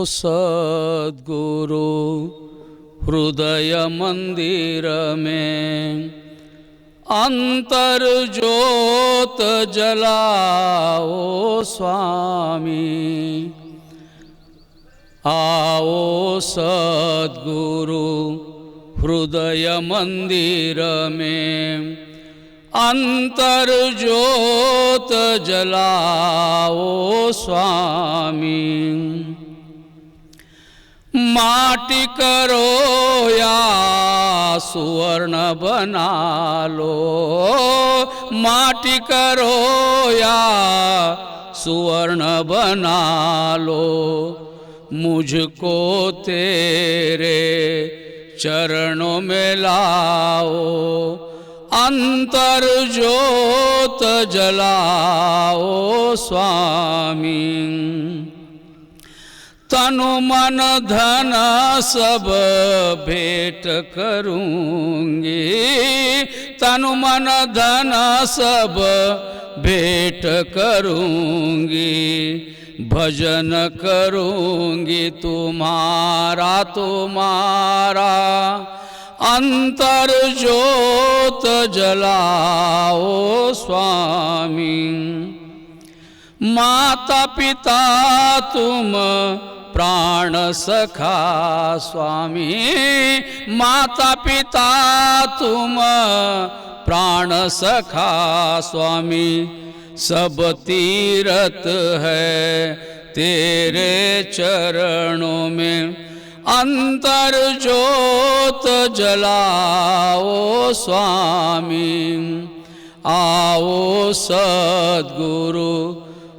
सद्गुरु हृदय मंदिर में अंतर ज्योत जलाओ स्वामी। आओ सद्गुरु हृदय मंदिर में अंतर ज्योत जलाओ स्वामी। माटी करो या सुवर्ण बना लो, माटी करो या सुवर्ण बना लो, मुझको तेरे चरणों में लाओ। अंतर ज्योत जलाओ स्वामी। तनु मन धन सब भेंट करूंगी, तनु मन धन सब भेंट करूंगी, भजन करूंगी तुम्हारा तुम्हारा। अंतर ज्योत जलाओ स्वामी। माता पिता तुम प्राण सखा स्वामी, माता पिता तुम प्राण सखा स्वामी। सब तीरथ है तेरे चरणों में, अंतर ज्योत जलाओ स्वामी। आओ सद्गुरु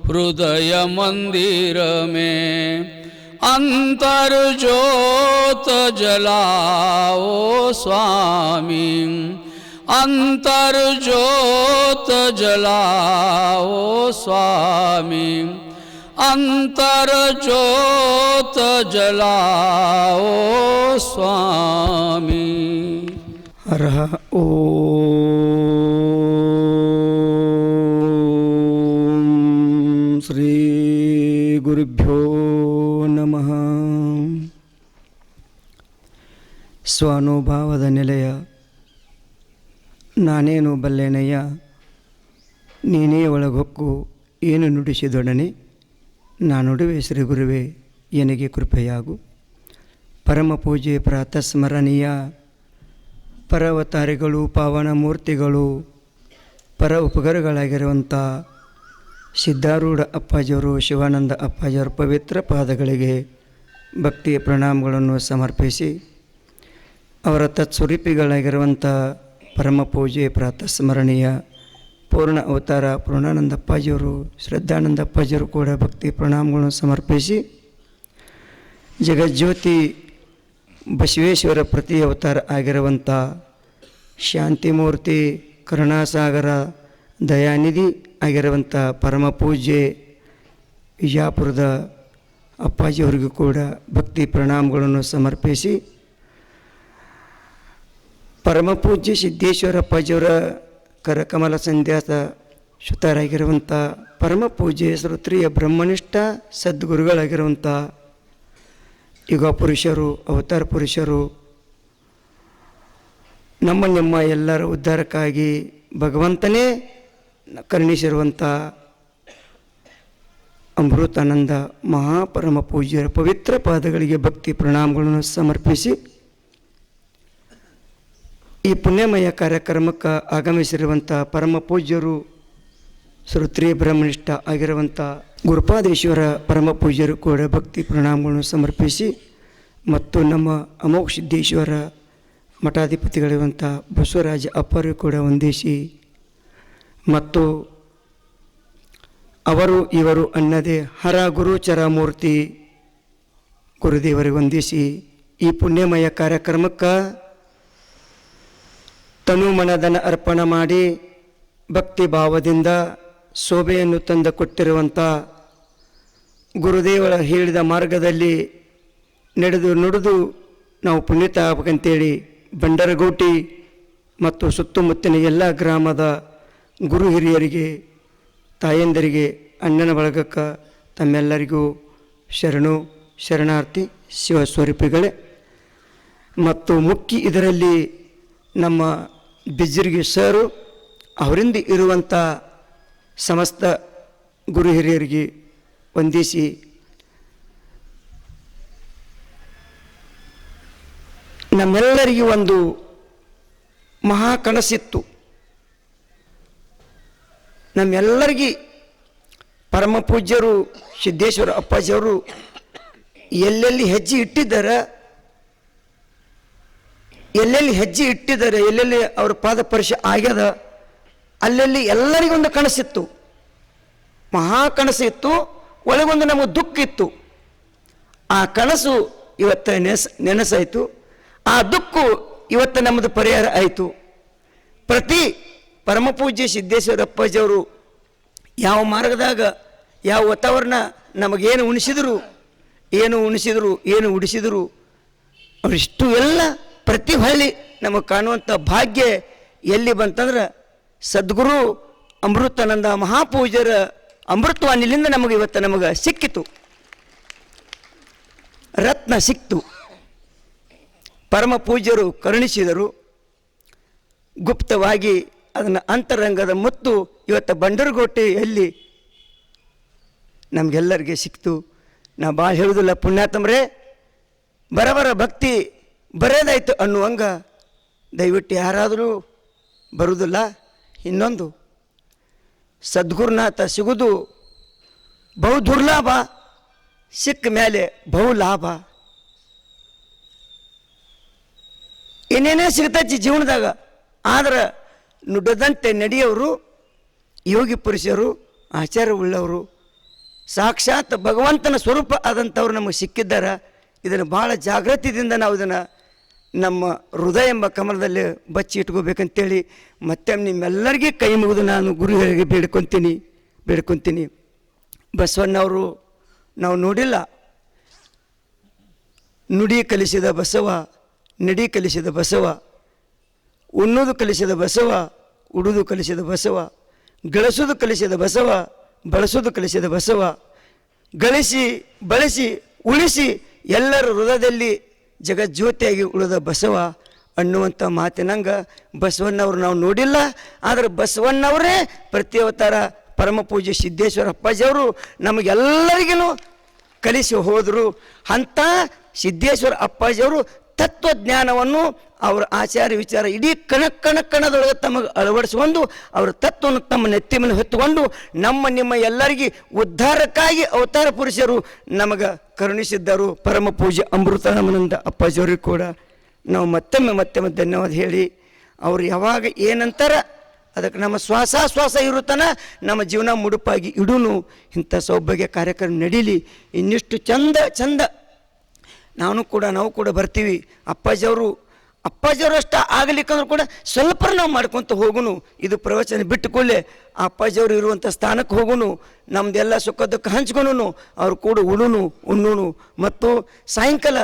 हृदय मंदिर में अंतर ज्योत जलाओ स्वामी। अंतर ज्योत जलाओ स्वामी। अंतर ज्योत जलाओ स्वामी। हरः ओम श्री गुरुभ्यो नमः। ಸ್ವಾನುಭಾವದ ನೆಲೆಯ ನಾನೇನು ಬಲ್ಲೆನಯ್ಯ, ನೀನೇ ಒಳಗೊಕ್ಕು ಏನು ನುಡಿಸಿದೊಡನೆ ನಾನುಡುವೆ ಶ್ರೀ ಗುರುವೇ ಎನಗೆ ಕೃಪೆಯಾಗು. ಪರಮ ಪೂಜೆ ಪ್ರಾತಸ್ಮರಣೀಯ ಪರವತಾರಿಗಳು ಪಾವನ ಮೂರ್ತಿಗಳು ಪರ ಉಪಕಾರಗಳಾಗಿರುವಂಥ ಸಿದ್ಧಾರೂಢ ಅಪ್ಪಾಜಿಯವರು ಶಿವಾನಂದ ಅಪ್ಪಾಜಿಯವರ ಪವಿತ್ರ ಪಾದಗಳಿಗೆ ಭಕ್ತಿಯ ಪ್ರಣಾಮಗಳನ್ನು ಸಮರ್ಪಿಸಿ, ಅವರ ತತ್ಸ್ವರೂಪಿಗಳಾಗಿರುವಂಥ ಪರಮ ಪೂಜೆ ಪ್ರಾತಸ್ಮರಣೀಯ ಪೂರ್ಣ ಅವತಾರ ಪೂರ್ಣಾನಂದ ಅಪ್ಪಾಜಿಯವರು ಶ್ರದ್ಧಾನಂದ ಅಪ್ಪಾಜಿಯವರು ಕೂಡ ಭಕ್ತಿ ಪ್ರಣಾಮಗಳನ್ನು ಸಮರ್ಪಿಸಿ, ಜಗಜ್ಯೋತಿ ಬಸವೇಶ್ವರ ಪ್ರತಿ ಅವತಾರ ಆಗಿರುವಂಥ ಶಾಂತಿಮೂರ್ತಿ ಕರುಣಾಸಾಗರ ದಯಾನಿಧಿ ಆಗಿರುವಂಥ ಪರಮ ಪೂಜ್ಯೆ ವಿಜಾಪುರದ ಅಪ್ಪಾಜಿಯವರಿಗೂ ಕೂಡ ಭಕ್ತಿ ಪ್ರಣಾಮಗಳನ್ನು ಸಮರ್ಪಿಸಿ, ಪರಮ ಪೂಜ್ಯ ಸಿದ್ದೇಶ್ವರ ಅಪ್ಪಾಜಿಯವರ ಕರಕಮಲ ಸಂಧ್ಯಾಸ ಶ್ರುತರಾಗಿರುವಂಥ ಪರಮ ಪೂಜ್ಯ ಶ್ರೋತ್ರಿಯ ಬ್ರಹ್ಮನಿಷ್ಠ ಸದ್ಗುರುಗಳಾಗಿರುವಂಥ ಯುಗ ಪುರುಷರು ಅವತಾರ ಪುರುಷರು, ನಮ್ಮ ಎಲ್ಲರ ಉದ್ಧಾರಕ್ಕಾಗಿ ಭಗವಂತನೇ ಕರುಣಿಸಿರುವಂಥ ಅಮೃತಾನಂದ ಮಹಾಪರಮ ಪೂಜ್ಯರ ಪವಿತ್ರ ಪಾದಗಳಿಗೆ ಭಕ್ತಿ ಪ್ರಣಾಮಗಳನ್ನು ಸಮರ್ಪಿಸಿ, ಈ ಪುಣ್ಯಮಯ ಕಾರ್ಯಕ್ರಮಕ್ಕೆ ಆಗಮಿಸಿರುವಂಥ ಪರಮ ಪೂಜ್ಯರು ಶ್ರೋತ್ರಿಯ ಬ್ರಹ್ಮನಿಷ್ಠ ಆಗಿರುವಂಥ ಗುರುಪಾದೇಶ್ವರ ಪರಮ ಪೂಜ್ಯರು ಕೂಡ ಭಕ್ತಿ ಪ್ರಣಾಮಗಳನ್ನು ಸಮರ್ಪಿಸಿ, ಮತ್ತು ನಮ್ಮ ಅಮೋಘ ಸಿದ್ದೇಶ್ವರ ಮಠಾಧಿಪತಿಗಳಿರುವಂಥ ಬಸವರಾಜ ಅಪ್ಪರು ಕೂಡ ವಂದಿಸಿ, ಮತ್ತು ಅವರು ಇವರು ಅನ್ನದೇ ಹರ ಗುರು ಚರಮೂರ್ತಿ ಗುರುದೇವರಿಗೆ ವಂದಿಸಿ, ಈ ಪುಣ್ಯಮಯ ಕಾರ್ಯಕ್ರಮಕ್ಕೆ ತನು ಮನದನ ಅರ್ಪಣ ಮಾಡಿ ಭಕ್ತಿ ಭಾವದಿಂದ ಶೋಭೆಯನ್ನು ತಂದು ಕೊಟ್ಟಿರುವಂಥ ಗುರುದೇವರ ಹೇಳಿದ ಮಾರ್ಗದಲ್ಲಿ ನುಡಿದು ನಾವು ಪುಣ್ಯತ ಆಗಬೇಕಂತೇಳಿ ಬಂಡರಗೋಟಿ ಮತ್ತು ಸುತ್ತಮುತ್ತಲಿನ ಎಲ್ಲ ಗ್ರಾಮದ ಗುರು ಹಿರಿಯರಿಗೆ, ತಾಯಂದರಿಗೆ, ಅಣ್ಣನ ಬಳಗಕ್ಕೆ ತಮ್ಮೆಲ್ಲರಿಗೂ ಶರಣು ಶರಣಾರ್ಥಿ ಶಿವಸ್ವರೂಪಿಗಳೇ. ಮತ್ತು ಮುಖ್ಯ ಇದರಲ್ಲಿ ನಮ್ಮ ಬಿಜ್ಜರ್ಗಿ ಸರು ಅವರಿಂದ ಇರುವಂಥ ಸಮಸ್ತ ಗುರು ಹಿರಿಯರಿಗೆ ವಂದಿಸಿ ನಮ್ಮೆಲ್ಲರಿಗೂ ಒಂದು ಮಹಾ ಕನಸಿತ್ತು. ನಮ್ಮೆಲ್ಲರಿಗೂ ಪರಮ ಪೂಜ್ಯರು ಸಿದ್ದೇಶ್ವರ ಅಪ್ಪಾಜಿಯವರು ಎಲ್ಲೆಲ್ಲಿ ಹೆಜ್ಜೆ ಇಟ್ಟಿದ್ದಾರೆ, ಎಲ್ಲೆಲ್ಲಿ ಅವ್ರ ಪಾದ ಸ್ಪರ್ಶ ಆಗ್ಯದ, ಅಲ್ಲೆಲ್ಲಿ ಎಲ್ಲರಿಗೊಂದು ಕನಸಿತ್ತು, ಮಹಾ ಕನಸಿತ್ತು. ಒಳಗೊಂದು ನಮಗೆ ದುಃಖ ಇತ್ತು. ಆ ಕನಸು ಇವತ್ತು ನೆನಸಾಯಿತು. ಆ ದುಃಖ ಇವತ್ತು ನಮ್ಮದು ಪರಿಹಾರ ಆಯಿತು. ಪ್ರತಿ ಪರಮಪೂಜ್ಯ ಸಿದ್ದೇಶ್ವರ ಅಪ್ಪಾಜಿಯವರು ಯಾವ ಮಾರ್ಗದಾಗ ಯಾವ ವಾತಾವರಣ ನಮಗೇನು ಉಣಿಸಿದರು, ಏನು ಉಡಿಸಿದರು, ಅವರಿಷ್ಟು ಎಲ್ಲ ಪ್ರತಿ ಹಳ್ಳಿ ನಮಗೆ ಕಾಣುವಂಥ ಭಾಗ್ಯ ಎಲ್ಲಿ ಬಂತಂದ್ರೆ ಸದ್ಗುರು ಅಮೃತಾನಂದ ಮಹಾಪೂಜ್ಯರ ಅಮೃತವಾಣಿಲಿಂದ ನಮಗೆ ಸಿಕ್ಕಿತು, ರತ್ನ ಸಿಕ್ತು. ಪರಮ ಪೂಜ್ಯರು ಕರುಣಿಸಿದರು. ಗುಪ್ತವಾಗಿ ಅದನ್ನು ಅಂತರಂಗದ ಮುತ್ತು ಇವತ್ತು ಬಂಡರಗೋಟೆಯಲ್ಲಿ ನಮಗೆಲ್ಲರಿಗೆ ಸಿಕ್ತು. ನಾ ಭಾಳ ಹೇಳುವುದಿಲ್ಲ ಪುಣ್ಯಾತಮ್ರೆ, ಬರಬರ ಭಕ್ತಿ ಬರೋದಾಯ್ತು ಅನ್ನುವಂಗ ದಯವಿಟ್ಟು ಯಾರಾದರೂ ಬರುವುದಿಲ್ಲ. ಇನ್ನೊಂದು ಸದ್ಗುರುನಾಥ ಸಿಗುವುದು ಬಹು ದುರ್ಲಾಭ, ಸಿಕ್ಕ ಮೇಲೆ ಬಹು ಲಾಭ. ಏನೇನೇ ಸಿಗ್ತೈತಿ ಜೀವನದಾಗ, ಆದ್ರೆ ನುಡಿದಂತೆ ನಡೆಯೋರು ಯೋಗಿ ಪುರುಷರು, ಆಚಾರ ಉಳ್ಳವರು, ಸಾಕ್ಷಾತ್ ಭಗವಂತನ ಸ್ವರೂಪ ಆದಂಥವ್ರು ನಮಗೆ ಸಿಕ್ಕಿದ್ದಾರೆ. ಇದನ್ನು ಭಾಳ ಜಾಗೃತಿಯಿಂದ ನಾವು ಇದನ್ನು ನಮ್ಮ ಹೃದಯ ಎಂಬ ಕಮಲದಲ್ಲಿ ಬಚ್ಚಿ ಇಟ್ಕೋಬೇಕಂತೇಳಿ ಮತ್ತೆ ನಿಮ್ಮೆಲ್ಲರಿಗೂ ಕೈ ಮುಗಿದು ನಾನು ಗುರುಗಳಿಗೆ ಬೇಡ್ಕೊತೀನಿ. ಬಸವಣ್ಣವರು ನಾವು ನೋಡಿಲ್ಲ, ನುಡಿ ಕಲಿಸಿದ ಬಸವ, ನಡಿ ಕಲಿಸಿದ ಬಸವ, ಉಣ್ಣುವುದು ಕಲಿಸಿದ ಬಸವ, ಉಡುವುದು ಕಲಿಸಿದ ಬಸವ, ಗಳಿಸೋದು ಕಲಿಸಿದ ಬಸವ, ಬಳಸೋದು ಕಲಿಸಿದ ಬಸವ, ಗಳಿಸಿ ಬಳಸಿ ಉಳಿಸಿ ಎಲ್ಲರ ಹೃದಯದಲ್ಲಿ ಜಗಜ್ಯೋತಿಯಾಗಿ ಉಳಿದ ಬಸವ ಅನ್ನುವಂಥ ಮಾತಿನಂಗೆ ಬಸವಣ್ಣವ್ರು ನಾವು ನೋಡಿಲ್ಲ. ಆದರೆ ಬಸವಣ್ಣವರೇ ಪ್ರತಿ ಅವತಾರ ಪರಮ ಪೂಜ್ಯ ಸಿದ್ದೇಶ್ವರ ಅಪ್ಪಾಜಿಯವರು ನಮಗೆಲ್ಲರಿಗೂ ಕಲಿಸಿ ಹೋದರು. ಅಂಥ ಸಿದ್ದೇಶ್ವರ ಅಪ್ಪಾಜಿಯವರು ತತ್ವಜ್ಞಾನವನ್ನು ಅವರ ಆಚಾರ ವಿಚಾರ ಇಡೀ ಕಣದೊಳಗೆ ತಮಗೆ ಅಳವಡಿಸಿಕೊಂಡು ಅವರ ತತ್ವವನ್ನು ತಮ್ಮ ನೆತ್ತಿ ಮೇಲೆ ಹೊತ್ತುಕೊಂಡು ನಿಮ್ಮ ಎಲ್ಲರಿಗೆ ಉದ್ಧಾರಕ್ಕಾಗಿ ಅವತಾರ ಪುರುಷರು ನಮಗೆ ಕರುಣಿಸಿದ್ದರು. ಪರಮ ಪೂಜ್ಯ ಅಮೃತಾನಂದ ಅಪ್ಪಾಜಿಯವ್ರಿಗೆ ಕೂಡ ನಾವು ಮತ್ತೊಮ್ಮೆ ಧನ್ಯವಾದ ಹೇಳಿ, ಅವರು ಯಾವಾಗ ಏನಂತಾರ ಅದಕ್ಕೆ ನಮ್ಮ ಶ್ವಾಸ ಇರುತ್ತಾನ ನಮ್ಮ ಜೀವನ ಮುಡುಪಾಗಿ ಇಡೂನು. ಇಂಥ ಸೌಭಾಗ್ಯ ಕಾರ್ಯಕ್ರಮ ನಡೀಲಿ, ಇನ್ನಿಷ್ಟು ಚಂದ ನಾವು ಕೂಡ ಬರ್ತೀವಿ. ಅಪ್ಪಾಜಿಯವರು ಅಷ್ಟ ಆಗಲಿಕ್ಕಂದ್ರೂ ಕೂಡ ಸ್ವಲ್ಪ ನಾವು ಮಾಡ್ಕೊತ ಹೋಗುನು. ಇದು ಪ್ರವಚನ ಬಿಟ್ಟುಕೊಳ್ಳೆ ಅಪ್ಪಾಜಿಯವರು ಇರುವಂಥ ಸ್ಥಾನಕ್ಕೆ ಹೋಗುನು, ನಮ್ಮದೆಲ್ಲ ಸುಖ ದುಃಖ ಹಂಚ್ಕೊನು, ಅವ್ರು ಕೂಡ ಉಣ್ಣುನು. ಮತ್ತು ಸಾಯಂಕಾಲ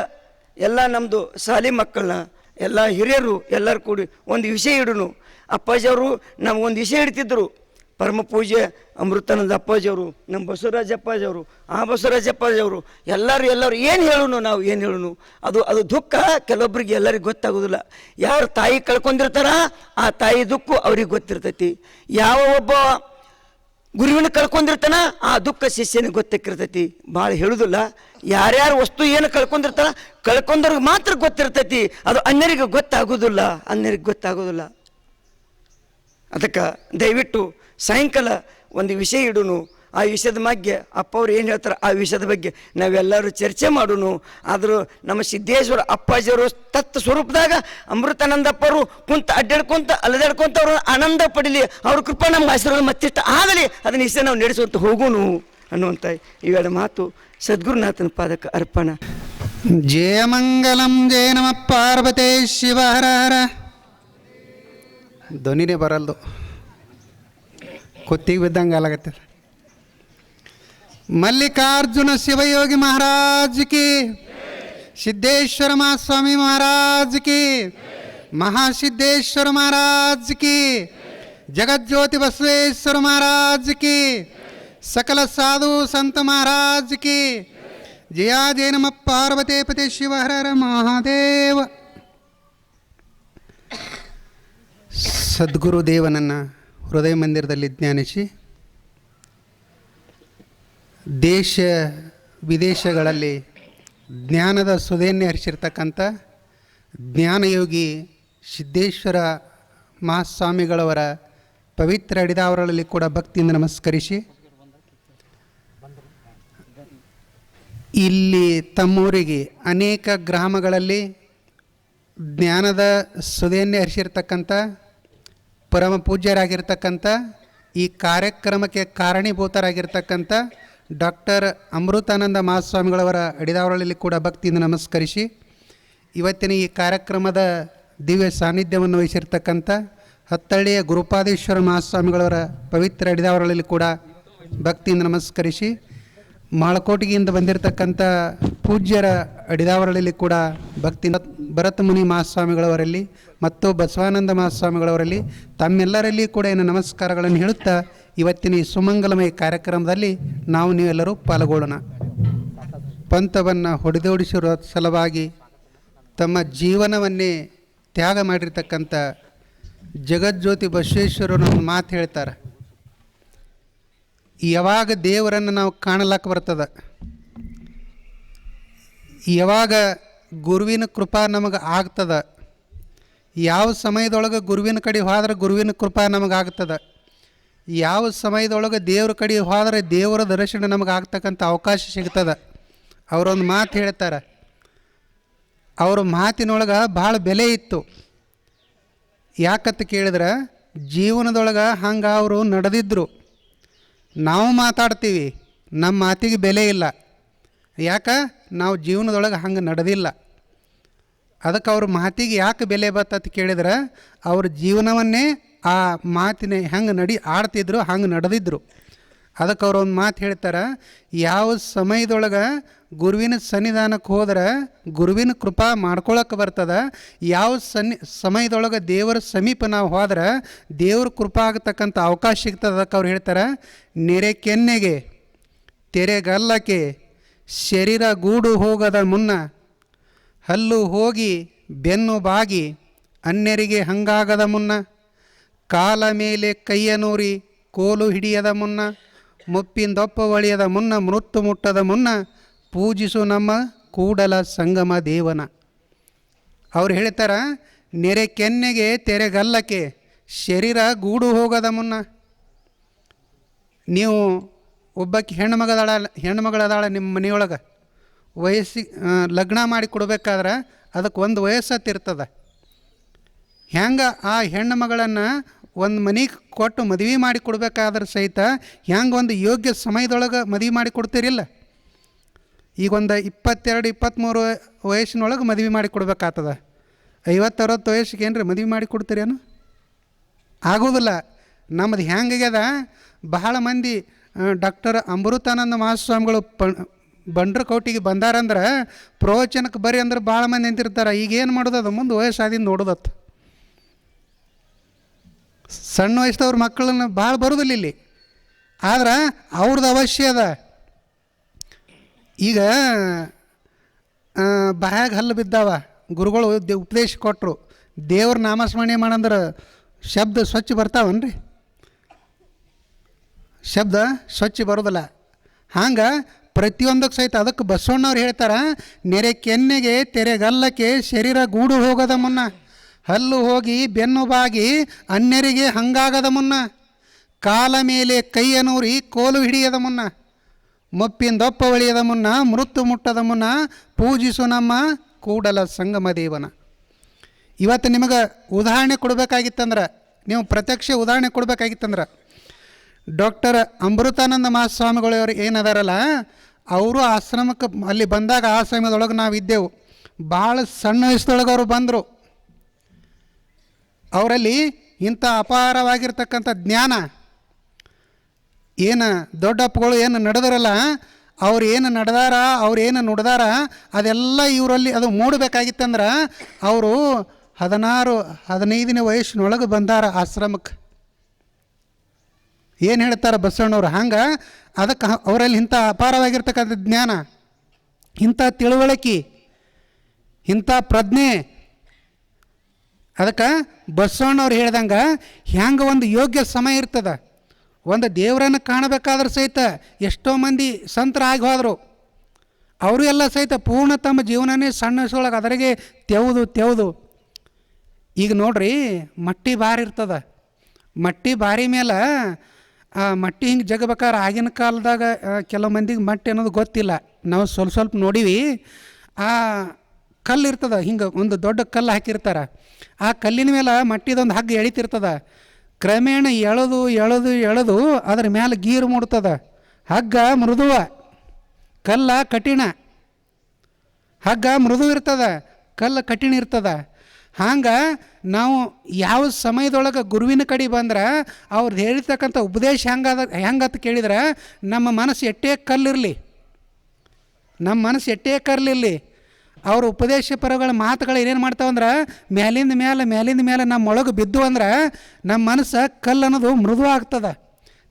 ಎಲ್ಲ ನಮ್ಮದು ಶಾಲೆ ಮಕ್ಕಳನ್ನ ಎಲ್ಲ ಹಿರಿಯರು ಎಲ್ಲರೂ ಕೂಡಿ ಒಂದು ವಿಷಯ ಇಡುನು. ಅಪ್ಪಾಜಿಯವರು ನಮಗೊಂದು ವಿಷಯ ಇಡ್ತಿದ್ರು. ಪರಮ ಪೂಜ್ಯ ಅಮೃತಾನಂದ ಅಪ್ಪಾಜಿಯವರು, ನಮ್ಮ ಬಸವರಾಜ ಅಪ್ಪಾಜಿಯವರು, ಆ ಬಸವರಾಜ ಅಪ್ಪಾಜಿಯವರು ಎಲ್ಲರೂ ಏನು ಹೇಳುನು ಅದು ದುಃಖ ಕೆಲವೊಬ್ಬರಿಗೆ ಎಲ್ಲರಿಗೆ ಗೊತ್ತಾಗೋದಿಲ್ಲ. ಯಾರು ತಾಯಿ ಕಳ್ಕೊಂಡಿರ್ತಾರ ಆ ತಾಯಿ ದುಃಖ ಅವ್ರಿಗೆ ಗೊತ್ತಿರ್ತೈತಿ. ಯಾವ ಒಬ್ಬ ಗುರುವಿನ ಕಳ್ಕೊಂಡಿರ್ತಾನ ಆ ದುಃಖ ಶಿಷ್ಯನಿಗೆ ಗೊತ್ತಾಕಿರ್ತೈತಿ. ಭಾಳ ಹೇಳುದಿಲ್ಲ. ಯಾರ್ಯಾರು ವಸ್ತು ಏನು ಕಳ್ಕೊಂಡವ್ರಿಗೆ ಮಾತ್ರ ಗೊತ್ತಿರ್ತೈತಿ, ಅದು ಅನ್ಯರಿಗೆ ಗೊತ್ತಾಗೋದಿಲ್ಲ. ಅದಕ್ಕೆ ದಯವಿಟ್ಟು ಸಾಯಂಕಾಲ ಒಂದು ವಿಷಯ ಇಡೋನು. ಆ ವಿಷಯದ ಬಗ್ಗೆ ಅಪ್ಪವ್ರು ಏನು ಹೇಳ್ತಾರೆ ಆ ವಿಷಯದ ಬಗ್ಗೆ ನಾವೆಲ್ಲರೂ ಚರ್ಚೆ ಮಾಡೋನು. ಆದರೂ ನಮ್ಮ ಸಿದ್ದೇಶ್ವರ ಅಪ್ಪಾಜಿಯವರು ತತ್ವ ಸ್ವರೂಪದಾಗ ಅಮೃತಾನಂದಪ್ಪರು ಅಲೆದಾಡ್ಕೊಂತ ಅವರು ಆನಂದ ಪಡೀಲಿ, ಅವ್ರ ಕೃಪಾ ನಮ್ಮ ಆಶೀರ್ವಾದ ಮತ್ತಿಷ್ಟ ಆಗಲಿ, ಅದನ್ನ ವಿಷಯ ನಾವು ನಡೆಸುವಂತ ಹೋಗೋನು ಅನ್ನುವಂಥ ಇವೆರಡು ಮಾತು ಸದ್ಗುರುನಾಥನ ಪಾದಕ್ಕೆ ಅರ್ಪಣ. ಜಯ ಮಂಗಲಂ ಜಯ ನಮ ಪಾರ್ವತೇ ಶಿವ ಹರ ಹರ. ಧ್ವನಿನೇ ಬರಲ್ದು, ಕುತ್ತಿಗೆ ಬಿದ್ದಂಗೆ ಅಲಾಗತ್ತೆ. ಮಲ್ಲಿಕಾರ್ಜುನ ಶಿವಯೋಗಿ ಮಹಾರಾಜ್ ಕಿ, ಸಿದ್ದೇಶ್ವರ ಮಹಾಸ್ವಾಮಿ ಮಹಾರಾಜ್ ಕಿ, ಮಹಾಸಿದ್ದೇಶ್ವರ ಮಹಾರಾಜ್ ಕಿ, ಜಗಜ್ಯೋತಿ ಬಸವೇಶ್ವರ ಮಹಾರಾಜ್ ಕಿ, सकल साधु संत महाराज की, ಜಯ ಜಯ ನಮ ಪಾರ್ವತೇ ಪತೆ ಶಿವ ಹರ ಹರ ಮಹಾದೇವ. ಸದ್ಗುರು ದೇವನನ್ನು ಹೃದಯ ಮಂದಿರದಲ್ಲಿ ಧ್ಯಾನಿಸಿ, ದೇಶ ವಿದೇಶಗಳಲ್ಲಿ ಜ್ಞಾನದ ಸುಧೆಯನ್ನೇ ಹರಿಸಿರ್ತಕ್ಕಂಥ ಜ್ಞಾನಯೋಗಿ ಸಿದ್ದೇಶ್ವರ ಮಹಾಸ್ವಾಮಿಗಳವರ ಪವಿತ್ರ ಅಡಿದಾವರಗಳಲ್ಲಿ ಕೂಡ ಭಕ್ತಿಯಿಂದ ನಮಸ್ಕರಿಸಿ, ಇಲ್ಲಿ ತಮ್ಮೂರಿಗೆ ಅನೇಕ ಗ್ರಾಮಗಳಲ್ಲಿ ಜ್ಞಾನದ ಸುಧೆಯನ್ನೇ ಹರಿಸಿರ್ತಕ್ಕಂಥ ಪರಮ ಪೂಜ್ಯರಾಗಿರ್ತಕ್ಕಂಥ ಈ ಕಾರ್ಯಕ್ರಮಕ್ಕೆ ಕಾರಣೀಭೂತರಾಗಿರ್ತಕ್ಕಂಥ ಡಾಕ್ಟರ್ ಅಮೃತಾನಂದ ಮಹಾಸ್ವಾಮಿಗಳವರ ಅಡಿದಾವರಗಳಲ್ಲಿ ಕೂಡ ಭಕ್ತಿಯಿಂದ ನಮಸ್ಕರಿಸಿ, ಇವತ್ತಿನ ಈ ಕಾರ್ಯಕ್ರಮದ ದಿವ್ಯ ಸಾನ್ನಿಧ್ಯವನ್ನು ವಹಿಸಿರ್ತಕ್ಕಂಥ ಹತ್ತಳ್ಳಿಯ ಗುರುಪಾದೇಶ್ವರ ಮಹಾಸ್ವಾಮಿಗಳವರ ಪವಿತ್ರ ಅಡಿದಾವರಗಳಲ್ಲಿ ಕೂಡ ಭಕ್ತಿಯಿಂದ ನಮಸ್ಕರಿಸಿ, ಮಾಳಕೋಟಿಗೆಯಿಂದ ಬಂದಿರತಕ್ಕಂಥ ಪೂಜ್ಯರ ಅಡಿದಾವರಗಳಲ್ಲಿ ಕೂಡ ಭಕ್ತಿ ಭರತ ಮುನಿ ಮಹಾಸ್ವಾಮಿಗಳವರಲ್ಲಿ ಮತ್ತು ಬಸವಾನಂದ ಮಹಾಸ್ವಾಮಿಗಳವರಲ್ಲಿ ತಮ್ಮೆಲ್ಲರಲ್ಲಿ ಕೂಡ ಏನು ನಮಸ್ಕಾರಗಳನ್ನು ಹೇಳುತ್ತಾ ಇವತ್ತಿನ ಈ ಸುಮಂಗಲಮಯ ಕಾರ್ಯಕ್ರಮದಲ್ಲಿ ನೀವೆಲ್ಲರೂ ಪಾಲ್ಗೊಳ್ಳೋಣ. ಪಂಥವನ್ನು ಹೊಡೆದೋಡಿಸಿರುವ ಸಲುವಾಗಿ ತಮ್ಮ ಜೀವನವನ್ನೇ ತ್ಯಾಗ ಮಾಡಿರ್ತಕ್ಕಂಥ ಜಗಜ್ಯೋತಿ ಬಸವೇಶ್ವರನ ಒಂದು ಮಾತು ಹೇಳ್ತಾರೆ, ಯಾವಾಗ ದೇವರನ್ನು ನಾವು ಕಾಣಲಕ್ಕೆ ಬರ್ತದೆ, ಯಾವಾಗ ಗುರುವಿನ ಕೃಪಾ ನಮಗೆ ಆಗ್ತದೆ, ಯಾವ ಸಮಯದೊಳಗೆ ಗುರುವಿನ ಕಡೆ ಹೋದ್ರೆ ಗುರುವಿನ ಕೃಪಾ ನಮಗೆ ಆಗ್ತದೆ, ಯಾವ ಸಮಯದೊಳಗೆ ದೇವ್ರ ಕಡೆ ಹೋದರೆ ದೇವರ ದರ್ಶನ ನಮಗೆ ಆಗ್ತಕ್ಕಂಥ ಅವಕಾಶ ಸಿಗ್ತದೆ. ಅವರೊಂದು ಮಾತು ಹೇಳ್ತಾರೆ, ಅವ್ರ ಮಾತಿನೊಳಗೆ ಭಾಳ ಬೆಲೆ ಇತ್ತು. ಯಾಕಂತ ಕೇಳಿದ್ರೆ ಜೀವನದೊಳಗೆ ಹಂಗೆ ಅವರು ನಡೆದಿದ್ದರು. ನಾವು ಮಾತಾಡ್ತೀವಿ, ನಮ್ಮ ಮಾತಿಗೆ ಬೆಲೆ ಇಲ್ಲ. ಯಾಕೆ? ನಾವು ಜೀವನದೊಳಗೆ ಹಂಗೆ ನಡೆದಿಲ್ಲ. ಅದಕ್ಕೆ ಅವ್ರ ಮಾತಿಗೆ ಯಾಕೆ ಬೆಲೆ ಬರ್ತಂತ ಕೇಳಿದ್ರೆ ಅವ್ರ ಜೀವನವನ್ನೇ ಆ ಮಾತಿನ ಹೆಂಗೆ ಆಡ್ತಿದ್ರು ಹಂಗೆ ನಡೆದಿದ್ರು. ಅದಕ್ಕೆ ಅವ್ರು ಒಂದು ಮಾತು ಹೇಳ್ತಾರೆ, ಯಾವ ಸಮಯದೊಳಗೆ ಗುರುವಿನ ಸನ್ನಿಧಾನಕ್ಕೆ ಹೋದ್ರೆ ಗುರುವಿನ ಕೃಪಾ ಮಾಡ್ಕೊಳಕ್ಕೆ ಬರ್ತದೆ, ಯಾವ ಸಮಯದೊಳಗೆ ದೇವರ ಸಮೀಪ ನಾವು ಹೋದ್ರೆ ದೇವ್ರ ಕೃಪಾ ಆಗತಕ್ಕಂಥ ಅವಕಾಶ ಸಿಗ್ತದೆ. ಅದಕ್ಕೆ ಅವ್ರು ಹೇಳ್ತಾರೆ, ನೆರೆ ಕೆನ್ನೆಗೆ ತೆರೆಗಲ್ಲಕ್ಕೆ ಶರೀರ ಗೂಡು ಹೋಗದ ಮುನ್ನ ಹಲ್ಲು ಹೋಗಿ ಬೆನ್ನು ಬಾಗಿ ಅನ್ಯರಿಗೆ ಹಂಗಾಗದ ಮುನ್ನ ಕಾಲ ಮೇಲೆ ಕೈಯ ನೂರಿ ಕೋಲು ಹಿಡಿಯದ ಮುನ್ನ ಮುಪ್ಪಿಂದೊಪ್ಪ ಒಳಿಯದ ಮುನ್ನ ಮೃತ್ತು ಮುಟ್ಟದ ಮುನ್ನ ಪೂಜಿಸು ನಮ್ಮ ಕೂಡಲ ಸಂಗಮ ದೇವನ. ಅವ್ರು ಹೇಳ್ತಾರೆ, ನೆರೆ ಕೆನ್ನೆಗೆ ತೆರೆಗಲ್ಲಕ್ಕೆ ಶರೀರ ಗೂಡು ಹೋಗದ ಮುನ್ನ. ನೀವು ಒಬ್ಬಕ್ಕೆ ಹೆಣ್ಮಗಳದಾಳ ನಿಮ್ಮ ಮನೆಯೊಳಗೆ ಲಗ್ನ ಮಾಡಿ ಕೊಡ್ಬೇಕಾದ್ರೆ ಅದಕ್ಕೆ ಒಂದು ವಯಸ್ಸತ್ತಿರ್ತದೆ. ಹೆಂಗೆ ಆ ಹೆಣ್ಣು ಮಗಳನ್ನು ಒಂದು ಮನೆಗೆ ಕೊಟ್ಟು ಮದುವೆ ಮಾಡಿ ಕೊಡ್ಬೇಕಾದ್ರೆ ಸಹಿತ ಹೆಂಗೆ ಒಂದು ಯೋಗ್ಯ ಸಮಯದೊಳಗೆ ಮದುವೆ ಮಾಡಿ ಕೊಡ್ತೀರಿಲ್ಲ. ಈಗ ಒಂದು 22-23 ವಯಸ್ಸಿನೊಳಗೆ ಮದುವೆ ಮಾಡಿ ಕೊಡ್ಬೇಕಾಗ್ತದೆ. 50-60 ವಯಸ್ಸಿಗೆ ಏನ್ರಿ ಮದುವೆ ಮಾಡಿ ಕೊಡ್ತೀರೇನು? ಆಗೋದಿಲ್ಲ. ನಮ್ಮದು ಹೆಂಗಾಗ್ಯದ, ಬಹಳ ಮಂದಿ ಡಾಕ್ಟರ್ ಅಮೃತಾನಂದ ಮಹಾಸ್ವಾಮಿಗಳು ಬಂಡ್ರಕೋಟಿಗೆ ಬಂದಾರಂದ್ರೆ ಪ್ರವಚನಕ್ಕೆ ಬರ್ರಿ ಅಂದ್ರೆ ಭಾಳ ಮಂದಿ ನಿಂತಿರ್ತಾರೆ. ಈಗೇನು ಮಾಡೋದು, ಅದು ಮುಂದೆ ವಯಸ್ಸಾದಿಂದ ನೋಡೋದತ್ತು. ಸಣ್ಣ ವಯಸ್ಸದವ್ರ ಮಕ್ಕಳನ್ನು ಭಾಳ ಬರೋದಿಲ್ಲ ಇಲ್ಲಿ. ಆದ್ರೆ ಅವ್ರದ್ದು ಅವಶ್ಯ ಅದ. ಈಗ ಬಾಯಾಗ ಹಲ್ಲು ಬಿದ್ದಾವ, ಗುರುಗಳು ಉಪದೇಶ ಕೊಟ್ಟರು, ದೇವ್ರ ನಾಮಸ್ಮರಣೆ ಮಾಡಂದ್ರೆ ಶಬ್ದ ಸ್ವಚ್ಛ ಬರ್ತಾವನ್ರಿ? ಶಬ್ದ ಸ್ವಚ್ಛ ಬರೋದಿಲ್ಲ. ಹಂಗೆ ಪ್ರತಿಯೊಂದಕ್ಕೆ ಸಹಿತ ಅದಕ್ಕೆ ಬಸವಣ್ಣವ್ರು ಹೇಳ್ತಾರೆ, ನೆರೆ ಕೆನ್ನೆಗೆ ತೆರೆಗಲ್ಲಕ್ಕೆ ಶರೀರ ಗೂಡು ಹೋಗದ ಮುನ್ನ ಹಲ್ಲು ಹೋಗಿ ಬೆನ್ನು ಬಾಗಿ ಅನ್ಯರಿಗೆ ಹಂಗಾಗದ ಮುನ್ನ ಕಾಲ ಮೇಲೆ ಕೈಯ ನೂರಿ ಕೋಲು ಹಿಡಿಯದ ಮುನ್ನ ಮುಪ್ಪಿಂದೊಪ್ಪ ಒಳಿಯದ ಮುನ್ನ ಮೃತ್ತು ಮುಟ್ಟದ ಮುನ್ನ ಪೂಜಿಸು ನಮ್ಮ ಕೂಡಲ ಸಂಗಮ ದೇವನ. ಇವತ್ತು ನಿಮಗೆ ಉದಾಹರಣೆ ಕೊಡಬೇಕಾಗಿತ್ತಂದ್ರೆ, ನೀವು ಪ್ರತ್ಯಕ್ಷ ಉದಾಹರಣೆ ಕೊಡಬೇಕಾಗಿತ್ತಂದ್ರೆ, ಡಾಕ್ಟರ್ ಅಮೃತಾನಂದ ಮಹಾಸ್ವಾಮಿಗಳವರು ಏನದಾರಲ್ಲ, ಅವರು ಆಶ್ರಮಕ್ಕೆ ಅಲ್ಲಿ ಬಂದಾಗ ಆ ಸಮಯದೊಳಗೆ ನಾವು ಇದ್ದೆವು. ಭಾಳ ಸಣ್ಣ ವಯಸ್ಸದೊಳಗೆ ಅವರು ಬಂದರು. ಅವರಲ್ಲಿ ಇಂಥ ಅಪಾರವಾಗಿರ್ತಕ್ಕಂಥ ಜ್ಞಾನ, ಏನು ದೊಡ್ಡಪ್ಪಗಳು ಏನು ನಡೆದಾರಲ್ಲ, ಅವ್ರು ಏನು ನಡೆದಾರ, ಅವ್ರು ಏನು ನುಡ್ದಾರ, ಅದೆಲ್ಲ ಇವರಲ್ಲಿ ಅದು ಮೂಡಬೇಕಾಗಿತ್ತಂದ್ರೆ ಅವರು 16-15ನೇ ವಯಸ್ಸಿನೊಳಗೆ ಬಂದಾರ ಆಶ್ರಮಕ್ಕೆ. ಏನು ಹೇಳ್ತಾರೆ ಬಸವಣ್ಣವ್ರು, ಹಂಗೆ ಅದಕ್ಕೆ ಅವರಲ್ಲಿ ಇಂಥ ಅಪಾರವಾಗಿರ್ತಕ್ಕಂಥ ಜ್ಞಾನ. ಇಂಥ ತಿಳುವಳಿಕೆ, ಇಂಥ ಪ್ರಜ್ಞೆ. ಅದಕ್ಕೆ ಬಸವಣ್ಣವ್ರು ಹೇಳ್ದಂಗೆ ಹ್ಯಾಂಗೆ ಒಂದು ಯೋಗ್ಯ ಸಮಯ ಇರ್ತದೆ. ಒಂದು ದೇವರನ್ನು ಕಾಣಬೇಕಾದ್ರೆ ಸಹಿತ ಎಷ್ಟೋ ಮಂದಿ ಸಂತರಾಗಿ ಹೋದರು. ಅವರು ಎಲ್ಲ ಸಹಿತ ಪೂರ್ಣ ತಮ್ಮ ಜೀವನನೇ ಸಣ್ಣ ವಯಸ್ಸೊಳಗೆ ಅದರಿಗೆ ತೆವ್ದು ಈಗ ನೋಡ್ರಿ, ಮಟ್ಟಿ ಭಾರಿ ಇರ್ತದೆ. ಮಟ್ಟಿ ಭಾರಿ ಮೇಲೆ ಮಟ್ಟಿ ಹಿಂಗೆ ಜಗಬೇಕಾದ್ರೆ ಆಗಿನ ಕಾಲದಾಗ ಕೆಲವು ಮಂದಿಗೆ ಮಟ್ಟಿ ಅನ್ನೋದು ಗೊತ್ತಿಲ್ಲ. ನಾವು ಸ್ವಲ್ಪ ನೋಡೀವಿ. ಆ ಕಲ್ಲು ಇರ್ತದೆ, ಹಿಂಗೆ ಒಂದು ದೊಡ್ಡ ಕಲ್ಲು ಹಾಕಿರ್ತಾರೆ. ಆ ಕಲ್ಲಿನ ಮೇಲೆ ಮಟ್ಟಿದೊಂದು ಹಗ್ಗ ಎಳಿತಿರ್ತದೆ. ಕ್ರಮೇಣ ಎಳೆದು ಅದ್ರ ಮೇಲೆ ಗೀರು ಮೂಡ್ತದೆ. ಹಗ್ಗ ಮೃದುವ, ಕಲ್ಲ ಕಠಿಣ. ಹಗ್ಗ ಮೃದು ಇರ್ತದೆ, ಕಲ್ಲು ಕಠಿಣ ಇರ್ತದೆ. ಹಂಗೆ ನಾವು ಯಾವ ಸಮಯದೊಳಗೆ ಗುರುವಿನ ಕಡೆ ಬಂದ್ರೆ ಅವ್ರದ್ದು ಹೇಳಿರ್ತಕ್ಕಂಥ ಉಪದೇಶ ಹೆಂಗಂತ ಕೇಳಿದ್ರೆ ನಮ್ಮ ಮನಸ್ಸು ಎಷ್ಟೇ ಕಲ್ಲಿರಲಿ, ಅವ್ರ ಉಪದೇಶ ಪರಗಳ ಮಾತುಗಳು ಏನೇನು ಮಾಡ್ತಾವಂದ್ರೆ ಮೇಲಿಂದ ಮೇಲೆ ನಮ್ಮೊಳಗೆ ಬಿದ್ದು ಅಂದ್ರೆ ನಮ್ಮ ಮನಸ್ಸು ಕಲ್ಲು ಅನ್ನೋದು ಮೃದು ಆಗ್ತದೆ,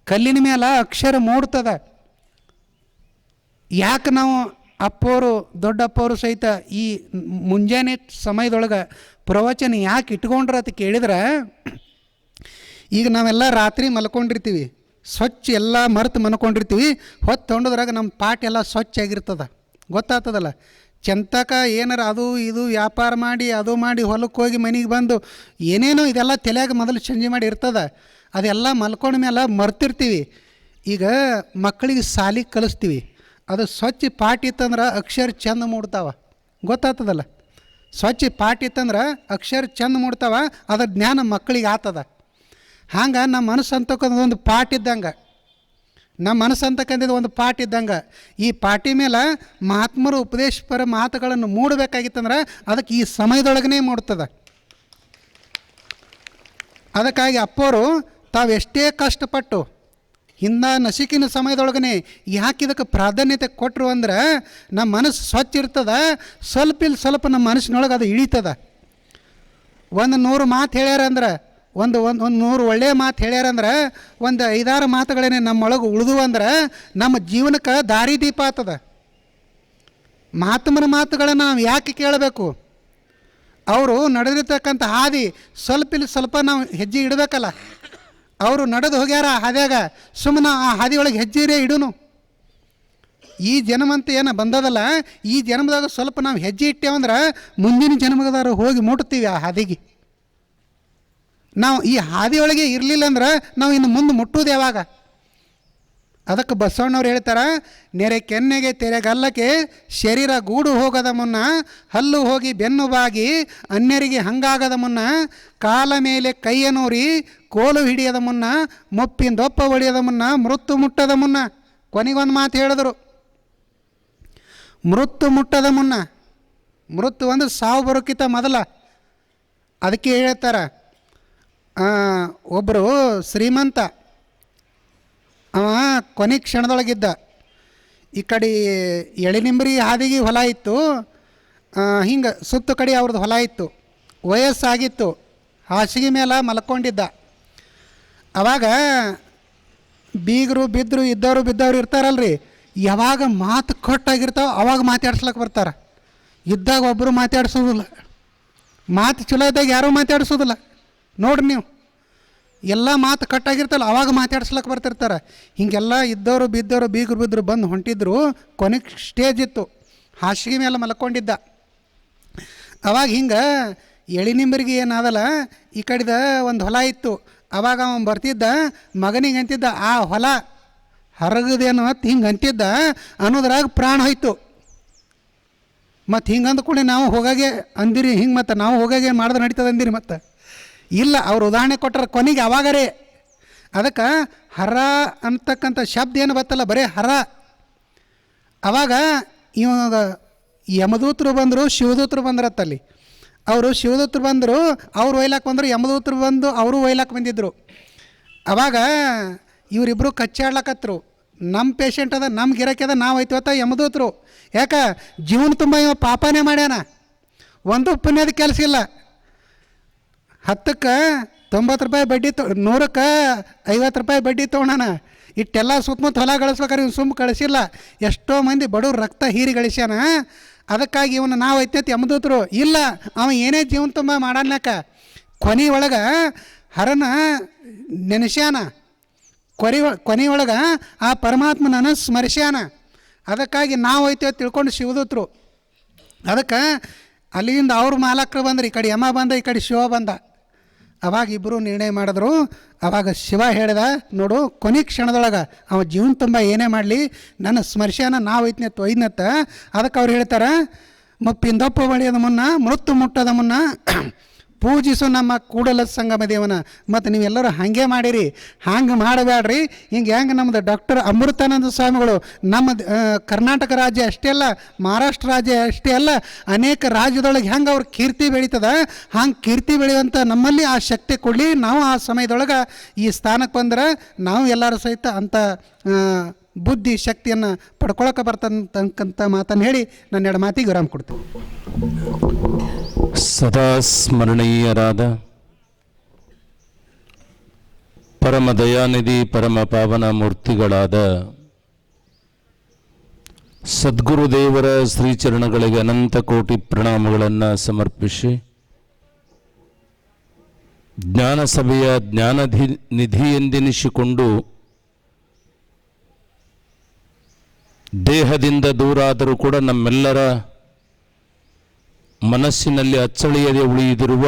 ಕಲ್ಲಿನ ಮೇಲೆ ಅಕ್ಷರ ಮೂಡ್ತದೆ. ಯಾಕೆ ನಾವು ಅಪ್ಪವರು ದೊಡ್ಡಪ್ಪವರು ಸಹಿತ ಈ ಮುಂಜಾನೆ ಸಮಯದೊಳಗೆ ಪ್ರವಚನ ಯಾಕೆ ಇಟ್ಕೊಂಡ್ರ ಅಂತ ಕೇಳಿದ್ರೆ, ಈಗ ನಾವೆಲ್ಲ ರಾತ್ರಿ ಮಲ್ಕೊಂಡಿರ್ತೀವಿ, ಸ್ವಚ್ಛ ಎಲ್ಲ ಮರೆತು ಮಲ್ಕೊಂಡಿರ್ತೀವಿ. ಹೊತ್ತು ತೊಗೊಂಡದ್ರಾಗ ನಮ್ಮ ಪಾಠ ಎಲ್ಲ ಸ್ವಚ್ಛ ಆಗಿರ್ತದೆ, ಗೊತ್ತಾಗ್ತದಲ್ಲ. ಚೆಂತಕ ಏನಾರ ಅದು ಇದು ವ್ಯಾಪಾರ ಮಾಡಿ ಅದು ಮಾಡಿ ಹೊಲಕ್ಕೆ ಹೋಗಿ ಮನೆಗೆ ಬಂದು ಏನೇನೋ ಇದೆಲ್ಲ ತಲೆಯಾಗ ಮೊದಲು ಸಂಜೆ ಮಾಡಿ ಇರ್ತದೆ. ಅದೆಲ್ಲ ಮಲ್ಕೊಂಡ ಮೇಲೆ ಮರ್ತಿರ್ತೀವಿ. ಈಗ ಮಕ್ಕಳಿಗೆ ಸಾಲಿಗೆ ಕಲಿಸ್ತೀವಿ, ಅದು ಸ್ವಚ್ಛ ಪಾಠ ಇತ್ತಂದ್ರೆ ಅಕ್ಷರ ಚಂದ ಮೂಡ್ತಾವ, ಗೊತ್ತಾಗ್ತದಲ್ಲ. ಸ್ವಚ್ಛ ಪಾಠ ಇತ್ತಂದ್ರೆ ಅಕ್ಷರ ಚಂದ ಮೂಡ್ತಾವ, ಅದ್ರ ಜ್ಞಾನ ಮಕ್ಕಳಿಗೆ ಆಗ್ತದ. ಹಂಗೆ ನಮ್ಮ ಮನಸ್ಸು ಅಂತಕ್ಕಂಥ ಒಂದು ಪಾಠ ಇದ್ದಂಗೆ, ಒಂದು ಪಾಠ ಇದ್ದಂಗೆ ಈ ಪಾಠಿ ಮೇಲೆ ಮಹಾತ್ಮರು ಉಪದೇಶಪರ ಮಾತುಗಳನ್ನು ಮೂಡಬೇಕಾಗಿತ್ತಂದ್ರೆ ಅದಕ್ಕೆ ಈ ಸಮಯದೊಳಗನೇ ಮೂಡ್ತದೆ. ಅದಕ್ಕಾಗಿ ಅಪ್ಪವರು ತಾವೆಷ್ಟೇ ಕಷ್ಟಪಟ್ಟು ನಸಿಕಿನ ಸಮಯದೊಳಗನೆ ಯಾಕೆ ಇದಕ್ಕೆ ಪ್ರಾಧಾನ್ಯತೆ ಕೊಟ್ಟರು ಅಂದ್ರೆ ನಮ್ಮ ಮನಸ್ಸು ಸ್ವಚ್ಛ ಇರ್ತದೆ, ಸ್ವಲ್ಪ ನಮ್ಮ ಮನಸ್ಸಿನೊಳಗೆ ಅದು ಇಳಿತದ. 100 ಮಾತು ಹೇಳ್ಯಾರಂದ್ರೆ ಒಂದು 100 ಒಳ್ಳೆಯ ಮಾತು ಹೇಳ್ಯಾರಂದ್ರೆ ಒಂದು 5-6 ಮಾತುಗಳೇನೆ ನಮ್ಮೊಳಗೆ ಉಳಿದು ಅಂದ್ರೆ ನಮ್ಮ ಜೀವನಕ್ಕೆ ದಾರಿದೀಪ ಆಗ್ತದ. ಮಹಾತ್ಮರ ಮಾತುಗಳನ್ನು ನಾವು ಯಾಕೆ ಕೇಳಬೇಕು? ಅವರು ನಡೆದಿರ್ತಕ್ಕಂಥ ಹಾದಿ ಸ್ವಲ್ಪ ನಾವು ಹೆಜ್ಜೆ ಇಡಬೇಕಲ್ಲ. ಅವರು ನಡೆದು ಹೋಗ್ಯಾರ ಹಾದ್ಯಾಗ, ಸುಮ್ಮನೆ ಆ ಹಾದಿಯೊಳಗೆ ಹೆಜ್ಜೆರೇ ಇಡುನು. ಈ ಜನ್ಮಂತ ಏನು ಬಂದದಲ್ಲ, ಈ ಜನ್ಮದಾಗ ಸ್ವಲ್ಪ ನಾವು ಹೆಜ್ಜೆ ಇಟ್ಟೇವಂದ್ರೆ ಮುಂದಿನ ಜನ್ಮದಾರು ಹೋಗಿ ಮುಟ್ತೀವಿ ಆ ಹಾದಿಗೆ. ನಾವು ಈ ಹಾದಿಯೊಳಗೆ ಇರಲಿಲ್ಲ ಅಂದ್ರೆ ನಾವು ಇನ್ನು ಮುಂದೆ ಮುಟ್ಟುವುದು ಯಾವಾಗ? ಅದಕ್ಕೆ ಬಸವಣ್ಣವ್ರು ಹೇಳ್ತಾರೆ, ನೆರೆ ಕೆನ್ನೆಗೆ ತೆರೆಗಲ್ಲಕ್ಕೆ ಶರೀರ ಗೂಡು ಹೋಗದ ಮುನ್ನ, ಹಲ್ಲು ಹೋಗಿ ಬೆನ್ನು ಬಾಗಿ ಅನ್ಯರಿಗೆ ಹಂಗಾಗದ ಮುನ್ನ, ಕಾಲ ಮೇಲೆ ಕೈಯನೂರಿ ಕೋಲು ಹಿಡಿಯದ ಮುನ್ನ, ಮುಪ್ಪಿಂದೊಪ್ಪ ಹೊಡೆಯದ ಮುನ್ನ, ಮೃತ್ತು ಮುಟ್ಟದ ಮುನ್ನ. ಕೊನೆಗೊಂದು ಮಾತು ಹೇಳಿದ್ರು, ಮೃತ್ತು ಮುಟ್ಟದ ಮುನ್ನ. ಮೃತ್ತು ಒಂದು ಸಾವು ಬರೋಕ್ಕಿಂತ ಮೊದಲ. ಅದಕ್ಕೆ ಹೇಳ್ತಾರೆ, ಒಬ್ಬರು ಶ್ರೀಮಂತ, ಅವ ಕೊನೆ ಕ್ಷಣದೊಳಗಿದ್ದ. ಈ ಕಡೆ ಎಳೆನಿಂಬರಿ ಹಾದಿಗೆ ಹೊಲ ಇತ್ತು, ಹಿಂಗೆ ಸುತ್ತ ಕಡೆ ಅವ್ರದ್ದು ಹೊಲ ಇತ್ತು, ವಯಸ್ಸಾಗಿತ್ತು, ಹಾಸಿಗೆ ಮೇಲೆ ಮಲ್ಕೊಂಡಿದ್ದ. ಅವಾಗ ಬೀಗರು ಬಿದ್ದರು ಬಿದ್ದವರು ಇರ್ತಾರಲ್ರಿ, ಯಾವಾಗ ಮಾತು ಕೊಟ್ಟಾಗಿರ್ತಾವೆ ಅವಾಗ ಮಾತಾಡ್ಸ್ಲಕ್ಕೆ ಬರ್ತಾರೆ. ಇದ್ದಾಗ ಒಬ್ಬರು ಮಾತಾಡ್ಸೋದಿಲ್ಲ, ಮಾತು ಚಲೋ ಇದ್ದಾಗ ಯಾರೂ ಮಾತಾಡ್ಸೋದಿಲ್ಲ. ನೋಡ್ರಿ ನೀವು, ಎಲ್ಲ ಮಾತು ಕಟ್ಟಾಗಿರ್ತಲ್ಲ ಅವಾಗ ಮಾತಾಡ್ಸ್ಲಕ್ಕೆ ಬರ್ತಿರ್ತಾರೆ. ಹೀಗೆಲ್ಲ ಇದ್ದವರು ಬಿದ್ದವರು ಬೀಗರು ಬಿದ್ದರು ಬಂದು ಹೊಂಟಿದ್ರು. ಕೊನೆಗೆ ಸ್ಟೇಜ್ ಇತ್ತು, ಹಾಸಿಗೆ ಮೇಲೆ ಮಲ್ಕೊಂಡಿದ್ದ. ಅವಾಗ ಹಿಂಗೆ ಎಳಿನಿಂಬರಿಗೆ ಏನಾದಲ್ಲ, ಈ ಕಡೆದ ಒಂದು ಹೊಲ ಇತ್ತು. ಅವಾಗ ಅವನು ಬರ್ತಿದ್ದ, ಮಗನಿಗೆ ಅಂತಿದ್ದ, ಆ ಹೊಲ ಹರಗದೇನೋ ಅಂತ ಹಿಂಗೆ ಅಂತಿದ್ದ ಅನ್ನೋದ್ರಾಗ ಪ್ರಾಣ ಹೋಯ್ತು. ಮತ್ತು ಹಿಂಗೆ ಅಂದ್ಕೊಂಡು ನಾವು ಹೋಗಾಗೆ ಅಂದಿರಿ, ಹಿಂಗೆ ಮತ್ತು ನಾವು ಹೋಗಾಗೆ ಮಾಡಿದ್ರೆ ನಡೀತದೆ ಅಂದಿರಿ. ಮತ್ತು ಇಲ್ಲ, ಅವ್ರು ಉದಾಹರಣೆ ಕೊಟ್ಟರೆ ಕೊನೆಗೆ ಅವಾಗರೇ. ಅದಕ್ಕೆ ಹರ ಅಂತಕ್ಕಂಥ ಶಬ್ದ ಏನು ಬರ್ತಲ್ಲ, ಬರೀ ಹರ. ಅವಾಗ ಇವಾಗ ಯಮದೂತರು ಬಂದರು, ಶಿವದೂತರು ಬಂದ್ರತ್ತಲ್ಲಿ. ಅವರು ಶಿವದೂತರು ಬಂದರು, ಅವ್ರು ಒಯ್ಲಾಕ್ಕೆ ಬಂದರು. ಯಮದೂತರು ಬಂದು ಅವರು ಒಯ್ಲಾಕ್ಕೆ ಬಂದಿದ್ದರು. ಅವಾಗ ಇವರಿಬ್ಬರು ಕಚ್ಚಾಡ್ಲಕತ್ರು. ನಮ್ಮ ಪೇಷಂಟ್ ಅದ, ನಮ್ಮ ಗಿರಾಕಿ ಅದ, ನಾವು ಐತಿವತ್ತ ಯಮದೂತರು. ಯಾಕೆ ಜೀವನ ತುಂಬ ಇವ ಪಾಪನೇ ಮಾಡ್ಯಾನ, ಒಂದು ಪುಣ್ಯದ ಕೆಲಸ ಇಲ್ಲ. 10ಕ್ಕೆ 90 ರೂಪಾಯಿ ಬಡ್ಡಿ 100ಕ್ಕೆ 50 ರೂಪಾಯಿ ಬಡ್ಡಿ ತೊಗೊಳಣ. ಇಟ್ಟೆಲ್ಲ ಸುತ್ತಮುತ್ತ ಹೊಲ ಗಳಿಸ್ಬೇಕಾದ್ರೆ ಇವ್ನು ಸುಮ್ಮ ಕಳಿಸಿಲ್ಲ. ಎಷ್ಟೋ ಮಂದಿ ಬಡವ್ರು ರಕ್ತ ಹೀರಿ ಗಳಿಸ್ಯಾನ. ಅದಕ್ಕಾಗಿ ಇವನು ನಾವು ಐತೈತಿ ಯಮದೂತರು ಇಲ್ಲ, ಅವ ಏನೇ ಜೀವನ ತುಂಬ ಮಾಡನ್ಯಾಕ ಕೊನೆ ಒಳಗೆ ಹರನ ನೆನೆಸ್ಯಾನ, ಕೊನೆ ಒಳಗೆ ಆ ಪರಮಾತ್ಮನನ್ನು ಸ್ಮರಿಸ್ಯಾನ. ಅದಕ್ಕಾಗಿ ನಾವು ಐತೇವೆ ತಿಳ್ಕೊಂಡು ಶಿವದೂತರು. ಅದಕ್ಕೆ ಅಲ್ಲಿಂದ ಅವ್ರ ಮಾಲಕರು ಬಂದ್ರೆ, ಈ ಕಡೆ ಯಮ ಬಂದ, ಈ ಕಡೆ ಶಿವ ಬಂದ. ಅವಾಗ ಇಬ್ಬರು ನಿರ್ಣಯ ಮಾಡಿದ್ರು. ಅವಾಗ ಶಿವ ಹೇಳಿದ, ನೋಡು ಕೊನೆ ಕ್ಷಣದೊಳಗೆ ಅವ ಜೀವನ ತುಂಬ ಏನೇ ಮಾಡಲಿ ನನ್ನ ಸ್ಮರ್ಶನ ನಾವು ಒಯ್ದನತ್ತ. ಅದಕ್ಕೆ ಅವ್ರು ಹೇಳ್ತಾರೆ, ಪಿಂದಪ್ಪ ಬಳಿಯದ ಮುನ್ನ ಮೃತ್ಯು ಮುಟ್ಟದ ಮುನ್ನ ಪೂಜಿಸು ನಮ್ಮ ಕೂಡಲ ಸಂಗಮ ದೇವನ. ಮತ್ತು ನೀವೆಲ್ಲರೂ ಹಾಗೆ ಮಾಡಿರಿ, ಹಂಗೆ ಮಾಡಬೇಡ್ರಿ. ಹೆಂಗೆ ನಮ್ಮದು ಡಾಕ್ಟರ್ ಅಮೃತಾನಂದ ಸ್ವಾಮಿಗಳು ನಮ್ಮ ಕರ್ನಾಟಕ ರಾಜ್ಯ ಅಷ್ಟೇ ಅಲ್ಲ, ಮಹಾರಾಷ್ಟ್ರ ರಾಜ್ಯ ಅಷ್ಟೇ ಅಲ್ಲ, ಅನೇಕ ರಾಜ್ಯದೊಳಗೆ ಹೆಂಗೆ ಅವ್ರ ಕೀರ್ತಿ ಬೆಳೀತದ, ಹಂಗೆ ಕೀರ್ತಿ ಬೆಳೆಯುವಂಥ ನಮ್ಮಲ್ಲಿ ಆ ಶಕ್ತಿ ಕೊಡಲಿ. ನಾವು ಆ ಸಮಯದೊಳಗೆ ಈ ಸ್ಥಾನಕ್ಕೆ ಬಂದ್ರೆ ನಾವು ಎಲ್ಲರೂ ಸಹಿತ ಅಂಥ ಬುದ್ಧಿ ಶಕ್ತಿಯನ್ನು ಪಡ್ಕೊಳಕ್ಕೆ ಬರ್ತಂತಕ್ಕಂಥ ಮಾತನ್ನು ಹೇಳಿ ನನ್ನ ಎರಡು ಮಾತಿಗೆ ವಿರಾಮ ಕೊಡ್ತೀನಿ. ಸದಾ ಸ್ಮರಣೀಯರಾದ ಪರಮ ದಯಾನಿಧಿ ಪರಮ ಪಾವನ ಮೂರ್ತಿಗಳಾದ ಸದ್ಗುರುದೇವರ ಶ್ರೀಚರಣಗಳಿಗೆ ಅನಂತ ಕೋಟಿ ಪ್ರಣಾಮಗಳನ್ನು ಸಮರ್ಪಿಸಿ, ಜ್ಞಾನಸಭೆಯ ನಿಧಿ ಎಂದೆನಿಸಿಕೊಂಡು ದೇಹದಿಂದ ದೂರಾದರೂ ಕೂಡ ನಮ್ಮೆಲ್ಲರ ಮನಸ್ಸಿನಲ್ಲಿ ಅಚ್ಚಳಿಯದೆ ಉಳಿದಿರುವ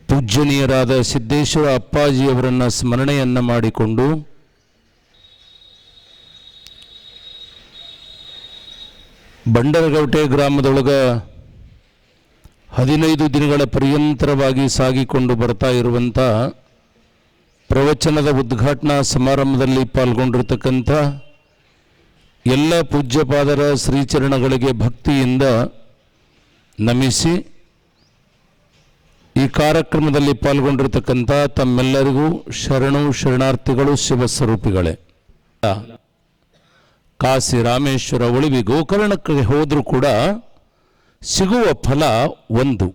ಪೂಜ್ಯನೀಯರಾದ ಸಿದ್ದೇಶ್ವರ ಅಪ್ಪಾಜಿಯವರನ್ನು ಸ್ಮರಣೆಯನ್ನು ಮಾಡಿಕೊಂಡು ಬಂಡರಗೌಟೆ ಗ್ರಾಮದೊಳಗೆ 15 ದಿನಗಳ ಪರ್ಯಂತರವಾಗಿ ಸಾಗಿಕೊಂಡು ಬರ್ತಾ ಇರುವಂಥ ಪ್ರವಚನದ ಉದ್ಘಾಟನಾ ಸಮಾರಂಭದಲ್ಲಿ ಪಾಲ್ಗೊಂಡಿರ್ತಕ್ಕಂಥ ಎಲ್ಲ ಪೂಜ್ಯಪಾದರ ಶ್ರೀಚರಣಗಳಿಗೆ ಭಕ್ತಿಯಿಂದ ನಮಿಸಿ, ಈ ಕಾರ್ಯಕ್ರಮದಲ್ಲಿ ಪಾಲ್ಗೊಂಡಿರ್ತಕ್ಕಂಥ ತಮ್ಮೆಲ್ಲರಿಗೂ ಶರಣಾರ್ಥಿಗಳು ಶಿವಸ್ವರೂಪಿಗಳೇ. ಕಾಶಿ ರಾಮೇಶ್ವರ ಉಳಿವಿ ಗೋಕರ್ಣಕ್ಕೆ ಹೋದರೂ ಕೂಡ ಸಿಗುವ ಫಲ ಒಂದು.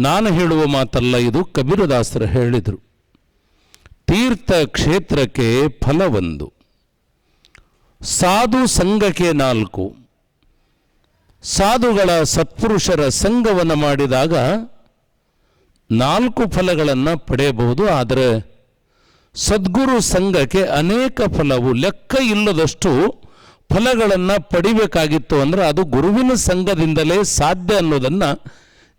ನಾನು ಹೇಳುವ ಮಾತಲ್ಲ, ಇದು ಕಬೀರದಾಸರು ಹೇಳಿದರು. ತೀರ್ಥ ಕ್ಷೇತ್ರಕ್ಕೆ ಫಲ ಒಂದು, ಸಾಧು ಸಂಘಕ್ಕೆ 4. ಸಾಧುಗಳ ಸತ್ಪುರುಷರ ಸಂಘವನ್ನು ಮಾಡಿದಾಗ 4 ಫಲಗಳನ್ನು ಪಡೆಯಬಹುದು. ಆದರೆ ಸದ್ಗುರು ಸಂಘಕ್ಕೆ ಅನೇಕ ಫಲವು ಲೆಕ್ಕ ಇಲ್ಲದಷ್ಟು ಫಲಗಳನ್ನು ಪಡಿಬೇಕಾಗಿತ್ತು. ಅಂದರೆ ಅದು ಗುರುವಿನ ಸಂಘದಿಂದಲೇ ಸಾಧ್ಯ ಅನ್ನೋದನ್ನು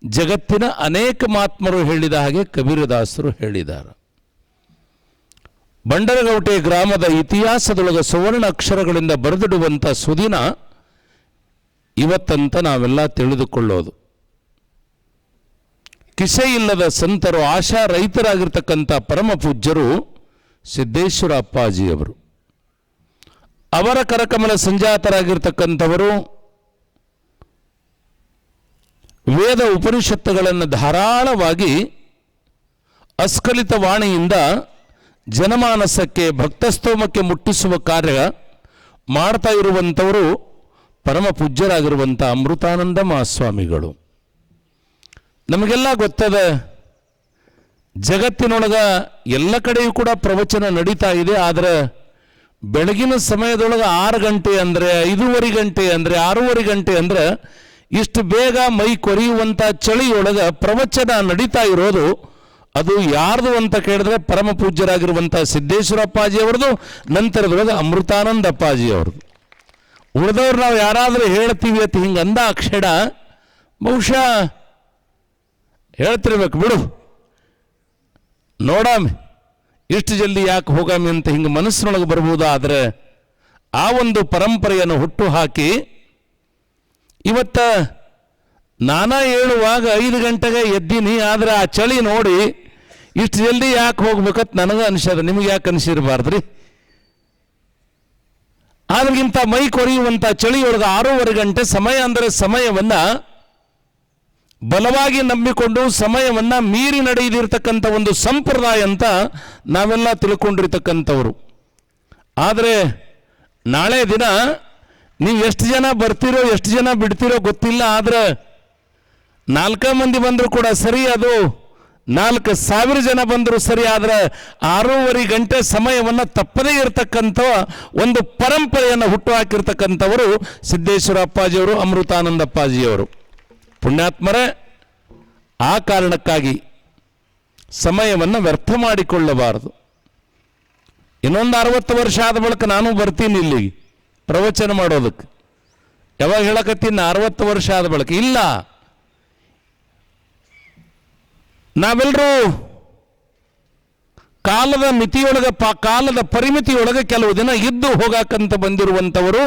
ಜಗತ್ತಿನ ಅನೇಕ ಮಹಾತ್ಮರು ಹೇಳಿದ ಹಾಗೆ ಕಬೀರದಾಸರು ಹೇಳಿದ್ದಾರೆ. ಬಂಡರಗೌಟೆ ಗ್ರಾಮದ ಇತಿಹಾಸದೊಳಗೆ ಸುವರ್ಣ ಅಕ್ಷರಗಳಿಂದ ಬರೆದಿಡುವಂಥ ಸುದಿನ ಇವತ್ತಂತ ನಾವೆಲ್ಲ ತಿಳಿದುಕೊಳ್ಳೋದು. ಕಿಸೆ ಇಲ್ಲದ ಸಂತರು, ಆಶಾ ರೈತರಾಗಿರ್ತಕ್ಕಂಥ ಪರಮ ಪೂಜ್ಯರು ಸಿದ್ದೇಶ್ವರ ಅಪ್ಪಾಜಿಯವರು, ಅವರ ಕರಕಮಲ ಸಂಜಾತರಾಗಿರ್ತಕ್ಕಂಥವರು ವೇದ ಉಪನಿಷತ್ತುಗಳನ್ನು ಧಾರಾಳವಾಗಿ ಅಸ್ಖಲಿತ ವಾಣಿಯಿಂದ ಜನಮಾನಸಕ್ಕೆ ಭಕ್ತಸ್ತೋಮಕ್ಕೆ ಮುಟ್ಟಿಸುವ ಕಾರ್ಯ ಮಾಡ್ತಾ ಇರುವಂಥವರು ಪರಮ ಪೂಜ್ಯರಾಗಿರುವಂಥ ಅಮೃತಾನಂದ ಮಹಾಸ್ವಾಮಿಗಳು. ನಮಗೆಲ್ಲ ಗೊತ್ತದ, ಜಗತ್ತಿನೊಳಗ ಎಲ್ಲ ಕಡೆಯೂ ಕೂಡ ಪ್ರವಚನ ನಡೀತಾ ಇದೆ. ಆದರೆ ಬೆಳಗಿನ ಸಮಯದೊಳಗೆ 6 ಗಂಟೆ ಅಂದರೆ 5:30 ಗಂಟೆ ಅಂದರೆ 6:30 ಗಂಟೆ ಅಂದರೆ ಇಷ್ಟು ಬೇಗ ಮೈ ಕೊರೆಯುವಂಥ ಚಳಿಯೊಳಗೆ ಪ್ರವಚನ ನಡೀತಾ ಇರೋದು ಅದು ಯಾರ್ದು ಅಂತ ಕೇಳಿದ್ರೆ ಪರಮ ಪೂಜ್ಯರಾಗಿರುವಂಥ ಸಿದ್ದೇಶ್ವರ ಅಪ್ಪಾಜಿಯವ್ರದ್ದು, ನಂತರದೊಳಗೆ ಅಮೃತಾನಂದ ಅಪ್ಪಾಜಿಯವ್ರದ್ದು. ಉಳಿದವ್ರು ನಾವು ಯಾರಾದರೂ ಹೇಳ್ತೀವಿ ಅಂತ ಹಿಂಗೆ ಅಂದ ಕ್ಷಣ ಬಹುಶಃ ಹೇಳ್ತಿರ್ಬೇಕು, ಬಿಡು ನೋಡಾಮಿ ಇಷ್ಟು ಜಲ್ದಿ ಯಾಕೆ ಹೋಗಾಮಿ ಅಂತ ಹಿಂಗೆ ಮನಸ್ಸಿನೊಳಗೆ ಬರ್ಬೋದು. ಆದರೆ ಆ ಒಂದು ಪರಂಪರೆಯನ್ನು ಹುಟ್ಟು ಹಾಕಿ ಇವತ್ತ ನಾನಾ ಹೇಳುವಾಗ 5 ಗಂಟೆಗೆ ಎದ್ದೀನಿ. ಆದರೆ ಆ ಚಳಿ ನೋಡಿ ಇಷ್ಟು ಜಲ್ದಿ ಯಾಕೆ ಹೋಗ್ಬೇಕಂತ ನನಗೆ ಅನಿಸ್ಯದ. ನಿಮಗೆ ಯಾಕೆ ಅನಿಸಿರಬಾರ್ದ್ರಿ? ಆದ್ರಿಗಿಂತ ಮೈ ಕೊರೆಯುವಂಥ ಚಳಿಯೊಳಗೆ 6:30 ಗಂಟೆ ಸಮಯ ಅಂದರೆ ಸಮಯವನ್ನು ಬಲವಾಗಿ ನಂಬಿಕೊಂಡು ಸಮಯವನ್ನು ಮೀರಿ ನಡೆಯದಿರ್ತಕ್ಕಂಥ ಒಂದು ಸಂಪ್ರದಾಯ ಅಂತ ನಾವೆಲ್ಲ ತಿಳ್ಕೊಂಡಿರ್ತಕ್ಕಂಥವ್ರು. ಆದರೆ ನಾಳೆ ದಿನ ನೀವು ಎಷ್ಟು ಜನ ಬರ್ತೀರೋ ಎಷ್ಟು ಜನ ಬಿಡ್ತೀರೋ ಗೊತ್ತಿಲ್ಲ. ಆದರೆ 4 ಮಂದಿ ಬಂದರೂ ಕೂಡ ಸರಿ, ಅದು 4,000 ಜನ ಬಂದರೂ ಸರಿ, ಆದರೆ 6.5 ಗಂಟೆ ಸಮಯವನ್ನು ತಪ್ಪದೇ ಇರತಕ್ಕಂಥ ಒಂದು ಪರಂಪರೆಯನ್ನು ಹುಟ್ಟುಹಾಕಿರ್ತಕ್ಕಂಥವರು ಸಿದ್ದೇಶ್ವರ ಅಪ್ಪಾಜಿಯವರು, ಅಮೃತಾನಂದ ಅಪ್ಪಾಜಿಯವರು ಪುಣ್ಯಾತ್ಮರೇ. ಆ ಕಾರಣಕ್ಕಾಗಿ ಸಮಯವನ್ನು ವ್ಯರ್ಥ ಮಾಡಿಕೊಳ್ಳಬಾರದು. ಇನ್ನೊಂದು 60 ವರ್ಷ ಆದ ಬಳಿಕ ನಾನು ಬರ್ತೀನಿ ಇಲ್ಲಿ ಪ್ರವಚನ ಮಾಡೋದಕ್ಕೆ. ಯಾವಾಗ ಹೇಳಕತ್ತೀನಿ? 60 ವರ್ಷ ಆದ ಬಳಿಕ ಇಲ್ಲ. ನಾವೆಲ್ಲರೂ ಕಾಲದ ಮಿತಿಯೊಳಗೆ ಕಾಲದ ಪರಿಮಿತಿಯೊಳಗೆ ಕೆಲವು ದಿನ ಇದ್ದು ಹೋಗಾಕಂತ ಬಂದಿರುವಂಥವರು.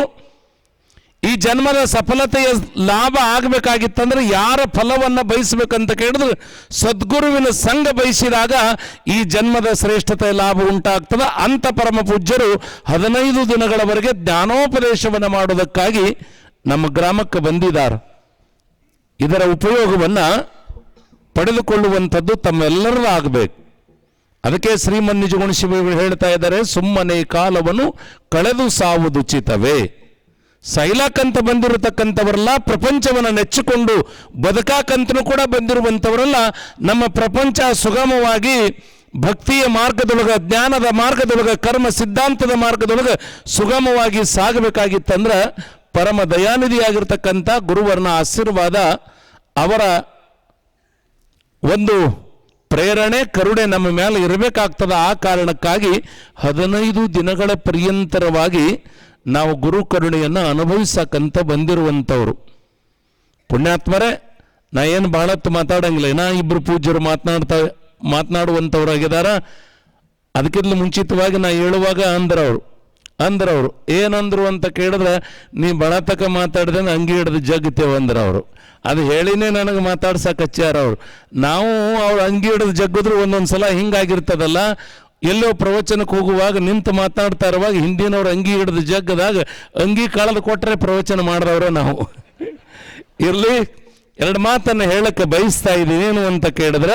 ಈ ಜನ್ಮದ ಸಫಲತೆಯ ಲಾಭ ಆಗಬೇಕಾಗಿತ್ತಂದ್ರೆ ಯಾರ ಫಲವನ್ನು ಬಯಸಬೇಕಂತ ಕೇಳಿದ್ರೆ ಸದ್ಗುರುವಿನ ಸಂಘ ಬಯಸಿದಾಗ ಈ ಜನ್ಮದ ಶ್ರೇಷ್ಠತೆಯ ಲಾಭ ಉಂಟಾಗ್ತದೆ. ಅಂಥ ಪರಮ ಪೂಜ್ಯರು 15 ದಿನಗಳವರೆಗೆ ಜ್ಞಾನೋಪದೇಶವನ್ನು ಮಾಡೋದಕ್ಕಾಗಿ ನಮ್ಮ ಗ್ರಾಮಕ್ಕೆ ಬಂದಿದ್ದಾರೆ. ಇದರ ಉಪಯೋಗವನ್ನು ಪಡೆದುಕೊಳ್ಳುವಂಥದ್ದು ತಮ್ಮೆಲ್ಲರೂ ಆಗಬೇಕು. ಅದಕ್ಕೆ ಶ್ರೀಮನ್ನಿಜಗುಣಶಿವರು ಹೇಳ್ತಾ ಇದ್ದಾರೆ, ಸುಮ್ಮನೆ ಕಾಲವನ್ನು ಕಳೆದು ಸಾವುದುಚಿತವೇ. ಸೈಲಾಕಂತ ಬಂದಿರತಕ್ಕಂಥವರೆಲ್ಲ ಪ್ರಪಂಚವನ್ನು ನೆಚ್ಚಿಕೊಂಡು ಬದುಕಾಕಂತನೂ ಕೂಡ ಬಂದಿರುವಂಥವರೆಲ್ಲ ನಮ್ಮ ಪ್ರಪಂಚ ಸುಗಮವಾಗಿ ಭಕ್ತಿಯ ಮಾರ್ಗದೊಳಗೆ, ಜ್ಞಾನದ ಮಾರ್ಗದೊಳಗೆ, ಕರ್ಮ ಸಿದ್ಧಾಂತದ ಮಾರ್ಗದೊಳಗೆ ಸುಗಮವಾಗಿ ಸಾಗಬೇಕಾಗಿತ್ತಂದ್ರೆ ಪರಮ ದಯಾನಿಧಿಯಾಗಿರ್ತಕ್ಕಂಥ ಗುರುವರ್ನ ಆಶೀರ್ವಾದ, ಅವರ ಒಂದು ಪ್ರೇರಣೆ, ಕರುಣೆ ನಮ್ಮ ಮೇಲೆ ಇರಬೇಕಾಗ್ತದೆ. ಆ ಕಾರಣಕ್ಕಾಗಿ 15 ದಿನಗಳ ಪರ್ಯಂತರವಾಗಿ ನಾವು ಗುರು ಕರುಣೆಯನ್ನು ಅನುಭವಿಸಕ್ಕಂತ ಬಂದಿರುವಂಥವ್ರು ಪುಣ್ಯಾತ್ಮರೇ. ನಾ ಏನು ಬಹಳತ್ತು ಮಾತಾಡಂಗಿಲ್ಲ, ನಾ ಇಬ್ಬರು ಪೂಜ್ಯರು ಮಾತನಾಡುವಂಥವ್ರಾಗಿದ್ದಾರೆ. ಅದಕ್ಕಿಂತ ಮುಂಚಿತವಾಗಿ ನಾ ಹೇಳುವಾಗ ಅಂದ್ರವರು ಏನಂದ್ರು ಅಂತ ಕೇಳಿದ್ರೆ, ನೀ ಬಳತಕ ಮಾತಾಡಿದ್ರೆ ಅಂಗಿ ಹಿಡಿದು ಜಗ್ತೇವೆ ಅಂದ್ರವರು. ಅದು ಹೇಳಿನೇ ನನಗೆ ಮಾತಾಡ್ಸಕ್ಕೆ ಹಚ್ಚಾರ ಅವರು. ನಾವು ಅವ್ರು ಅಂಗಿ ಹಿಡಿದು ಜಗ್ಗಿದ್ರು ಒಂದೊಂದು ಸಲ ಹಿಂಗಾಗಿರ್ತದಲ್ಲ, ಎಲ್ಲೋ ಪ್ರವಚನಕ್ಕೆ ಹೋಗುವಾಗ ನಿಂತು ಮಾತನಾಡ್ತಾ ಇರುವಾಗ ಹಿಂದಿನವ್ರು ಅಂಗಿ ಹಿಡಿದು ಜಗ್ಗದಾಗ ಅಂಗಿ ಕಳೆದು ಕೊಟ್ಟರೆ ಪ್ರವಚನ ಮಾಡಿದವ್ರೆ ನಾವು. ಇರಲಿ, 2 ಮಾತನ್ನು ಹೇಳಕ್ಕೆ ಬಯಸ್ತಾ ಇದ್ದೀನಿ. ಏನು ಅಂತ ಕೇಳಿದ್ರೆ,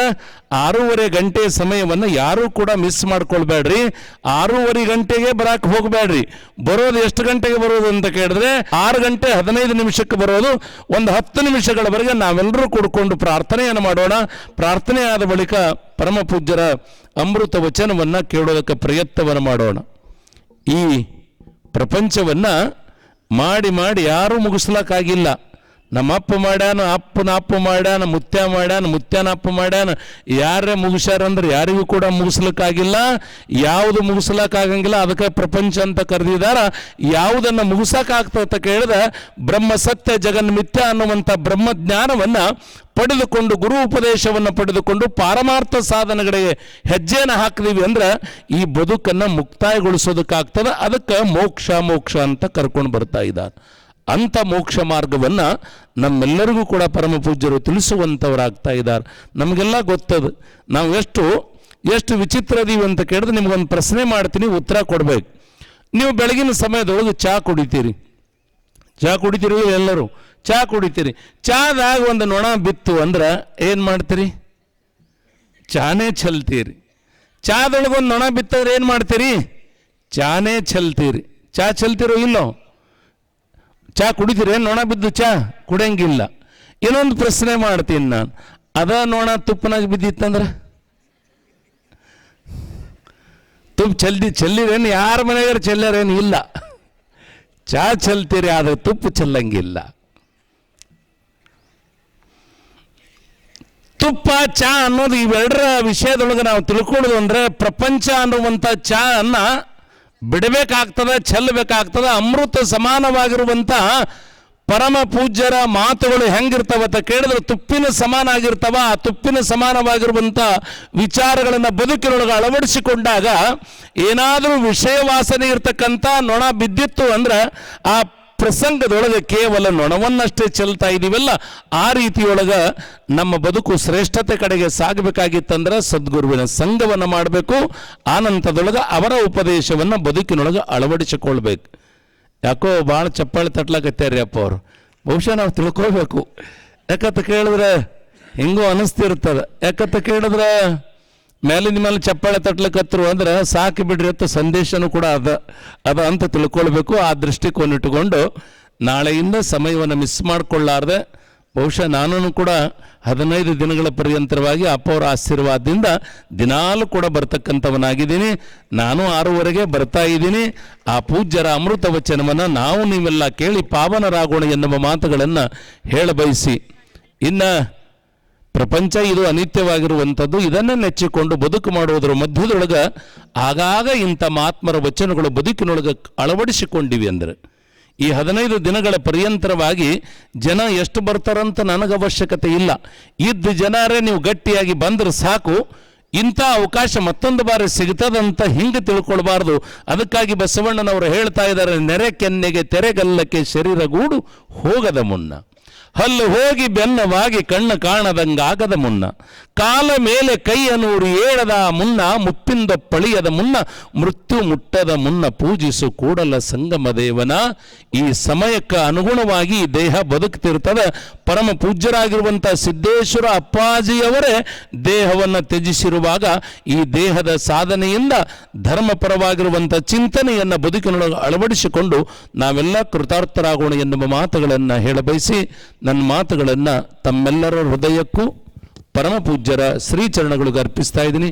6.5 ಗಂಟೆ ಸಮಯವನ್ನು ಯಾರೂ ಕೂಡ ಮಿಸ್ ಮಾಡ್ಕೊಳ್ಬೇಡ್ರಿ. 6.5 ಗಂಟೆಗೆ ಬರಕ್ಕೆ ಹೋಗಬೇಡ್ರಿ. ಬರೋದು ಎಷ್ಟು ಗಂಟೆಗೆ ಬರೋದು ಅಂತ ಕೇಳಿದ್ರೆ 6 ಗಂಟೆ 15 ನಿಮಿಷಕ್ಕೆ ಬರೋದು. ಒಂದು 10 ನಿಮಿಷಗಳವರೆಗೆ ನಾವೆಲ್ಲರೂ ಕೂಡ್ಕೊಂಡು ಪ್ರಾರ್ಥನೆಯನ್ನು ಮಾಡೋಣ. ಪ್ರಾರ್ಥನೆ ಆದ ಬಳಿಕ ಪರಮ ಪೂಜ್ಯರ ಅಮೃತ ವಚನವನ್ನು ಕೇಳೋದಕ್ಕೆ ಪ್ರಯತ್ನವನ್ನು ಮಾಡೋಣ. ಈ ಪ್ರಪಂಚವನ್ನು ಮಾಡಿ ಯಾರೂ ಮುಗಿಸ್ಲಕ್ಕಾಗಿಲ್ಲ. ನಮ್ಮ ಅಪ್ಪ ಮಾಡ್ಯಾನ, ಅಪ್ಪನ ಅಪ್ಪ ಮಾಡ್ಯಾನ, ಮುತ್ಯ ಮಾಡ್ಯಾನ, ಮುತ್ಯನ ಅಪ್ಪ ಮಾಡ್ಯಾನ. ಯಾರೇ ಮುಗಿಸ್ಯಾರಂದ್ರೆ ಯಾರಿಗೂ ಕೂಡ ಮುಗಿಸ್ಲಿಕ್ಕಾಗಿಲ್ಲ. ಯಾವುದು ಮುಗಿಸ್ಲಿಕ್ಕಾಗಂಗಿಲ್ಲ. ಅದಕ್ಕೆ ಪ್ರಪಂಚ ಅಂತ ಕರೆದಿದ್ದಾರ. ಯಾವುದನ್ನು ಮುಗಿಸೋಕ್ಕಾಗ್ತದೆ ಕೇಳಿದ್ರೆ ಬ್ರಹ್ಮ ಸತ್ಯ ಜಗನ್ ಮಿಥ್ಯ ಅನ್ನುವಂಥ ಬ್ರಹ್ಮಜ್ಞಾನವನ್ನು ಪಡೆದುಕೊಂಡು, ಗುರು ಉಪದೇಶವನ್ನು ಪಡೆದುಕೊಂಡು ಪಾರಮಾರ್ಥ ಸಾಧನೆಗಳಿಗೆ ಹೆಜ್ಜೆಯನ್ನು ಹಾಕಿದೀವಿ ಅಂದ್ರೆ ಈ ಬದುಕನ್ನು ಮುಕ್ತಾಯಗೊಳಿಸೋದಕ್ಕಾಗ್ತದೆ. ಅದಕ್ಕೆ ಮೋಕ್ಷ ಅಂತ ಕರ್ಕೊಂಡು ಬರ್ತಾ ಇದ್ದಾರೆ. ಅಂಥ ಮೋಕ್ಷ ಮಾರ್ಗವನ್ನು ನಮ್ಮೆಲ್ಲರಿಗೂ ಕೂಡ ಪರಮ ಪೂಜ್ಯರು ತಿಳಿಸುವಂಥವರಾಗ್ತಾ ಇದ್ದಾರೆ. ನಮಗೆಲ್ಲ ಗೊತ್ತದು ನಾವು ಎಷ್ಟು ವಿಚಿತ್ರ ಇದೀವಿ ಅಂತ ಕೇಳಿದ್ರೆ ನಿಮಗೊಂದು ಪ್ರಶ್ನೆ ಮಾಡ್ತೀನಿ, ಉತ್ತರ ಕೊಡಬೇಕು. ನೀವು ಬೆಳಗಿನ ಸಮಯದೊಳಗೆ ಚಹಾ ಕುಡಿತೀರಿ ಎಲ್ಲರೂ ಚಹಾ ಕುಡಿತೀರಿ. ಚಹಾದಾಗ ಒಂದು ನೊಣ ಬಿತ್ತು ಅಂದ್ರೆ ಏನು ಮಾಡ್ತೀರಿ? ಚಾನೇ ಚೆಲ್ತೀರಿ. ಚಹಾದೊಳಗೊಂದು ನೊಣ ಬಿತ್ತಂದ್ರೆ ಏನು ಮಾಡ್ತೀರಿ? ಚಾನೇ ಚೆಲ್ತೀರಿ. ಚಹಾ ಚೆಲ್ತಿರೋ ಇಲ್ಲೋ? ಚಹಾ ಕುಡಿತೀರಿ? ನೊಣ ಬಿದ್ದು ಚಹಾ ಕುಡಿಯಂಗಿಲ್ಲ. ಇನ್ನೊಂದು ಪ್ರಶ್ನೆ ಮಾಡ್ತೀನಿ ನಾನು, ಅದ ನೊಣ ತುಪ್ಪನಾಗ ಬಿದ್ದಿತ್ತಂದ್ರೆ ತುಪ್ಪ ಚೆಲ್ಲಿರೇನು? ಯಾರ ಮನೆಗಾರ ಚೆಲ್ಲಾರೇನು? ಇಲ್ಲ. ಚಹಾ ಚೆಲ್ತೀರಿ, ಆದರೆ ತುಪ್ಪ ಚೆಲ್ಲಂಗಿಲ್ಲ. ತುಪ್ಪ ಚಹಾ ಅನ್ನೋದು ಇವೆರಡರ ವಿಷಯದೊಳಗೆ ನಾವು ತಿಳ್ಕೊಳ್ಳೋದು ಅಂದರೆ ಪ್ರಪಂಚ ಅನ್ನುವಂಥ ಚಹಾವನ್ನು ಬಿಡಬೇಕಾಗ್ತದೆ, ಚೆಲ್ಲಬೇಕಾಗ್ತದೆ. ಅಮೃತ ಸಮಾನವಾಗಿರುವಂಥ ಪರಮ ಪೂಜ್ಯರ ಮಾತುಗಳು ಹೆಂಗಿರ್ತಾವ ಅಂತ ಕೇಳಿದ್ರೆ ತುಪ್ಪಿನ ಸಮಾನ ಆಗಿರ್ತಾವ. ಆ ತುಪ್ಪಿನ ಸಮಾನವಾಗಿರುವಂಥ ವಿಚಾರಗಳನ್ನು ಬದುಕಿನೊಳಗೆ ಅಳವಡಿಸಿಕೊಂಡಾಗ ಏನಾದರೂ ವಿಷಯ ವಾಸನೆ ಇರ್ತಕ್ಕಂಥ ನೊಣ ಬಿದ್ದಿತ್ತು ಅಂದ್ರೆ ಆ ಪ್ರಸಂಗದೊಳಗೆ ಕೇವಲ ನೊಣವನ್ನಷ್ಟೇ ಚೆಲ್ತಾ ಇದ್ದೀವಲ್ಲ. ಆ ರೀತಿಯೊಳಗೆ ನಮ್ಮ ಬದುಕು ಶ್ರೇಷ್ಠತೆ ಕಡೆಗೆ ಸಾಗಬೇಕಾಗಿತ್ತಂದ್ರೆ ಸದ್ಗುರುವಿನ ಸಂಘವನ್ನು ಮಾಡಬೇಕು. ಆನಂತರದೊಳಗೆ ಅವರ ಉಪದೇಶವನ್ನು ಬದುಕಿನೊಳಗೆ ಅಳವಡಿಸಿಕೊಳ್ಬೇಕು. ಯಾಕೋ ಭಾಳ ಚಪ್ಪಾಳೆ ತಟ್ಲಾಕತ್ಯಾರ್ರಿ ಅಪ್ಪ ಅವರು. ಬಹುಶಃ ನಾವು ತಿಳ್ಕೊಳ್ಬೇಕು. ಯಾಕಂತ ಕೇಳಿದ್ರೆ ಹೆಂಗೋ ಅನಿಸ್ತಿರ್ತದೆ. ಯಾಕಂತ ಕೇಳಿದ್ರೆ ಮೇಲಿನ ಮೇಲೆ ಚಪ್ಪಾಳೆ ತಟ್ಲಕತ್ತರು ಅಂದ್ರೆ ಸಾಕಿ ಬಿಡ್ರಿ ಅಂತ ಸಂದೇಶನೂ ಕೂಡ ಅದ ಅಂತ ತಿಳ್ಕೊಳ್ಬೇಕು. ಆ ದೃಷ್ಟಿಕೋನ ಇಟ್ಟುಕೊಂಡು ನಾಳೆಯಿಂದ ಸಮಯವನ್ನು ಮಿಸ್ ಮಾಡಿಕೊಳ್ಳಾರ್ದೆ ಬಹುಶಃ ನಾನು ಕೂಡ 15 ದಿನಗಳ ಪರ್ಯಂತರವಾಗಿ ಅಪ್ಪವರ ಆಶೀರ್ವಾದದಿಂದ ದಿನಾಲೂ ಕೂಡ ಬರ್ತಕ್ಕಂಥವನಾಗಿದ್ದೀನಿ. ನಾನು 6:30 ಬರ್ತಾ ಇದ್ದೀನಿ. ಆ ಪೂಜ್ಯರ ಅಮೃತ ವಚನವನ್ನು ನಾವು ನೀವೆಲ್ಲ ಕೇಳಿ ಪಾವನರಾಗೋಣ ಎನ್ನುವ ಮಾತುಗಳನ್ನು ಹೇಳಬಯಸಿ, ಇನ್ನು ಪ್ರಪಂಚ ಇದು ಅನಿತ್ಯವಾಗಿರುವಂಥದ್ದು, ಇದನ್ನೇ ನೆಚ್ಚಿಕೊಂಡು ಬದುಕು ಮಾಡುವುದರ ಮಧ್ಯದೊಳಗೆ ಆಗಾಗ ಇಂಥ ಮಹಾತ್ಮರ ವಚನಗಳು ಬದುಕಿನೊಳಗೆ ಅಳವಡಿಸಿಕೊಂಡಿವೆ. ಅಂದರೆ ಈ 15 ದಿನಗಳ ಪರ್ಯಂತರವಾಗಿ ಜನ ಎಷ್ಟು ಬರ್ತಾರಂತ ನನಗೆ ಅವಶ್ಯಕತೆ ಇಲ್ಲ. ಇದ್ದ ಜನರೇ ನೀವು ಗಟ್ಟಿಯಾಗಿ ಬಂದ್ರೆ ಸಾಕು. ಇಂಥ ಅವಕಾಶ ಮತ್ತೊಂದು ಬಾರಿ ಸಿಗ್ತದಂತ ಹಿಂಗೆ ತಿಳ್ಕೊಳ್ಬಾರ್ದು. ಅದಕ್ಕಾಗಿ ಬಸವಣ್ಣನವರು ಹೇಳ್ತಾ ಇದ್ದಾರೆ, ನೆರೆ ಕೆನ್ನೆಗೆ ತೆರೆಗಲ್ಲಕ್ಕೆ ಶರೀರಗೂಡು ಹೋಗದ ಮುನ್ನ, ಹಲ್ಲು ಹೋಗಿ ಬೆನ್ನವಾಗಿ ಕಣ್ಣು ಕಾಣದಂಗಾಗದ ಮುನ್ನ, ಕಾಲ ಮೇಲೆ ಕೈಯ ನೂರು ಏಳದ ಮುನ್ನ, ಮುಪ್ಪಿಂದ ಪಳಿಯದ ಮುನ್ನ, ಮೃತ್ಯು ಮುಟ್ಟದ ಮುನ್ನ ಪೂಜಿಸು ಕೂಡಲ ಸಂಗಮ ದೇವನ. ಈ ಸಮಯಕ್ಕೆ ಅನುಗುಣವಾಗಿ ಈ ದೇಹ ಬದುಕ್ತಿರ್ತದೆ. ಪರಮ ಪೂಜ್ಯರಾಗಿರುವಂಥ ಸಿದ್ದೇಶ್ವರ ಅಪ್ಪಾಜಿಯವರೇ ದೇಹವನ್ನು ತ್ಯಜಿಸಿರುವಾಗ ಈ ದೇಹದ ಸಾಧನೆಯಿಂದ ಧರ್ಮಪರವಾಗಿರುವಂಥ ಚಿಂತನೆಯನ್ನು ಬದುಕಿನೊಳಗೆ ಅಳವಡಿಸಿಕೊಂಡು ನಾವೆಲ್ಲ ಕೃತಾರ್ಥರಾಗೋಣ ಎನ್ನುವ ಮಾತುಗಳನ್ನು ಹೇಳಬಯಸಿ ನನ್ನ ಮಾತುಗಳನ್ನು ತಮ್ಮೆಲ್ಲರ ಹೃದಯಕ್ಕೂ ಪರಮ ಪೂಜ್ಯರ ಶ್ರೀಚರಣಗಳಿಗೆ ಅರ್ಪಿಸ್ತಾ ಇದ್ದೀನಿ.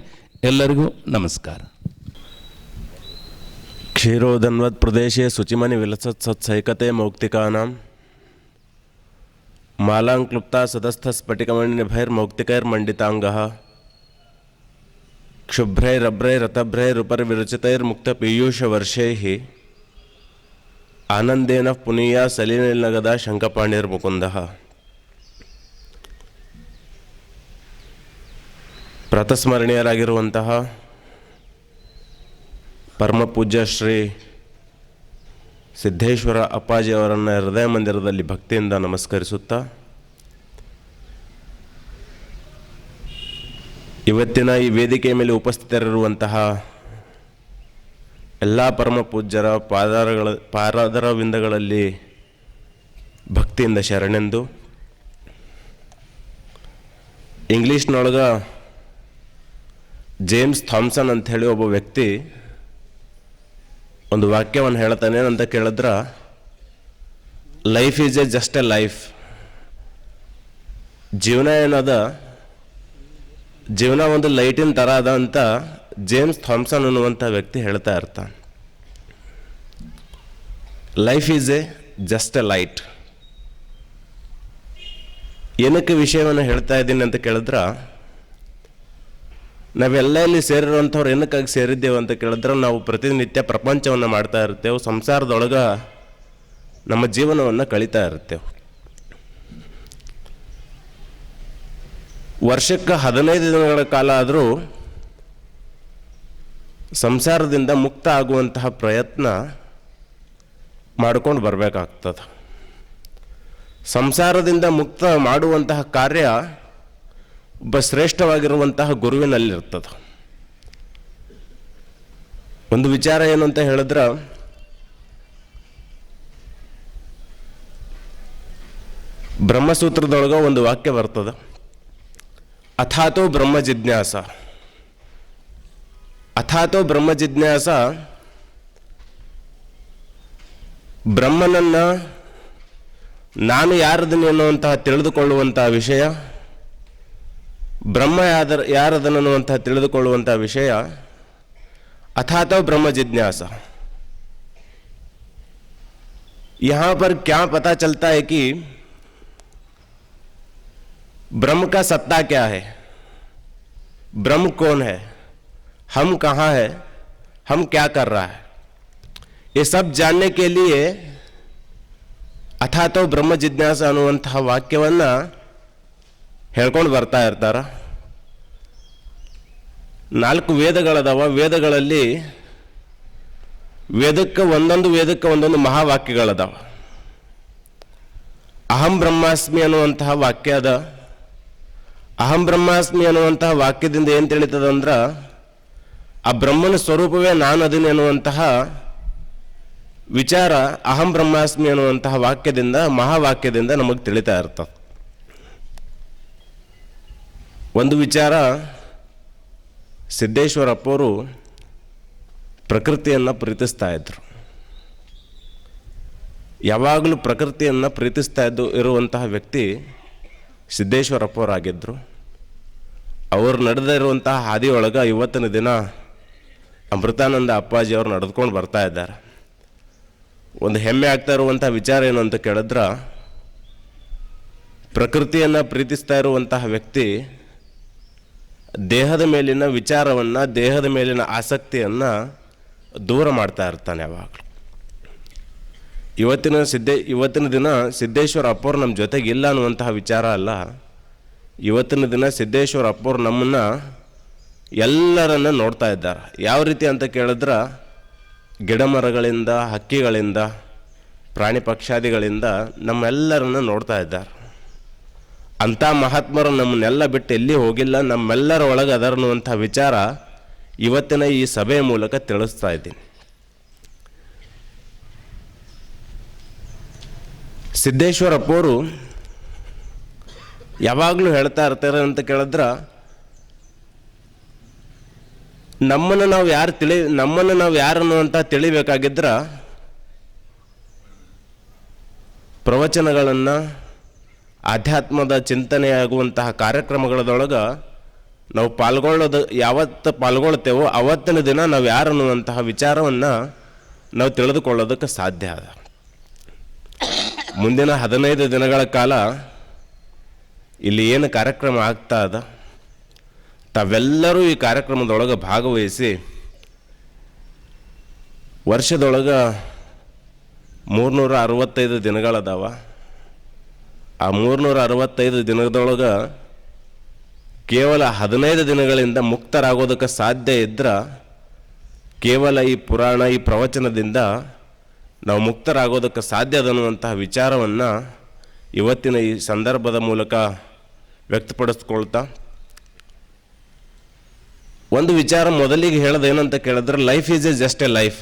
ಎಲ್ಲರಿಗೂ ನಮಸ್ಕಾರ. ಕ್ಷೀರೋದನ್ವತ್ ಪ್ರದೇಶೇ ಶುಚಿಮನಿ ವಿಲಸತ್ ಸತ್ಸೈಕತೆ ಮೌಕ್ತಿಕಾನಾಂ ಮಾಲಾಂಕ್ಲುಪ್ತಾ ಸದಸ್ಥ ಸ್ಫಟಿಕಮಣಿನಿಭೈರ್ಮೌಕ್ತಿಕೈರ್ಮಂಡಿತಾಂಗಃ ಕ್ಷುಭ್ರೈರಭ್ರೈರತಭ್ರೈರುಪರಿವಿರಚಿತೈರ್ಮುಕ್ತಪೀಯೂಷವರ್ಷೈಃ ಆನಂದೇನ ಪುನೀಯ ಸಲೀನಿರ್ನಗದ ಶಂಕಪಾಣಿರ್ಮುಕುಂದಃ. ಪ್ರಾತಸ್ಮರಣೀಯರಾಗಿರುವಂತಹ ಪರಮಪೂಜ್ಯ ಶ್ರೀ ಸಿದ್ದೇಶ್ವರ ಅಪ್ಪಾಜಿಯವರನ್ನು ಹೃದಯ ಮಂದಿರದಲ್ಲಿ ಭಕ್ತಿಯಿಂದ ನಮಸ್ಕರಿಸುತ್ತಾ, ಇವತ್ತಿನ ಈ ವೇದಿಕೆಯ ಮೇಲೆ ಉಪಸ್ಥಿತರಿರುವಂತಹ ಎಲ್ಲ ಪರಮ ಪೂಜ್ಯರ ಪಾದಾರವಿಂದಗಳಲ್ಲಿ ಭಕ್ತಿಯಿಂದ ಶರಣೆಂದು, ಇಂಗ್ಲೀಷ್ನೊಳಗೆ ಜೇಮ್ಸ್ ಥಾಮ್ಸನ್ ಅಂಥೇಳಿ ಒಬ್ಬ ವ್ಯಕ್ತಿ ಒಂದು ವಾಕ್ಯವನ್ನು ಹೇಳ್ತಾನೆ. ಏನಂತ ಕೇಳಿದ್ರೆ, life is just A life. ಜೀವನ ಏನದ, ಜೀವನ ಒಂದು ಲೈಟಿನ ಥರ ಅದ ಅಂತ ಜೇಮ್ಸ್ ಥಾಮ್ಸನ್ ಅನ್ನುವಂಥ ವ್ಯಕ್ತಿ ಹೇಳ್ತಾ ಇರ್ತಾನೆ. Life is just A light. ಏನಕ್ಕೆ ವಿಷಯವನ್ನು ಹೇಳ್ತಾ ಇದ್ದೀನಿ ಅಂತ ಕೇಳಿದ್ರೆ, ನಾವೆಲ್ಲ ಇಲ್ಲಿ ಸೇರಿರುವಂಥವ್ರು ಏನಕ್ಕಾಗಿ ಸೇರಿದ್ದೇವೆ ಅಂತ ಕೇಳಿದ್ರೆ, ನಾವು ಪ್ರತಿನಿತ್ಯ ಪ್ರಪಂಚವನ್ನು ಮಾಡ್ತಾ ಇರ್ತೇವೆ, ಸಂಸಾರದೊಳಗೆ ನಮ್ಮ ಜೀವನವನ್ನು ಕಳೀತಾ ಇರ್ತೇವೆ. ವರ್ಷಕ್ಕೆ 15 ದಿನಗಳ ಕಾಲ ಆದರೂ ಸಂಸಾರದಿಂದ ಮುಕ್ತ ಆಗುವಂತಹ ಪ್ರಯತ್ನ ಮಾಡ್ಕೊಂಡು ಬರಬೇಕಾಗ್ತದೆ. ಸಂಸಾರದಿಂದ ಮುಕ್ತ ಮಾಡುವಂತಹ ಕಾರ್ಯ ಒಬ್ಬ ಶ್ರೇಷ್ಠವಾಗಿರುವಂತಹ ಗುರುವಿನಲ್ಲಿರ್ತದೆ. ಒಂದು ವಿಚಾರ ಏನು ಅಂತ ಹೇಳಿದ್ರೆ, ಬ್ರಹ್ಮಸೂತ್ರದೊಳಗೆ ಒಂದು ವಾಕ್ಯ ಬರ್ತದೆ, ಅಥಾತೋ ಬ್ರಹ್ಮ ಜಿಜ್ಞಾಸ. ಅಥಾತೋ ಬ್ರಹ್ಮ ಜಿಜ್ಞಾಸ ಬ್ರಹ್ಮನನ್ನು ನಾನು ಯಾರದನ್ನು ಎನ್ನುವಂತಹ ತಿಳಿದುಕೊಳ್ಳುವಂತಹ ವಿಷಯ, ಬ್ರಹ್ಮ ಯಾರದನ್ನುವಂತಹ ತಿಳಿದುಕೊಳ್ಳುವಂತಹ ವಿಷಯ ಅಥಾತೋ ಬ್ರಹ್ಮ ಜಿಜ್ಞಾಸ. यहाँ पर क्या पता चलता है कि ब्रह्म का सत्ता क्या है, ब्रह्म कौन है, हम कहाँ है, हम क्या कर रहा है, ये सब जानने के लिए ಅಥಾತೋ ಬ್ರಹ್ಮ ಜಿಜ್ಞಾಸ ಅನ್ನುವಂತಹ ವಾಕ್ಯವನ್ನು ಹೇಳ್ಕೊಂಡು ಬರ್ತಾ ಇರ್ತಾರ. 4 ವೇದಗಳದಾವ. ವೇದಗಳಲ್ಲಿ ವೇದಕ್ಕೆ ಒಂದೊಂದು ಮಹಾವಾಕ್ಯಗಳದಾವ. ಅಹಂ ಬ್ರಹ್ಮಾಸ್ಮಿ ಅನ್ನುವಂತಹ ವಾಕ್ಯ ಅದ. ಅಹಂ ಬ್ರಹ್ಮಾಸ್ಮಿ ಅನ್ನುವಂತಹ ವಾಕ್ಯದಿಂದ ಏನು ತಿಳಿತದಂದ್ರೆ, ಆ ಬ್ರಹ್ಮನ ಸ್ವರೂಪವೇ ನಾನು ಅದೀನಿ ಅನ್ನುವಂತಹ ವಿಚಾರ ಅಹಂ ಬ್ರಹ್ಮಾಸ್ಮಿ ಅನ್ನುವಂತಹ ವಾಕ್ಯದಿಂದ, ಮಹಾವಾಕ್ಯದಿಂದ ನಮಗೆ ತಿಳಿತಾ ಇರ್ತದೆ. ಒಂದು ವಿಚಾರ, ಸಿದ್ದೇಶ್ವರಪ್ಪವರು ಪ್ರಕೃತಿಯನ್ನು ಪ್ರೀತಿಸ್ತಾ ಇದ್ರು. ಯಾವಾಗಲೂ ಪ್ರಕೃತಿಯನ್ನು ಪ್ರೀತಿಸ್ತಾ ಇರುವಂತಹ ವ್ಯಕ್ತಿ ಸಿದ್ದೇಶ್ವರಪ್ಪವರಾಗಿದ್ದರು. ಅವರು ನಡೆದಿರುವಂತಹ ಹಾದಿಯೊಳಗೆ ಇವತ್ತಿನ ದಿನ ಅಮೃತಾನಂದ ಅಪ್ಪಾಜಿಯವರು ನಡೆದುಕೊಂಡು ಬರ್ತಾ ಇದ್ದಾರೆ. ಒಂದು ಹೆಮ್ಮೆ ಆಗ್ತಾ ಇರುವಂಥ ವಿಚಾರ ಏನು ಅಂತ ಕೇಳಿದ್ರೆ, ಪ್ರಕೃತಿಯನ್ನು ಪ್ರೀತಿಸ್ತಾ ಇರುವಂತಹ ವ್ಯಕ್ತಿ ದೇಹದ ಮೇಲಿನ ವಿಚಾರವನ್ನು, ದೇಹದ ಮೇಲಿನ ಆಸಕ್ತಿಯನ್ನು ದೂರ ಮಾಡ್ತಾ ಇರ್ತಾನೆ ಯಾವಾಗಲೂ. ಇವತ್ತಿನ ದಿನ ಸಿದ್ದೇಶ್ವರ ಅಪ್ಪವ್ರು ನಮ್ಮ ಜೊತೆಗಿಲ್ಲ ಅನ್ನುವಂತಹ ವಿಚಾರ ಅಲ್ಲ. ಇವತ್ತಿನ ದಿನ ಸಿದ್ದೇಶ್ವರ ಅಪ್ಪವ್ರು ನಮ್ಮನ್ನು ಎಲ್ಲರನ್ನ ನೋಡ್ತಾ ಇದ್ದಾರೆ. ಯಾವ ರೀತಿ ಅಂತ ಕೇಳಿದ್ರೆ, ಗಿಡ ಮರಗಳಿಂದ, ಹಕ್ಕಿಗಳಿಂದ, ಪ್ರಾಣಿ ಪಕ್ಷಾದಿಗಳಿಂದ ನಮ್ಮೆಲ್ಲರನ್ನ ನೋಡ್ತಾ ಇದ್ದಾರೆ. ಅಂಥ ಮಹಾತ್ಮರು ನಮ್ಮನ್ನೆಲ್ಲ ಬಿಟ್ಟು ಎಲ್ಲಿ ಹೋಗಿಲ್ಲ, ನಮ್ಮೆಲ್ಲರ ಒಳಗೆ ಅದರ ಅನ್ನುವಂಥ ವಿಚಾರ ಇವತ್ತಿನ ಈ ಸಭೆಯ ಮೂಲಕ ತಿಳಿಸ್ತಾ ಇದ್ದೀನಿ. ಸಿದ್ದೇಶ್ವರಪ್ಪವರು ಯಾವಾಗಲೂ ಹೇಳ್ತಾ ಇರ್ತಾರೆ ಅಂತ ಕೇಳಿದ್ರೆ, ನಮ್ಮನ್ನು ನಾವು ಯಾರು ಅನ್ನುವಂಥ ತಿಳಿಬೇಕಾಗಿದ್ರೆ ಪ್ರವಚನಗಳನ್ನು, ಆಧ್ಯಾತ್ಮದ ಚಿಂತನೆಯಾಗುವಂತಹ ಕಾರ್ಯಕ್ರಮಗಳದೊಳಗೆ ನಾವು ಯಾವತ್ತು ಪಾಲ್ಗೊಳ್ತೇವೋ ಅವತ್ತಿನ ದಿನ ನಾವು ಯಾರು ಅನ್ನುವಂತಹ ವಿಚಾರವನ್ನು ನಾವು ತಿಳಿದುಕೊಳ್ಳೋದಕ್ಕೆ ಸಾಧ್ಯ ಅದ. ಮುಂದಿನ 15 ದಿನಗಳ ಕಾಲ ಇಲ್ಲಿ ಏನು ಕಾರ್ಯಕ್ರಮ ಆಗ್ತಾ ಅದ, ತಾವೆಲ್ಲರೂ ಈ ಕಾರ್ಯಕ್ರಮದೊಳಗೆ ಭಾಗವಹಿಸಿ ವರ್ಷದೊಳಗೆ 365 ದಿನಗಳದಾವ. ಆ 365 ದಿನದೊಳಗೆ ಕೇವಲ 15 ದಿನಗಳಿಂದ ಮುಕ್ತರಾಗೋದಕ್ಕೆ ಸಾಧ್ಯ ಇದ್ರೆ, ಕೇವಲ ಈ ಪುರಾಣ, ಈ ಪ್ರವಚನದಿಂದ ನಾವು ಮುಕ್ತರಾಗೋದಕ್ಕೆ ಸಾಧ್ಯ ಅನ್ನುವಂತಹ ವಿಚಾರವನ್ನು ಇವತ್ತಿನ ಈ ಸಂದರ್ಭದ ಮೂಲಕ ವ್ಯಕ್ತಪಡಿಸ್ಕೊಳ್ತಾ, ಒಂದು ವಿಚಾರ ಮೊದಲಿಗೆ ಹೇಳೋದೇನಂತ ಕೇಳಿದ್ರೆ, life is A just A life.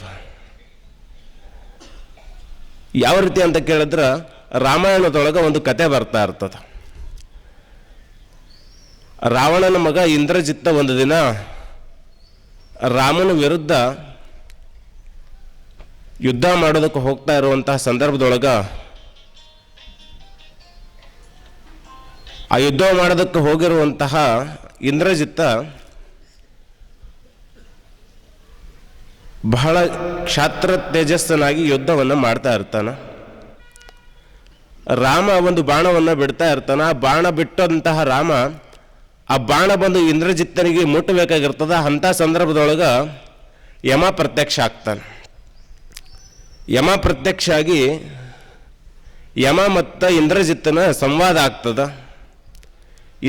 ಯಾವ ರೀತಿ ಅಂತ ಕೇಳಿದ್ರೆ, ರಾಮಾಯಣದೊಳಗೆ ಒಂದು ಕತೆ ಬರ್ತಾ ಇರ್ತದೆ. ರಾವಣನ ಮಗ ಇಂದ್ರಜಿತ್ತ ಒಂದು ದಿನ ರಾಮನ ವಿರುದ್ಧ ಯುದ್ಧ ಮಾಡೋದಕ್ಕೆ ಹೋಗ್ತಾ ಇರುವಂತಹ ಸಂದರ್ಭದೊಳಗೆ, ಆ ಯುದ್ಧ ಮಾಡೋದಕ್ಕೆ ಹೋಗಿರುವಂತಹ ಇಂದ್ರಜಿತ್ತ ಬಹಳ ಕ್ಷಾತ್ರ ತೇಜಸ್ಸನಾಗಿ ಯುದ್ಧವನ್ನು ಮಾಡ್ತಾ ಇರ್ತಾನೆ. ರಾಮ ಒಂದು ಬಾಣವನ್ನು ಬಿಡ್ತಾ ಇರ್ತಾನೆ. ಆ ಬಾಣ ಬಿಟ್ಟಂತಹ ರಾಮ, ಆ ಬಾಣ ಬಂದು ಇಂದ್ರಜಿತ್ತನಿಗೆ ಮುಟ್ಟಬೇಕಾಗಿರ್ತದ. ಅಂಥ ಸಂದರ್ಭದೊಳಗೆ ಯಮ ಪ್ರತ್ಯಕ್ಷ ಆಗ್ತಾನೆ. ಯಮ ಪ್ರತ್ಯಕ್ಷ ಆಗಿ ಯಮ ಮತ್ತು ಇಂದ್ರಜಿತ್ತನ ಸಂವಾದ ಆಗ್ತದ.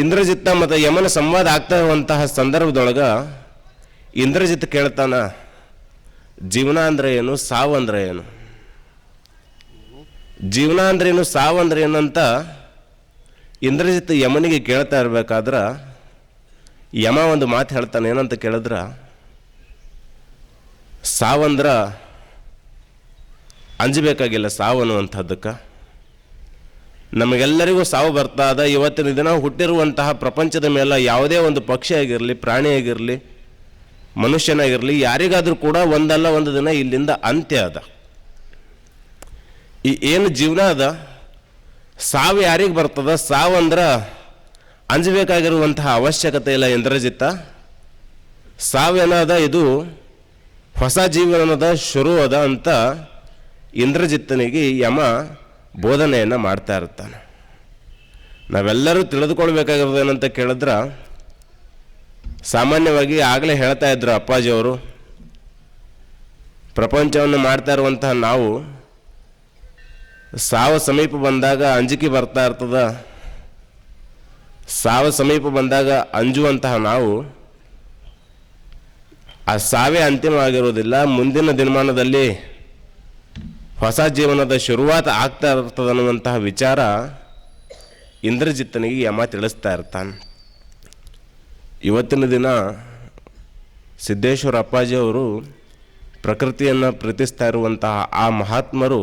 ಇಂದ್ರಜಿತ್ತ ಮತ್ತು ಯಮನ ಸಂವಾದ ಆಗ್ತಾ ಇರುವಂತಹ ಸಂದರ್ಭದೊಳಗೆ ಇಂದ್ರಜಿತ್ ಕೇಳ್ತಾನ, ಜೀವನ ಅಂದ್ರೆ ಏನು, ಸಾವು ಅಂದ್ರೆ ಏನು? ಜೀವನ ಅಂದ್ರೇನು, ಸಾವು ಅಂದ್ರೆ ಏನು ಅಂತ ಇಂದ್ರಜಿತ್ ಯಮನಿಗೆ ಕೇಳ್ತಾ ಇರಬೇಕಾದ್ರೆ, ಯಮ ಒಂದು ಮಾತು ಹೇಳ್ತಾನೆ. ಏನಂತ ಕೇಳಿದ್ರೆ, ಸಾವಂದ್ರ ಅಂಜಬೇಕಾಗಿಲ್ಲ. ಸಾವು ಅನ್ನುವಂಥದ್ದಕ್ಕೆ ನಮಗೆಲ್ಲರಿಗೂ ಸಾವು ಬರ್ತಾ ಅದ. ಇವತ್ತಿನ ದಿನ ಹುಟ್ಟಿರುವಂತಹ ಪ್ರಪಂಚದ ಮೇಲೆ ಯಾವುದೇ ಒಂದು ಪಕ್ಷಿ ಆಗಿರಲಿ, ಪ್ರಾಣಿ ಆಗಿರಲಿ, ಮನುಷ್ಯನಾಗಿರಲಿ, ಯಾರಿಗಾದರೂ ಕೂಡ ಒಂದಲ್ಲ ಒಂದು ದಿನ ಇಲ್ಲಿಂದ ಅಂತ್ಯ ಅದ. ಈ ಏನು ಜೀವನ ಅದ, ಸಾವು ಯಾರಿಗೆ ಬರ್ತದ? ಸಾವು ಅಂದ್ರೆ ಅಂಜಬೇಕಾಗಿರುವಂತಹ ಅವಶ್ಯಕತೆ ಇಲ್ಲ ಇಂದ್ರಜಿತ್ತ. ಸಾವೇನದ, ಇದು ಹೊಸ ಜೀವನದ ಶುರು ಅದ ಅಂತ ಇಂದ್ರಜಿತ್ತನಿಗೆ ಯಮ ಬೋಧನೆಯನ್ನು ಮಾಡ್ತಾ ಇರ್ತಾನೆ. ನಾವೆಲ್ಲರೂ ತಿಳಿದುಕೊಳ್ಬೇಕಾಗಿರೋದು ಏನಂತ ಕೇಳಿದ್ರೆ, ಸಾಮಾನ್ಯವಾಗಿ ಆಗಲೇ ಹೇಳ್ತಾ ಇದ್ರು ಅಪ್ಪಾಜಿಯವರು, ಪ್ರಪಂಚವನ್ನು ಮಾಡ್ತಾ ಇರುವಂತಹ ನಾವು ಸಾವು ಸಮೀಪ ಬಂದಾಗ ಅಂಜಿಕೆ ಬರ್ತಾ ಇರ್ತದ. ಸಾವು ಸಮೀಪ ಬಂದಾಗ ಅಂಜುವಂತಹ ನಾವು ಆ ಸಾವೇ ಅಂತಿಮವಾಗಿರೋದಿಲ್ಲ. ಮುಂದಿನ ದಿನಮಾನದಲ್ಲಿ ಹೊಸ ಜೀವನದ ಶುರುವಾತ ಆಗ್ತಾ ಇರ್ತದನ್ನುವಂತಹ ವಿಚಾರ ಇಂದ್ರಜಿತ್ತನಿಗೆ ಯಮ ತಿಳಿಸ್ತಾ ಇರ್ತಾನೆ. ಇವತ್ತಿನ ದಿನ ಸಿದ್ದೇಶ್ವರ ಅಪ್ಪಾಜಿಯವರು ಪ್ರಕೃತಿಯನ್ನು ಪ್ರೀತಿಸ್ತಾ ಇರುವಂತಹ ಆ ಮಹಾತ್ಮರು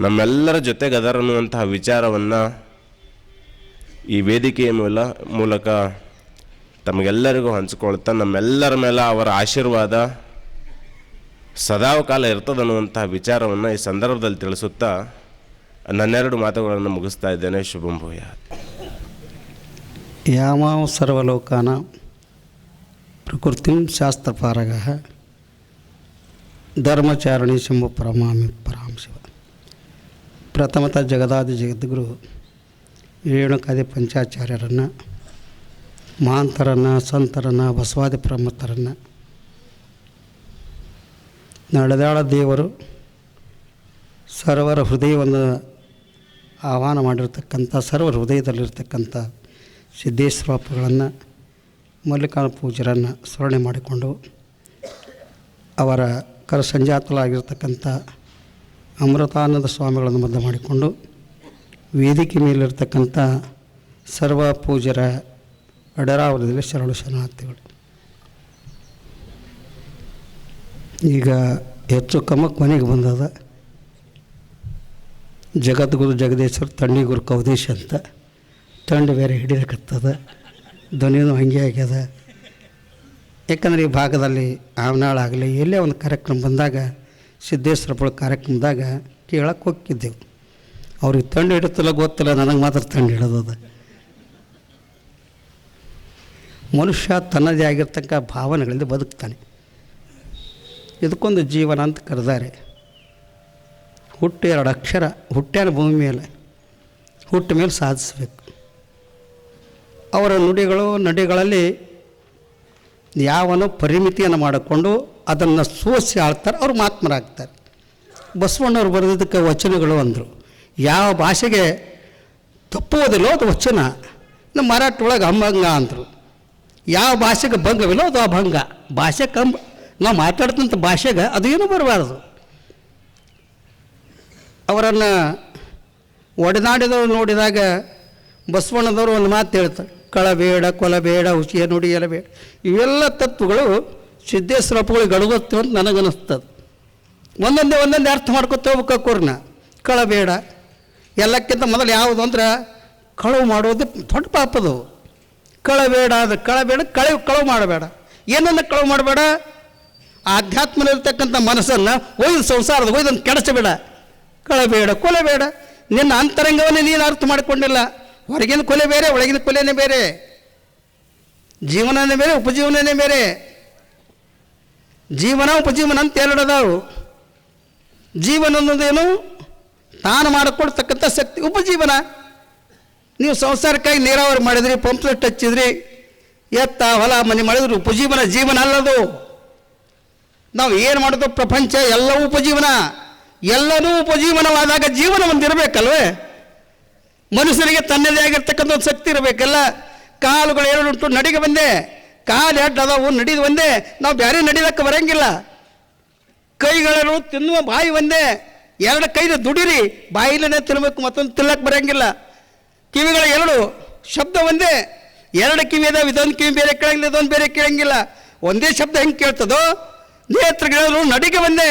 ನಮ್ಮೆಲ್ಲರ ಜೊತೆಗೆ ಅದರ ಅನ್ನುವಂತಹ ವಿಚಾರವನ್ನು ಈ ವೇದಿಕೆಯ ಮೂಲಕ ತಮಗೆಲ್ಲರಿಗೂ ಹಂಚಿಕೊಳ್ತಾ, ನಮ್ಮೆಲ್ಲರ ಮೇಲೆ ಅವರ ಆಶೀರ್ವಾದ ಸದಾಕಾಲ ಇರ್ತದನ್ನುವಂತಹ ವಿಚಾರವನ್ನು ಈ ಸಂದರ್ಭದಲ್ಲಿ ತಿಳಿಸುತ್ತಾ ನನ್ನೆರಡು ಮಾತುಗಳನ್ನು ಮುಗಿಸ್ತಾ ಇದ್ದೇನೆ. ಶುಭಂ ಭೂಯಾತ್. ಯಾಮಾಂ ಸರ್ವಲೋಕಾನಾಂ ಪ್ರಕೃತಿಂ ಶಾಸ್ತ್ರಪಾರಗಃ ಧರ್ಮಚಾರಣಿ ಶಂಭು ಪರಮಾಮಿ ಪರಾಂ ಶಿವ. ಪ್ರಥಮತಃ ಜಗದಾದಿ ಜಗದ್ಗುರು ರೇಣುಕಾದಿ ಪಂಚಾಚಾರ್ಯರನ್ನು, ಮಹಾಂತರನ್ನು, ಸಂತರನ್ನು, ಬಸವಾದಿ ಪ್ರಮತ್ತರನ್ನು, ನಡೆದಾಳ ದೇವರು ಸರ್ವರ ಹೃದಯವನ್ನು ಆಹ್ವಾನ ಮಾಡಿರ್ತಕ್ಕಂಥ, ಸರ್ವರ ಹೃದಯದಲ್ಲಿರ್ತಕ್ಕಂಥ ಸಿದ್ದೇಶ್ವರಪ್ಪಗಳನ್ನು, ಮಲ್ಲಿಕಾರ್ಜುನ ಪೂಜ್ಯರನ್ನು ಸ್ಮರಣೆ ಮಾಡಿಕೊಂಡು, ಅವರ ಸಂಜಾತರಾಗಿರ್ತಕ್ಕಂಥ ಅಮೃತಾನಂದ ಸ್ವಾಮಿಗಳನ್ನು ಮಧ್ಯ ಮಾಡಿಕೊಂಡು, ವೇದಿಕೆ ಮೇಲಿರ್ತಕ್ಕಂಥ ಸರ್ವ ಪೂಜ್ಯರ ಅಡರಾವರದಲ್ಲಿ ಶರಣು ಶರಣಾರ್ಥಿಗಳು. ಈಗ ಹೆಚ್ಚು ಕಮ್ಮ ಕೊನೆಗೆ ಬಂದದ. ಜಗದ್ಗುರು ಜಗದೀಶ್ವರ, ತಣ್ಣಿಗುರು ಕವದೇಶ್ ಅಂತ ತಂಡು ಬೇರೆ ಹಿಡಿಯಕತ್ತದ, ಧ್ವನಿಯೂ ಹಂಗೆ ಆಗ್ಯದ. ಯಾಕಂದರೆ ಈ ಭಾಗದಲ್ಲಿ ಆವನಾಳಾಗಲಿ ಎಲ್ಲೇ ಒಂದು ಕಾರ್ಯಕ್ರಮ ಬಂದಾಗ, ಸಿದ್ದೇಶ್ವರಪ್ಪಳ ಕಾರ್ಯಕ್ರಮದಾಗ ಕೇಳಕ್ಕೆ ಹೋಗಿದ್ದೆವು. ಅವ್ರಿಗೆ ತಂಡು ಹಿಡುತ್ತಿಲ್ಲ ಗೊತ್ತಿಲ್ಲ, ನನಗೆ ಮಾತ್ರ ತಂಡು ಹಿಡಿದದ. ಮನುಷ್ಯ ತನ್ನದೇ ಆಗಿರ್ತಕ್ಕ ಭಾವನೆಗಳಿಂದ ಬದುಕ್ತಾನೆ. ಇದಕ್ಕೊಂದು ಜೀವನ ಅಂತ ಕರೆದಾರೆ. ಹುಟ್ಟು 2 ಅಕ್ಷರ, ಹುಟ್ಟ್ಯಾನ ಭೂಮಿ ಮೇಲೆ, ಹುಟ್ಟ ಮೇಲೆ ಸಾಧಿಸಬೇಕು. ಅವರ ನುಡಿಗಳು ನಡಿಗಳಲ್ಲಿ ಯಾವನು ಪರಿಮಿತಿಯನ್ನು ಮಾಡಿಕೊಂಡು ಅದನ್ನು ಸೋಸಿ ಆಳ್ತಾರೆ, ಅವರು ಮಹಾತ್ಮರಾಗ್ತಾರೆ. ಬಸವಣ್ಣವ್ರು ಬರೆದಿದ್ದಕ್ಕೆ ವಚನಗಳು ಅಂದರು. ಯಾವ ಭಾಷೆಗೆ ತಪ್ಪುವುದಿಲ್ಲೋ ಅದು ವಚನ. ನಮ್ಮ ಮರಾಠ ಒಳಗೆ ಅಂಬಂಗ ಅಂದರು. ಯಾವ ಭಾಷೆಗೆ ಭಂಗವಿಲ್ಲೋ ಅದು ಅಭಂಗ. ಭಾಷೆ ನಾವು ಮಾತಾಡ್ತಂಥ ಭಾಷೆಗೆ ಅದು ಏನೂ ಬರಬಾರ್ದು. ಅವರನ್ನು ಒಡನಾಡಿದವರು ನೋಡಿದಾಗ ಬಸವಣ್ಣದವರು ಒಂದು ಮಾತು ಹೇಳ್ತಾರೆ, ಕಳಬೇಡ, ಕೊಲಬೇಡ, ಹುಸಿಯ ನುಡಿಯಲಬೇಡ. ಇವೆಲ್ಲ ತತ್ವಗಳು ಸಿದ್ದೇಶ್ವರಪ್ಪಗಳಿಗೆ ಗಡುಗೊತ್ತು ಅಂತ ನನಗನ್ನಿಸ್ತದೆ. ಒಂದೊಂದೇ ಅರ್ಥ ಮಾಡ್ಕೊತ ಹೋಗ್ಬೇಕವ್ರನ್ನ. ಕಳಬೇಡ, ಎಲ್ಲಕ್ಕಿಂತ ಮೊದಲು ಯಾವುದು ಅಂದ್ರೆ ಕಳವು ಮಾಡೋದು ದೊಡ್ಡ ಪಾಪದು. ಕಳಬೇಡ ಅಂದರೆ ಕಳಬೇಡ, ಕಳವು ಮಾಡಬೇಡ. ಏನನ್ನ ಕಳವು ಮಾಡಬೇಡ? ಆಧ್ಯಾತ್ಮದಲ್ಲಿರ್ತಕ್ಕಂಥ ಮನಸ್ಸನ್ನು ಸಂಸಾರದ ಒಯ್ದನ್ನು ಕೆಡಿಸಬೇಡ. ಕಳಬೇಡ, ಕೊಲೆಬೇಡ. ನಿನ್ನ ಅಂತರಂಗವನ್ನೇ ನೀನು ಅರ್ಥ ಮಾಡಿಕೊಂಡಿಲ್ಲ. ಹೊರಗಿನ ಕೊಲೆ ಬೇರೆ, ಒಳಗಿನ ಕೊಲೆನೇ ಬೇರೆ. ಜೀವನನೇ ಬೇರೆ, ಉಪಜೀವನನೇ ಬೇರೆ. ಜೀವನ ಉಪಜೀವನ ಅಂತ 2 ಅದಾವು. ಜೀವನ ಅನ್ನೋದೇನು? ತಾನು ಮಾಡಿಕೊಡ್ತಕ್ಕಂಥ ಶಕ್ತಿ. ಉಪಜೀವನ ನೀವು ಸಂಸಾರಕ್ಕಾಗಿ ನೀರಾವರಿ ಮಾಡಿದ್ರಿ, ಪಂಪ್ ಸೆಟ್ ಹಚ್ಚಿದ್ರಿ, ಎತ್ತ ಹೊಲ ಮನೆ ಮಾಡಿದ್ರು ಉಪಜೀವನ. ಜೀವನ ಅಲ್ಲದು. ನಾವು ಏನು ಮಾಡೋದು? ಪ್ರಪಂಚ ಎಲ್ಲವೂ ಉಪಜೀವನ. ಎಲ್ಲನೂ ಉಪಜೀವನವಾದಾಗ ಜೀವನ ಒಂದಿರಬೇಕಲ್ವೇ? ಮನುಷ್ಯನಿಗೆ ತನ್ನದೇ ಆಗಿರ್ತಕ್ಕಂಥ ಒಂದು ಶಕ್ತಿ ಇರಬೇಕಲ್ಲ. ಕಾಲುಗಳು 2 ಉಂಟು, ನಡಿಗೆ ಬಂದೆ. ಕಾಲು 2 ಅದಾವು, ನಡಿದು ಒಂದೇ. ನಾವು ಬೇರೆ ನಡಿಲಕ್ಕೆ ಬರೋಂಗಿಲ್ಲ. ಕೈಗಳು ತಿನ್ನುವ ಬಾಯಿ ಒಂದೇ. 2 ಕೈದು ದುಡಿರಿ, ಬಾಯಿಲೇ ತಿನ್ನಬೇಕು, ಮತ್ತೊಂದು ತಿನ್ನಕ್ಕೆ ಬರೋಂಗಿಲ್ಲ. ಕಿವಿಗಳು 2, ಶಬ್ದ ಒಂದೇ. 2 ಕಿವಿ ಅದಾವೆ, ಇದೊಂದು ಕಿವಿ ಬೇರೆ ಕೇಳಂಗಿಲ್ಲ, ಇದೊಂದು ಬೇರೆ ಕೇಳಂಗಿಲ್ಲ. ಒಂದೇ ಶಬ್ದ ಹೆಂಗೆ ಕೇಳ್ತದೋ? ನೇತ್ರಗಳು ನಡಿಗೆ ಒಂದೇ.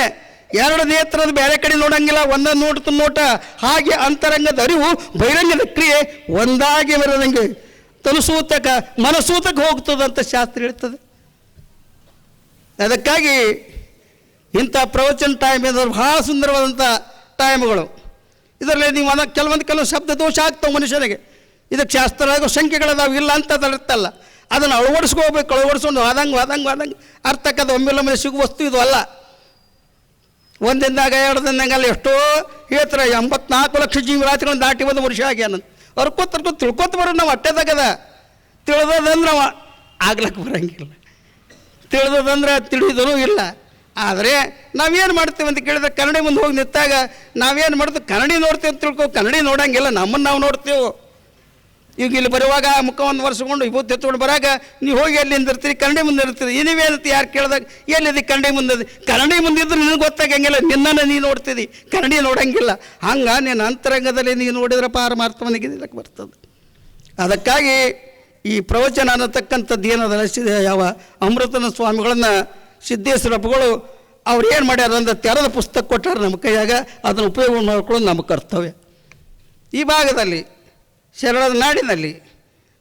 2 ನೇತ್ರದ ಬೇರೆ ಕಡೆ ನೋಡಂಗಿಲ್ಲ, ಒಂದೊಂದು ನೋಟ. ಹಾಗೆ ಅಂತರಂಗದ ಅರಿವು, ಬಹಿರಂಗದ ಕ್ರಿಯೆ ಒಂದಾಗಿ ಬರೋದಂಗೆ ತನುಸೂತಕ ಮನಸೂತಕ್ಕೆ ಹೋಗ್ತದಂತ ಶಾಸ್ತ್ರ ಹೇಳ್ತದೆ. ಅದಕ್ಕಾಗಿ ಇಂಥ ಪ್ರವಚನ ಟೈಮ್ ಇದ್ರೆ ಭಾಳ ಸುಂದರವಾದಂಥ ಟೈಮ್ಗಳು. ಇದರಲ್ಲಿ ನೀವು ಕೆಲವು ಶಬ್ದ ದೋಷ ಆಗ್ತಾವೆ ಮನುಷ್ಯನಿಗೆ. ಇದಕ್ಕೆ ಶಾಸ್ತ್ರ ಆಗೋ ಸಂಖ್ಯೆಗಳದಾವು, ಇಲ್ಲ ಅಂತ ಅರ್ಥಲ್ಲ. ಅದನ್ನು ಅಳವಡಿಸ್ಕೋಬೇಕು. ಅಳವಡಿಸ್ಕೊಂಡು ವಾದಂಗೆ ಅರ್ಥಕ್ಕದು ಒಮ್ಮೆಲ್ಲೊಮ್ಮೆ ಸಿಗುವ ವಸ್ತು ಇದು ಅಲ್ಲ. ಒಂದಿಂದಾಗ 2 ದಿನದಂಗಲ್ಲ ಎಷ್ಟೋ ಹೇಳ್ತಾರೆ. 84 ಲಕ್ಷ ಜೀವರಾಶಿಗಳನ್ನು ದಾಟಿ ಬಂದು ಮನುಷ್ಯ ಆಗ್ಯಾನಂತ. ಅವ್ರು ತಿಳ್ಕೊತ ಬರೋದು ನಾವು ಅಟ್ಟೆದಾಗದ. ತಿಳಿದದಂದ್ರೆ ಆಗ್ಲಕ್ಕೆ ಬರೋಂಗಿಲ್ಲ, ತಿಳಿದದಂದ್ರೆ ತಿಳಿದೂ ಇಲ್ಲ. ಆದರೆ ನಾವೇನು ಮಾಡ್ತೀವಿ ಅಂತ ಕೇಳಿದ್ರೆ, ಕನ್ನಡಿ ಮುಂದೆ ಹೋಗಿ ನಿಂತಾಗ ನಾವೇನು ಮಾಡ್ತೀವಿ? ಕನ್ನಡಿ ನೋಡ್ತೀವಿ ಅಂತ ತಿಳ್ಕೊ. ಕನ್ನಡಿ ನೋಡೋಂಗಿಲ್ಲ, ನಮ್ಮನ್ನು ನಾವು ನೋಡ್ತೀವಿ. ಈಗ ಇಲ್ಲಿ ಬರುವಾಗ ಮುಖ ಒಂದು ವರ್ಷಕೊಂಡು ವಿಭೂತಿ ಎತ್ಕೊಂಡು ಬರಾಗ ನೀವು ಹೋಗಿ ಎಲ್ಲಿ ನಿಂದಿರ್ತೀರಿ? ಕನ್ನಡಿ ಮುಂದೆ ಇರ್ತೀರಿ. ನೀವೇನಂತ ಯಾರು ಕೇಳಿದಾಗ ಎಲ್ಲಿದೆ? ಕನ್ನಡಿ ಮುಂದೆ. ಕನ್ನಡಿ ಮುಂದಿದ್ರೆ ನಿನಗೆ ಗೊತ್ತಾಗಂಗಿಲ್ಲ, ನಿನ್ನನ್ನು ನೀನು ನೋಡ್ತಿದ್ದಿ, ಕನ್ನಡಿ ನೋಡೋಂಗಿಲ್ಲ. ಹಂಗೆ ನಿನ್ನ ಅಂತರಂಗದಲ್ಲಿ ನೀನು ನೋಡಿದ್ರೆ ಪಾರಮಾರ್ಥವನ್ನು ಗೆಲ್ಲಕ್ಕೆ ಬರ್ತದೆ. ಅದಕ್ಕಾಗಿ ಈ ಪ್ರವಚನ ಅನ್ನತಕ್ಕಂಥದ್ದು ಏನದಲ್ಲ, ಯಾವ ಅಮೃತನ ಸ್ವಾಮಿಗಳನ್ನು ಸಿದ್ದೇಶ್ವರಪ್ಪಗಳು ಅವ್ರು ಏನು ಮಾಡ್ಯಾರ ಅಂದ್ರೆ ತೆರೆದ ಪುಸ್ತಕ ಕೊಟ್ಟಾರ ನಮ್ಮ ಕೈಯಾಗ. ಅದನ್ನು ಉಪಯೋಗ ಮಾಡ್ಕೊಳ್ಳೋದು ನಮ್ಮ ಕರ್ತವ್ಯ. ಈ ಭಾಗದಲ್ಲಿ ಶರಣದ ನಾಡಿನಲ್ಲಿ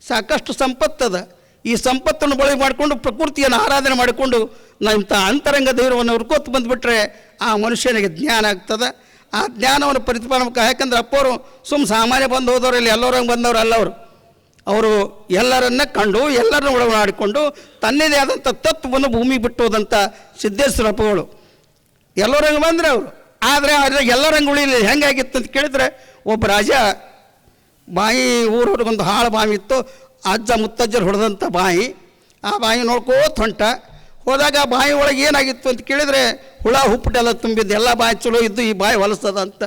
ಸಾಕಷ್ಟು ಸಂಪತ್ತದ. ಈ ಸಂಪತ್ತನ್ನು ಬಳಕೆ ಮಾಡಿಕೊಂಡು ಪ್ರಕೃತಿಯನ್ನು ಆರಾಧನೆ ಮಾಡಿಕೊಂಡು ನಾವು ಇಂಥ ಅಂತರಂಗ ದೈವವನ್ನು ಹುರ್ಕೋತು ಬಂದುಬಿಟ್ರೆ ಆ ಮನುಷ್ಯನಿಗೆ ಜ್ಞಾನ ಆಗ್ತದೆ. ಆ ಜ್ಞಾನವನ್ನು ಪ್ರತಿಪಾದನೆ. ಯಾಕಂದ್ರೆ ಅಪ್ಪವರು ಸಾಮಾನ್ಯ ಬಂದು ಹೋದವರಲ್ಲಿ ಎಲ್ಲರೂ ಹಂಗೆ ಬಂದವರು ಅಲ್ಲ. ಅವರು ಅವರು ಎಲ್ಲರನ್ನ ಕಂಡು ಎಲ್ಲರನ್ನ ಒಳಗಾಡಿಕೊಂಡು ತನ್ನದೇ ಆದಂಥ ತತ್ವವನ್ನು ಭೂಮಿ ಬಿಟ್ಟೋದಂಥ ಸಿದ್ದೇಶ್ವರಪ್ಪಗಳು ಎಲ್ಲರಂಗೆ ಬಂದರೆ ಅವರು. ಆದರೆ ಎಲ್ಲ ರಂಗುಳಿಲಿ ಹೆಂಗಾಗಿತ್ತು ಅಂತ ಕೇಳಿದರೆ, ಒಬ್ಬ ರಾಜ ಬಾಯಿ ಊರವ್ರಿಗೊಂದು ಹಾಳು ಬಾವಿ ಇತ್ತು, ಅಜ್ಜ ಮುತ್ತಜ್ಜರು ಹೊಡೆದಂಥ ಬಾಯಿ. ಆ ಬಾಯಿ ನೋಡ್ಕೋತ ಹೊಂಟ ಹೋದಾಗ ಆ ಬಾಯಿ ಒಳಗೆ ಏನಾಗಿತ್ತು ಅಂತ ಕೇಳಿದರೆ, ಹುಳ ಹುಪ್ಪಟೆಲ್ಲ ತುಂಬಿದ್ದು, ಎಲ್ಲ ಬಾಯಿ ಚಲೋ ಇದ್ದು ಈ ಬಾಯಿ ಹೊಲಸದ ಅಂತ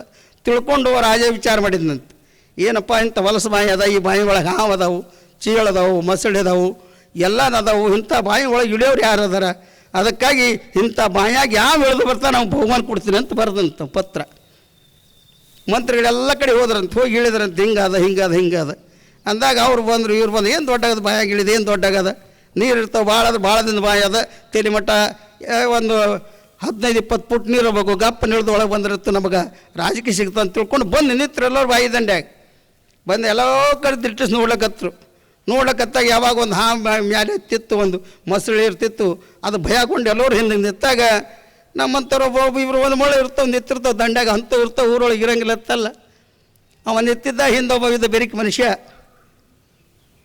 ತಿಳ್ಕೊಂಡು ರಾಜ ವಿಚಾರ ಮಾಡಿದ್ನಂತೆ. ಏನಪ್ಪ ಇಂಥ ಹೊಲಸು ಬಾಯಿ ಅದ, ಈ ಬಾಯಿ ಒಳಗೆ ಹಾವು ಅದಾವು, ಚೀಳದಾವು, ಮೊಸಳೆ ಅದಾವು, ಎಲ್ಲ ಅದಾವು, ಇಂಥ ಬಾಯಿ ಒಳಗೆ ಇಳಿಯೋರು ಯಾರು ಅದಾರ, ಅದಕ್ಕಾಗಿ ಇಂಥ ಬಾಯಾಗಿ ಯಾವ ಎಳೆದು ಬರ್ತಾ ನಾವು ಬಹುಮಾನ ಕೊಡ್ತೀನಿ ಅಂತ ಬರೆದಂಥ ಪತ್ರ. ಮಂತ್ರಿಗಳೆಲ್ಲ ಕಡೆ ಹೋದ್ರಂತ, ಹೋಗಿ ಇಳಿದ್ರಂತ, ಹಿಂಗಾದ ಅಂದಾಗ ಅವ್ರು ಬಂದರು, ಇವ್ರು ಬಂದು, ಏನು ದೊಡ್ಡಾಗದ ಬಾಯಾಗಿ ಇಳಿದು, ಏನು ದೊಡ್ಡಾಗದ, ನೀರು ಇರ್ತಾವೆ, ಭಾಳದಿಂದ ಬಾಯಿ ಅದ, ತಲೆ ಮಟ್ಟ ಒಂದು 15-20 ಫುಟ್ ನೀರು ಹೋಗ್ಬೇಕು, ಗಪ್ಪ ನಿಳ್ದು ಒಳಗೆ ಬಂದಿರುತ್ತೆ, ನಮಗೆ ರಾಜಕೀಯ ಸಿಗ್ತದೆ ಅಂತ ತಿಳ್ಕೊಂಡು ಬಂದು ನಿಂತರು ಎಲ್ಲರೂ ಬಾಯಿ ದಂಡ್ಯಾಗ ಬಂದು ಎಲ್ಲೋ ಕಡೆ ದಿಟ್ಟಿಸ್ ನೋಡ್ಲಕತ್ತಾಗ ಯಾವಾಗ ಒಂದು ಮ್ಯಾಲೆ ಎತ್ತಿತ್ತು, ಒಂದು ಮೊಸಳೆ ಇರ್ತಿತ್ತು, ಅದು ಭಯಗೊಂಡು ಎಲ್ಲರೂ ಹಿಂದೆ ನಿಂತಾಗ ನಮ್ಮಂಥವ್ರು ಒಬ್ಬ ಇಬ್ಬರು ಒಂದು ಮೊಳೆ ಇರ್ತಾವೆ, ನಿಂತಿರ್ತಾವೆ ದಂಡ್ಯಾಗ, ಅಂಥವು ಇರ್ತಾವೆ, ಊರೊಳಗೆ ಇರಂಗಿಲ್ಲ ಅಂತಲ್ಲ. ಅವ ನಿಂತಿದ್ದ, ಹಿಂದೊಬ್ಬ ಇದ್ದ ಬೆರಿಕೆ ಮನುಷ್ಯ,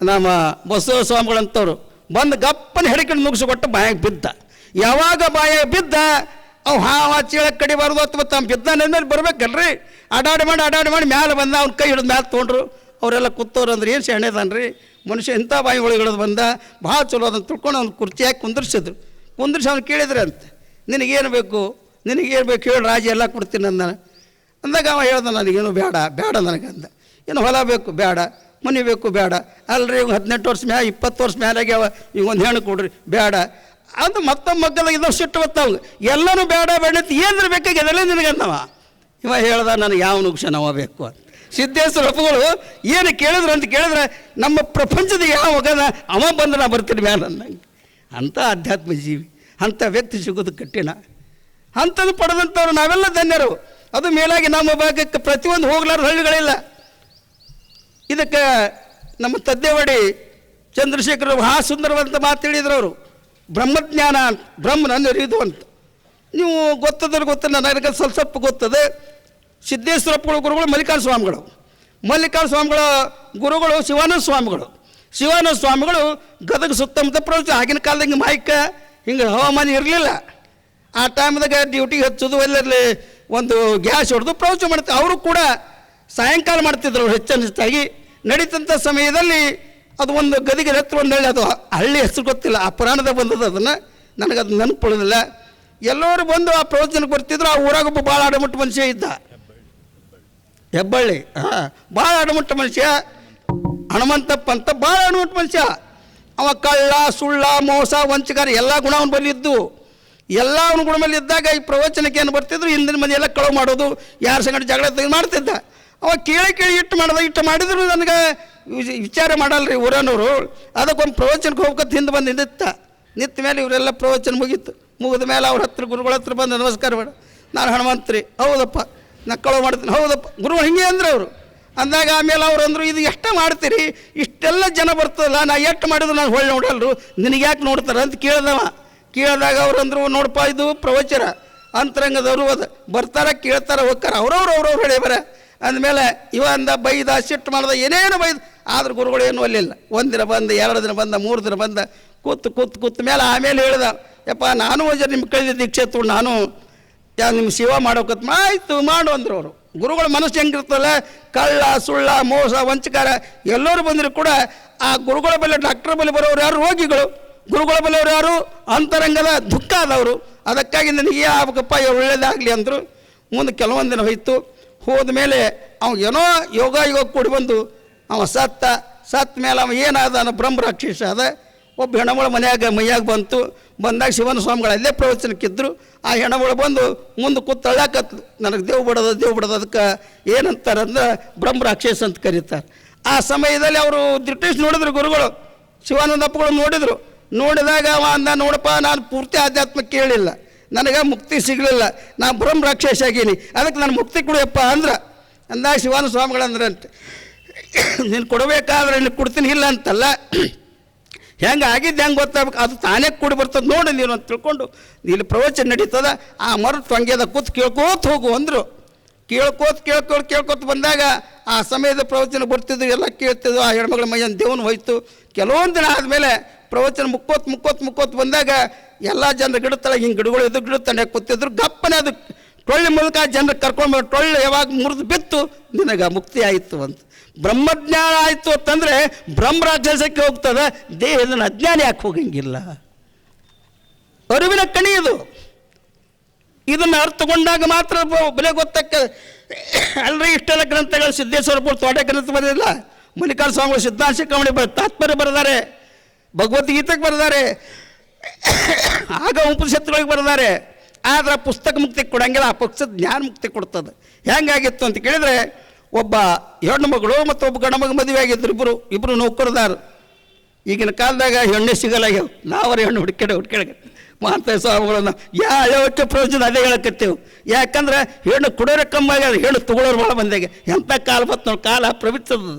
ನಮ್ಮ ಬಸವ ಸ್ವಾಮಿಗಳಂಥವ್ರು ಬಂದು ಗಪ್ಪನ ಹಿಡ್ಕೊಂಡು ನುಗ್ಸಿಕೊಟ್ಟು ಬಾಯಾಗ ಬಿದ್ದ. ಯಾವಾಗ ಬಾಯಾಗ ಬಿದ್ದ, ಅವು ಹಾವ ಚೀಳಕ್ಕೆ ಕಡಿಬಾರ್ದು ಅಥವಾ ತಮ್ಮ ಬಿದ್ದ ಮೇಲೆ ಬರ್ಬೇಕಲ್ರಿ, ಅಡಾಡಿ ಮಾಡಿ ಮ್ಯಾಲೆ ಬಂದ, ಅವ್ನ ಕೈ ಹಿಡಿದು ಮ್ಯಾಲೆ ತೊಗೊಂಡ್ರು. ಅವರೆಲ್ಲ ಕೂತವ್ರು ಅಂದ್ರೆ, ಏನು ಶಾಣೆದಾನ್ರಿ ಮನುಷ್ಯ, ಇಂಥ ಬಾಯಿ ಒಳಗೆ ಹಿಡಿದು ಬಂದ, ಭಾಳ ಚಲೋ ಅದಂತ ತಿಳ್ಕೊಂಡು ಅವ್ನು ಕುರ್ಚಿ ಹಾಕಿ ಕುಂದಿರ್ಸಿದ್ರು. ಅವ್ನು ಕೇಳಿದ್ರಂತೆ, ನಿನಗೇನು ಬೇಕು ಹೇಳಿ, ರಾಜ ಎಲ್ಲ ಕೊಡ್ತೀನಿ ಅಂದಾಗ ಅವ ಹೇಳ್ದ, ನನಗೇನು ಬೇಡ ನನಗಂದ. ಏನು ಹೊಲ ಬೇಕು ಬೇಡ, ಮನೆ ಬೇಕು ಬೇಡ, ಅಲ್ರಿ ಇವಾಗ 18 ವರ್ಷ ಮ್ಯಾಲ 20 ವರ್ಷ ಮ್ಯಾಲಾಗ್ಯಾವ, ಈಗ ಒಂದು ಹೆಣ್ಣು ಕೊಡ್ರಿ ಬೇಡ ಅದು. ಮತ್ತೊಬ್ಬ ಮಗ್ಗದಾಗ ಇದನ್ನು ಸಿಟ್ಟು ಬತ್ತವ, ಎಲ್ಲನೂ ಬೇಡ ಅಂತ ಏನ್ರ ಬೇಕಾಗ್ಯದಲ್ಲ ನಿನಗಂದವ. ಇವ ಹೇಳ್ದ, ನನಗೆ ಯಾವ ನುಕ್ಷಣವ ಬೇಕು ಅಂತ. ಸಿದ್ದೇಶ್ವರಪ್ಪಗಳು ಏನು ಕೇಳಿದ್ರು ಅಂತ ಕೇಳಿದ್ರೆ, ನಮ್ಮ ಪ್ರಪಂಚದ ಯಾವ ಮಗನ ಅವ ಬಂದು ನಾ ಬರ್ತೀನಿ ಮ್ಯಾಲ ಅನ್ನಂಗೆ. ಅಂಥ ಆಧ್ಯಾತ್ಮ ಜೀವಿ, ಅಂಥ ವ್ಯಕ್ತಿ ಸಿಗೋದು ಕಠಿಣ. ಅಂಥದ್ದು ಪಡೆದಂಥವ್ರು ನಾವೆಲ್ಲ ಧನ್ಯರು. ಅದು ಮೇಲಾಗಿ ನಮ್ಮ ಭಾಗಕ್ಕೆ ಪ್ರತಿಯೊಂದು ಹೋಗ್ಲಾರ ಹಳ್ಳಿಗಳಿಲ್ಲ. ಇದಕ್ಕೆ ನಮ್ಮ ತದ್ದೇವಾಡಿ ಚಂದ್ರಶೇಖರ ಬಹಳ ಸುಂದರವಂತ ಮಾತು ಹೇಳಿದ್ರು ಅವರು. ಬ್ರಹ್ಮಜ್ಞಾನ ಅಂತ, ಬ್ರಹ್ಮನನ್ನು ಅರಿಯುವುದು ಅಂತ. ನೀವು ಗೊತ್ತಿಲ್ಲ, ನನಗೆ ಸ್ವಲ್ಪ ಗೊತ್ತದೆ. ಸಿದ್ದೇಶ್ವರಪ್ಪಗಳ ಗುರುಗಳು ಮಲ್ಲಿಕಾರ್ಜುನ ಸ್ವಾಮಿಗಳ ಗುರುಗಳು ಶಿವಾನಂದ ಸ್ವಾಮಿಗಳು ಗದಗ ಸುತ್ತಮುತ್ತ ಪ್ರವಚನ. ಆಗಿನ ಕಾಲದಾಗ ಮೈಕ ಹಿಂಗೆ ಹವಾಮಾನ ಇರಲಿಲ್ಲ. ಆ ಟೈಮ್ದಾಗ ಡ್ಯೂಟಿಗೆ ಹಚ್ಚೋದು, ಎಲ್ಲರಲ್ಲಿ ಒಂದು ಗ್ಯಾಸ್ ಹೊಡೆದು ಪ್ರವಚನ ಮಾಡ್ತಾರೆ. ಅವರು ಕೂಡ ಸಾಯಂಕಾಲ ಮಾಡ್ತಿದ್ರು ಹೆಚ್ಚಾಗಿ. ನಡೀತಂಥ ಸಮಯದಲ್ಲಿ ಅದು ಒಂದು ಗದಿಗೆ ಹತ್ರ ಒಂದು ಹಳ್ಳಿ, ಅದು ಹಳ್ಳಿ ಹೆಸರು ಗೊತ್ತಿಲ್ಲ, ಆ ಪುರಾಣದಾಗ ಬಂದದ್ದು, ಅದನ್ನು ನನಗದು ನೆನಪುಳಿದಿಲ್ಲ. ಎಲ್ಲರೂ ಬಂದು ಆ ಪ್ರವಚನಕ್ಕೆ ಬರ್ತಿದ್ರು. ಆ ಊರಾಗೊಬ್ಬ ಭಾಳ ಅಡಮುಟ್ಟ ಮನುಷ್ಯ ಇದ್ದ, ಹೆಬ್ಬಳ್ಳಿ. ಭಾಳ ಅಡಮುಟ್ಟ ಮನುಷ್ಯ, ಹನುಮಂತಪ್ಪ ಅಂತ, ಭಾಳ ಅಡಮುಟ್ಟ ಮನುಷ್ಯ. ಅವ ಕಳ್ಳ, ಸುಳ್ಳ, ಮೋಸ, ವಂಚಕಾರ ಎಲ್ಲ ಗುಣ ಅವನ ಬಳಿ ಇದ್ದು. ಎಲ್ಲ ಅವನ ಗುಣ ಮೇಲೆ ಇದ್ದಾಗ ಈ ಪ್ರವಚನಕ್ಕೆ ಏನು ಬರ್ತಿದ್ರು, ಹಿಂದಿನ ಮನೆ ಎಲ್ಲ ಕಳವು ಮಾಡೋದು, ಯಾರ ಸಂಗಡ ಜಗಳ ತೆಗೆದು ಮಾಡ್ತಿದ್ದ. ಅವ ಕೇಳಿ ಇಟ್ಟು ಮಾಡಿದ್ರು. ನನಗೆ ವಿಚಾರ ಮಾಡಲ್ರಿ ಊರನವರು. ಅದಕ್ಕೊಂದು ಪ್ರವಚನಕ್ಕೆ ಹೋಗ್ಬೇಕಂತ ಹಿಂದೆ ಬಂದು ನಿಂತ ಮೇಲೆ ಇವರೆಲ್ಲ ಪ್ರವಚನ ಮುಗಿದ ಮೇಲೆ ಅವ್ರ ಹತ್ರ ಗುರುಗಳ ಹತ್ರ ಬಂದು ನಮಸ್ಕಾರ ಮಾಡ, ನಾನು ಹನುಮಂತ್ರಿ, ಹೌದಪ್ಪ ನಾ ಕಳವು ಮಾಡ್ತೀನಿ, ಹೌದಪ್ಪ ಗುರುಗಳು ಹಿಂಗೆ ಅಂದ್ರೆ ಅವರು ಅಂದಾಗ. ಆಮೇಲೆ ಅವ್ರು ಅಂದರು, ಇದು ಎಷ್ಟ ಮಾಡ್ತೀರಿ, ಇಷ್ಟೆಲ್ಲ ಜನ ಬರ್ತದಲ್ಲ, ನಾ ಎಷ್ಟು ಮಾಡಿದ್ರು ನಾನು ಹೊಳ್ಳಿ ನೋಡಲ್ರು, ನಿನಗೆ ಯಾಕೆ ನೋಡ್ತಾರೆ ಅಂತ ಕೇಳಿದಾಗ ಅವ್ರು ಅಂದರು, ನೋಡಪ್ಪ ಇದು ಪ್ರವಚನ ಅಂತರಂಗದವರು ಅದು ಬರ್ತಾರೆ, ಕೇಳ್ತಾರೆ, ಹೋಗ್ತಾರೆ, ಅವ್ರವ್ರು ಹೇಳಿ ಬರ ಅಂದಮೇಲೆ ಇವ ಅಂದ, ಬೈದ, ಸಿಟ್ಟು ಮಾಡ್ದ, ಏನೇನು ಬೈದ. ಆದ್ರೆ ಗುರುಗಳು ಏನು ಒಲ್ಲಿಲ್ಲ. 1 ದಿನ ಬಂದ, 2 ದಿನ ಬಂದ, 3 ದಿನ ಬಂದ, ಕೂತು ಮೇಲೆ ಆಮೇಲೆ ಹೇಳ್ದ, ಯಪ್ಪ ನಾನು ನಿಮ್ಮ ಕೈಲಿ ದೀಕ್ಷೆ ತಗೊಂಡು ನಾನು ನಿಮ್ಮ ಸೇವಾ ಮಾಡೋಕತ್. ಆಯಿತು ಮಾಡು ಅಂದರು ಅವರು. ಗುರುಗಳ ಮನಸ್ಸು ಹೆಂಗಿರ್ತಲ್ಲ, ಕಳ್ಳ, ಸುಳ್ಳ, ಮೋಸ, ವಂಚಕಾರ ಎಲ್ಲರೂ ಬಂದರೂ ಕೂಡ ಆ ಗುರುಗಳ ಬಳಿ, ಡಾಕ್ಟರ್ ಬಳಿ ಬರೋರು ಯಾರು ರೋಗಿಗಳು, ಗುರುಗಳ ಬಳಿಯವರು ಯಾರು ಅಂತರಂಗದ ದುಃಖ ಆದವರು. ಅದಕ್ಕಾಗಿ ನನಗೆ ಆಗ್ಬೇಕಪ್ಪ, ಒಳ್ಳೇದಾಗಲಿ ಅಂದರು. ಮುಂದೆ ಕೆಲವೊಂದು ದಿನ ಹೋದ ಮೇಲೆ ಅವ ಏನೋ ಯೋಗ ಕೂಡಿ ಬಂದು ಅವ ಸತ್ತ ಮೇಲೆ ಅವ ಏನಾದ ಬ್ರಹ್ಮ ರಾಕ್ಷಸ ಅದ. ಒಬ್ಬ ಹೆಣ್ಣುಮಳ ಮೈಯಾಗ ಬಂದಾಗ ಶಿವನ ಸ್ವಾಮಿಗಳು ಅಲ್ಲೇ ಪ್ರವಚನಕ್ಕಿದ್ರು. ಆ ಹೆಣ್ಣುಮಳು ಬಂದು ಮುಂದೆ ಕೂತಳ್ಳಾಕತ್ಲು, ನನಗೆ ದೇವ್ ಬಿಡೋದು ಅದಕ್ಕೆ ಏನಂತಾರಂದ್ರೆ ಬ್ರಹ್ಮ ರಾಕ್ಷಸ ಅಂತ ಕರೀತಾರೆ. ಆ ಸಮಯದಲ್ಲಿ ಅವರು ದೃಷ್ಟಿಸಿ ನೋಡಿದ್ರು ಗುರುಗಳು, ಶಿವಾನಂದಪ್ಪಗಳು ನೋಡಿದಾಗ ಅವ ಅಂದ, ನೋಡಪ್ಪ ನಾನು ಪೂರ್ತಿ ಆಧ್ಯಾತ್ಮ ಕೇಳಿಲ್ಲ, ನನಗೆ ಮುಕ್ತಿ ಸಿಗಲಿಲ್ಲ, ನಾನು ಬ್ರಹ್ಮ ರಾಕ್ಷಸ ಆಗೀನಿ, ಅದಕ್ಕೆ ನಾನು ಮುಕ್ತಿ ಕೊಡಿಯಪ್ಪ ಅಂದಾಗ ಶಿವಾನಂದ ಸ್ವಾಮಿಗಳಂದ್ರಂತೆ, ನೀನು ಕೊಡಬೇಕಾದ್ರೆ ನೀನು ಕೊಡ್ತೀನಿ ಇಲ್ಲ ಅಂತಲ್ಲ, ಹೆಂಗೆ ಆಗಿದ್ದು ಹೆಂಗೆ ಗೊತ್ತಾಗಬೇಕು, ಅದು ತಾನೇ ಕೂಡಿ ಬರ್ತದೆ ನೋಡಿ ನೀನು ಅಂತ ತಿಳ್ಕೊಂಡು ಇಲ್ಲಿ ಪ್ರವಚನ ನಡೀತದ. ಆ ಮರದ ತೊಂಗ್ಯದ ಕೂತು ಕೇಳ್ಕೋತ ಹೋಗು ಅಂದರು. ಕೇಳ್ಕೋತ ಬಂದಾಗ ಆ ಸಮಯದ ಪ್ರವಚನ ಬರ್ತಿದ್ರು, ಎಲ್ಲ ಕೇಳ್ತಿದ್ವು. ಆ ಹೆಣ್ಮಗಳ ಮೈಯನ್ನು ದೇವನು ಹೋಯ್ತು. ಕೆಲವೊಂದು ದಿನ ಆದಮೇಲೆ ಪ್ರವಚನ ಮುಕ್ಕೋತ್ ಬಂದಾಗ ಎಲ್ಲ ಜನರ ಗಿಡತಳ ಹಿಂಗೆ ಗಿಡಗಳು ಎದು ಗಿಡ ತಂಡಕ್ಕೆ ಕೂತಿದ್ರು. ಗಪ್ಪನೆ ಅದು ಟೊಳ್ಳೆ ಮೂಲಕ ಜನರು ಕರ್ಕೊಂಡು ಟೊಳ್ಳೆ ಯಾವಾಗ ಮುರಿದು ಬಿತ್ತು, ನಿನಗೆ ಮುಕ್ತಿ ಆಯಿತು ಅಂತ. ಬ್ರಹ್ಮಜ್ಞಾನ ಆಯಿತು ಅಂತಂದರೆ ಬ್ರಹ್ಮರಾಕ್ಷಸಕ್ಕೆ ಹೋಗ್ತದೆ, ದೇಹದ ಅಜ್ಞಾನ ಯಾಕೆ ಹೋಗಂಗಿಲ್ಲ? ಅರಿವಿನ ಕಣಿ ಇದು. ಇದನ್ನು ಅರ್ಥಗೊಂಡಾಗ ಮಾತ್ರ ಬೆಲೆ ಗೊತ್ತಕ್ಕ. ಅಲ್ರಿ ಇಷ್ಟೆಲ್ಲ ಗ್ರಂಥಗಳು ಸಿದ್ದೇಶ್ವರ ತೋಟ ಗ್ರಂಥ ಬರೆದಿಲ್ಲ, ಮಲ್ಲಿಕಾರ್ಜುನ ಸ್ವಾಮಿಗಳು ಸಿದ್ಧಾಂತ ಶಿಖಾಮಣಿ ತಾತ್ಪರ್ಯ ಬರೆದಾರೆ, ಭಗವದ್ಗೀತೆಗೆ ಬರೆದಾರೆ, ಆಗ ಉಪನಿಷತ್ತುಗಳಿಗೆ ಬರೆದಾರೆ. ಆದರೆ ಪುಸ್ತಕ ಮುಕ್ತಿ ಕೊಡಂಗಿಲ್ಲ, ಆ ಪಕ್ಷದ ಜ್ಞಾನ ಮುಕ್ತಿ ಕೊಡ್ತದೆ. ಹೆಂಗಾಗಿತ್ತು ಅಂತ ಕೇಳಿದರೆ, ಒಬ್ಬ ಹೆಣ್ಣು ಮಗಳು ಮತ್ತು ಒಬ್ಬ ಗಂಡು ಮಗ ಮದುವೆ ಆಗಿದ್ರು, ಇಬ್ಬರು ನೌಕರದಾರು. ಈಗಿನ ಕಾಲದಾಗ ಹೆಣ್ಣೆ ಸಿಗಲಾಗ್ಯಾವ. ನಾವರ ಹೆಣ್ಣು ಹುಡುಕಾಡ ಮಾತಾ ಸ್ವಾಮಿಗಳನ್ನ ಯಾವಕ್ಕೆ ಪ್ರಯೋಜನ ಅದೇ ಹೇಳಕತ್ತೇವೆ. ಯಾಕಂದ್ರೆ ಹೆಣ್ಣು ಕುಡಿಯೋರ ಕಮ್ಮಿ ಆಗ್ಯದ, ಹೆಣ್ಣು ತಗೊಳ್ಳೋರು ಭಾಳ ಬಂದಾಗ. ಎಂಥ ಕಾಲ ಬತ್ತು ನೋಡಿ, ಕಾಲ ಪವಿತ್ರದ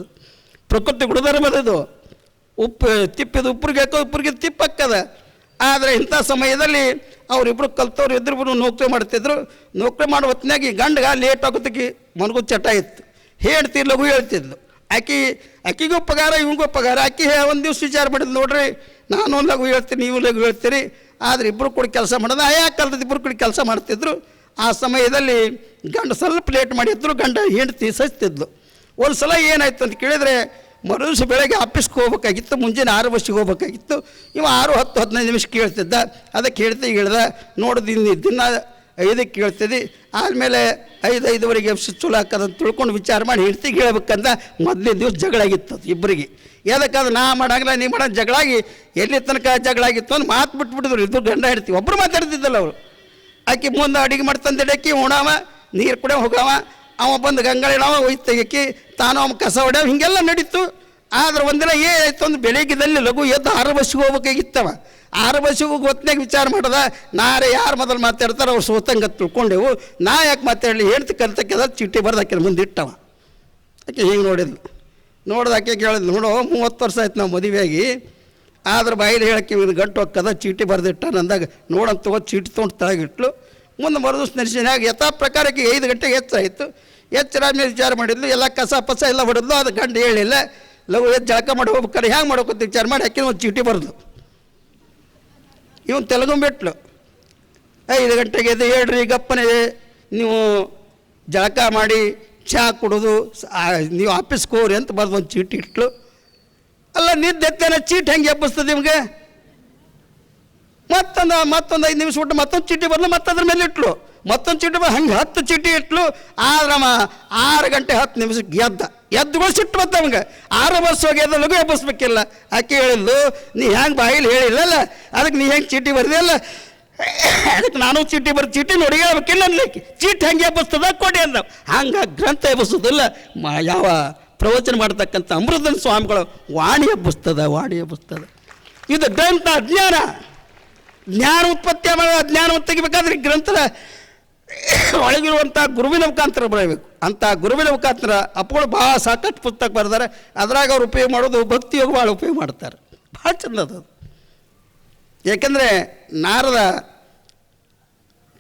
ಪ್ರಕೃತಿ ಗುಡದಾರ ಬರೋದು. ಉಪ್ಪು ತಿಪ್ಪಿದು ಉಪ್ಪರಿಗೆ ತಿಪ್ಪಕ್ಕದ. ಆದರೆ ಇಂಥ ಸಮಯದಲ್ಲಿ ಅವರಿಬ್ಬರು ಕಲ್ತವ್ರು ಇದ್ರಿಬ್ರು ನೌಕರಿ ಮಾಡ್ತಿದ್ರು. ನೌಕರಿ ಮಾಡೋ ಹೊತ್ತಿನಾಗಿ ಗಂಡಗ ಲೇಟ್ ಆಗೋದಕ್ಕೆ ಮನಗೂ ಚಟ ಇತ್ತು. ಹೇಳ್ತಿ ಲಘು ಹೇಳ್ತಿದ್ಲು. ಆಕಿಗೂ ಪಗಾರ ಇವಂಗೂ ಪಗಾರ. ಆಕೆ ಒಂದು ದಿವ್ಸ ವಿಚಾರ ಮಾಡಿದ್ದು, ನೋಡ್ರಿ ನಾನು ಲಘು ಹೇಳ್ತೀನಿ, ನೀವು ಲಘು ಹೇಳ್ತೀರಿ, ಆದರೆ ಇಬ್ಬರು ಕೂಡ ಕೆಲಸ ಮಾಡೋದು. ಆಯಾ ಕಾಲದ ಇಬ್ಬರು ಕೂಡ ಕೆಲಸ ಮಾಡ್ತಿದ್ರು. ಆ ಸಮಯದಲ್ಲಿ ಗಂಡ ಸ್ವಲ್ಪ ಲೇಟ್ ಮಾಡಿದ್ರು, ಗಂಡ ಹೆಂಡತಿ ಸಸ್ತಿದ್ಲು. ಒಂದು ಸಲ ಏನಾಯ್ತು ಅಂತ ಕೇಳಿದರೆ, ಮರುದಿವಸ ಬೆಳಗ್ಗೆ ಆಫೀಸ್ಗೆ ಹೋಗ್ಬೇಕಾಗಿತ್ತು, ಮುಂಜಾನೆ 6 ಬಸ್ಸಿಗೆ ಹೋಗ್ಬೇಕಾಗಿತ್ತು. ಇವ 6:10-15 ನಿಮಿಷಕ್ಕೆ ಕೇಳ್ತಿದ್ದ. ಅದಕ್ಕೆ ಹೇಳ್ದ, ನೋಡಿದ ದಿನ 5ಕ್ಕೆ ಕೇಳ್ತಿದ್ದಿ, ಆದಮೇಲೆ 5-5:15 ಎಫ್ಸಿ ಚಲೋ ಹಾಕೋದಂತ ತಿಳ್ಕೊಂಡು ವಿಚಾರ ಮಾಡಿ ಹೆಂಡ್ತಿಗೆ ಹೇಳ್ಬೇಕಂದ. ಮೊದಲನೇ ದಿವಸ ಜಗಳ ಆಗಿತ್ತು ಅದು ಇಬ್ಬರಿಗೆ. ಯಾವ್ದಕ್ಕಾದ್ರೆ ನಾ ಮಾಡಾಗಲ್ಲ ನೀ ಮಾಡೋ ಜಗಳಾಗಿ ಎಲ್ಲಿ ತನಕ ಜಗಳ ಆಗಿತ್ತು ಅಂತ ಮಾತು ಬಿಟ್ಬಿಟ್ಟಿದ್ರು. ಇಬ್ಬರು ಗಂಡ ಹೇಳ್ತೀವಿ, ಒಬ್ಬರು ಮಾತಾಡ್ತಿದ್ದಲ್ಲ ಅವರು. ಆಕೆ ಮುಂದೆ ಅಡುಗೆ ಮಾಡ್ತಂದಿಡಕ್ಕೆ ಉಣಾವ, ನೀರು ಕುಡಿಯೋ ಹೋಗಾವ, ಅವ ಬಂದು ಗಂಗಾಳಿನವ ಒಯ್ದು ತೆಗಿಯಕ್ಕೆ, ತಾನು ಅವ ಕಸ ಹೊಡ್ಯಾವ, ಹೀಗೆಲ್ಲ ನಡೀತು. ಆದ್ರೆ ಒಂದಿನ ಏನಾಯ್ತು ಅಂದ್ರೆ, ಬೆಳಗ್ಗೆದಲ್ಲಿ ಲಘು ಎದ್ದು 6 ಬಸ್ಸಿಗೆ ಹೋಗ್ಬೇಕಾಗಿತ್ತವ. 6 ಬಸ್ಸಿಗೆ ಹೋಗಿ ಹೊತ್ತಿನಾಗ ವಿಚಾರ ಮಾಡ್ದ, ನಾರೇ ಯಾರು ಮೊದಲು ಮಾತಾಡ್ತಾರೆ ಅವ್ರು ಸೋತಂಗೆ ತಿಳ್ಕೊಂಡೆವು, ನಾ ಯಾಕೆ ಮಾತಾಡಲಿ, ಹೇಳ್ತಿ ಕಲ್ತಕ್ಕೆದ ಚೀಟಿ ಬರ್ದಾಕೆ ಮುಂದೆ ಇಟ್ಟವ. ಆಕೆ ಹೀಗೆ ನೋಡ್ದಾಕೆ ಕೇಳಿದ್ಲು, ನೋಡು 30 ವರ್ಷ ಆಯ್ತು ನಾವು ಮದುವೆಯಾಗಿ, ಆದ್ರೆ ಬಾಯಿಲಿ ಹೇಳಕ್ಕೆ ಇವ್ನು ಗಂಟು ಹೋಗ್ತದ, ಚೀಟಿ ಬರೆದಿಟ್ಟ ಅಂದಾಗ ನೋಡಂತ ತಗೋದು ಚೀಟಿ ತೊಗೊಂಡು ತಳಗಿಟ್ಲು. ಮುಂದೆ ಮರುದಿವ್ಸ ನಡೆಸಿನಾಗ ಯಥಾ ಪ್ರಕಾರಕ್ಕೆ 5 ಗಂಟೆಗೆ ಎಚ್ಚರಾಯಿತು. ಎಚ್ಚರಾದ್ಮೇಲೆ ವಿಚಾರ ಮಾಡಿದ್ಲು, ಎಲ್ಲ ಕಸ ಪಸ ಎಲ್ಲ ಹೊಡೆದ್ಲು. ಅದು ಗಂಡು ಹೇಳಿಲ್ಲ, ಲಘು ಎದ್ದು ಜಳಕ ಮಾಡಿ ಹೋಗ್ಬೇಕಾರೆ ಹ್ಯಾಂಗೆ ಮಾಡ್ಬೇಕಂತ ವಿಚಾರ ಮಾಡಿ ಆಕೆ ಒಂದು ಚೀಟಿ ಬರೆದು ಇವನು ತೆಲಗುಂಬಿಟ್ಲು. 5 ಗಂಟೆಗೆ ಎದ್ದು ಹೇಳ್ರಿ ಗಪ್ಪನೆ ನೀವು ಜಳಕ ಮಾಡಿ ಚಹಾ ಕುಡೋದು, ನೀವು ಆಫೀಸ್ಗೆ ಹೋಗ್ರಿ ಅಂತ ಬರೆದು ಒಂದು ಚೀಟಿ ಇಟ್ಲು. ಅಲ್ಲ ನಿದ್ದೆತ್ತೇನ ಚೀಟಿ ಹೆಂಗೆ ಎಬ್ಬಿಸ್ತದೆ ನಿಮಗೆ? ಮತ್ತೊಂದು 5 ನಿಮಿಷ ಬಿಟ್ಟು ಮತ್ತೊಂದು ಚೀಟಿ ಬರಲು ಮತ್ತದ್ರ ಮೇಲೆ ಇಟ್ಲು. ಮತ್ತೊಂದು ಚೀಟಿ ಹಂಗೆ 10 ಚೀಟಿ ಇಟ್ಲು. ಆದ್ರಮ್ಮ 6 ಗಂಟೆ 10 ನಿಮಿಷಕ್ಕೆ ಎದ್ದುಗಳು ಸಿಟ್ಟು ಬಂತ ಅವಂಗೆ. 6 ವರ್ಷ ಹೋಗಿ ಎದ್ದು ಲಘು ಎಬ್ಬಿಸ್ಬೇಕಿಲ್ಲ. ಆಕೆ ಹೇಳಿದ್ಲು, ನೀ ಹೆಂಗೆ ಬಾಯಿಲಿ ಹೇಳಿಲ್ಲಲ್ಲ, ಅದಕ್ಕೆ ನೀ ಹೆಂಗೆ ಚೀಟಿ ಬರ್ದಿಲ್ಲ, ಅದಕ್ಕೆ ನಾನು ಚೀಟಿ ನೋಡಿ ಹೇಳ್ಬೇಕಿಲ್ಲ ಅನ್ಲಿಕ್ಕೆ. ಚೀಟಿ ಹೆಂಗೆ ಎಬ್ಬಿಸ್ತದ ಕೊಡಿ ಅಂದ. ಹಂಗೆ ಗ್ರಂಥ ಎಬ್ಬಿಸೋದಿಲ್ಲ, ಯಾವ ಪ್ರವಚನ ಮಾಡ್ತಕ್ಕಂಥ ಅಮೃತನ ಸ್ವಾಮಿಗಳು ವಾಣಿ ಎಬ್ಬಿಸ್ತದ. ಇದು ಗ್ರಂಥ ಜ್ಞಾನ ಉತ್ಪತ್ತಿ ಜ್ಞಾನ ತೆಗಿಬೇಕಾದ್ರೆ ಗ್ರಂಥದ ಒಳಗಿರುವಂಥ ಗುರುವಿನ ಮುಖಾಂತರ ಬರಬೇಕು. ಅಂಥ ಗುರುವಿನ ಮುಖಾಂತರ ಅಪ್ಪಗಳು ಭಾಳ ಸಾಕಷ್ಟು ಪುಸ್ತಕ ಬರೆದಾರೆ. ಅದ್ರಾಗ ಅವ್ರು ಉಪಯೋಗ ಮಾಡೋದು ಭಕ್ತಿ ಯೋಗ ಭಾಳ ಉಪಯೋಗ ಮಾಡ್ತಾರೆ. ಭಾಳ ಚಂದದು. ಏಕೆಂದರೆ ನಾರದ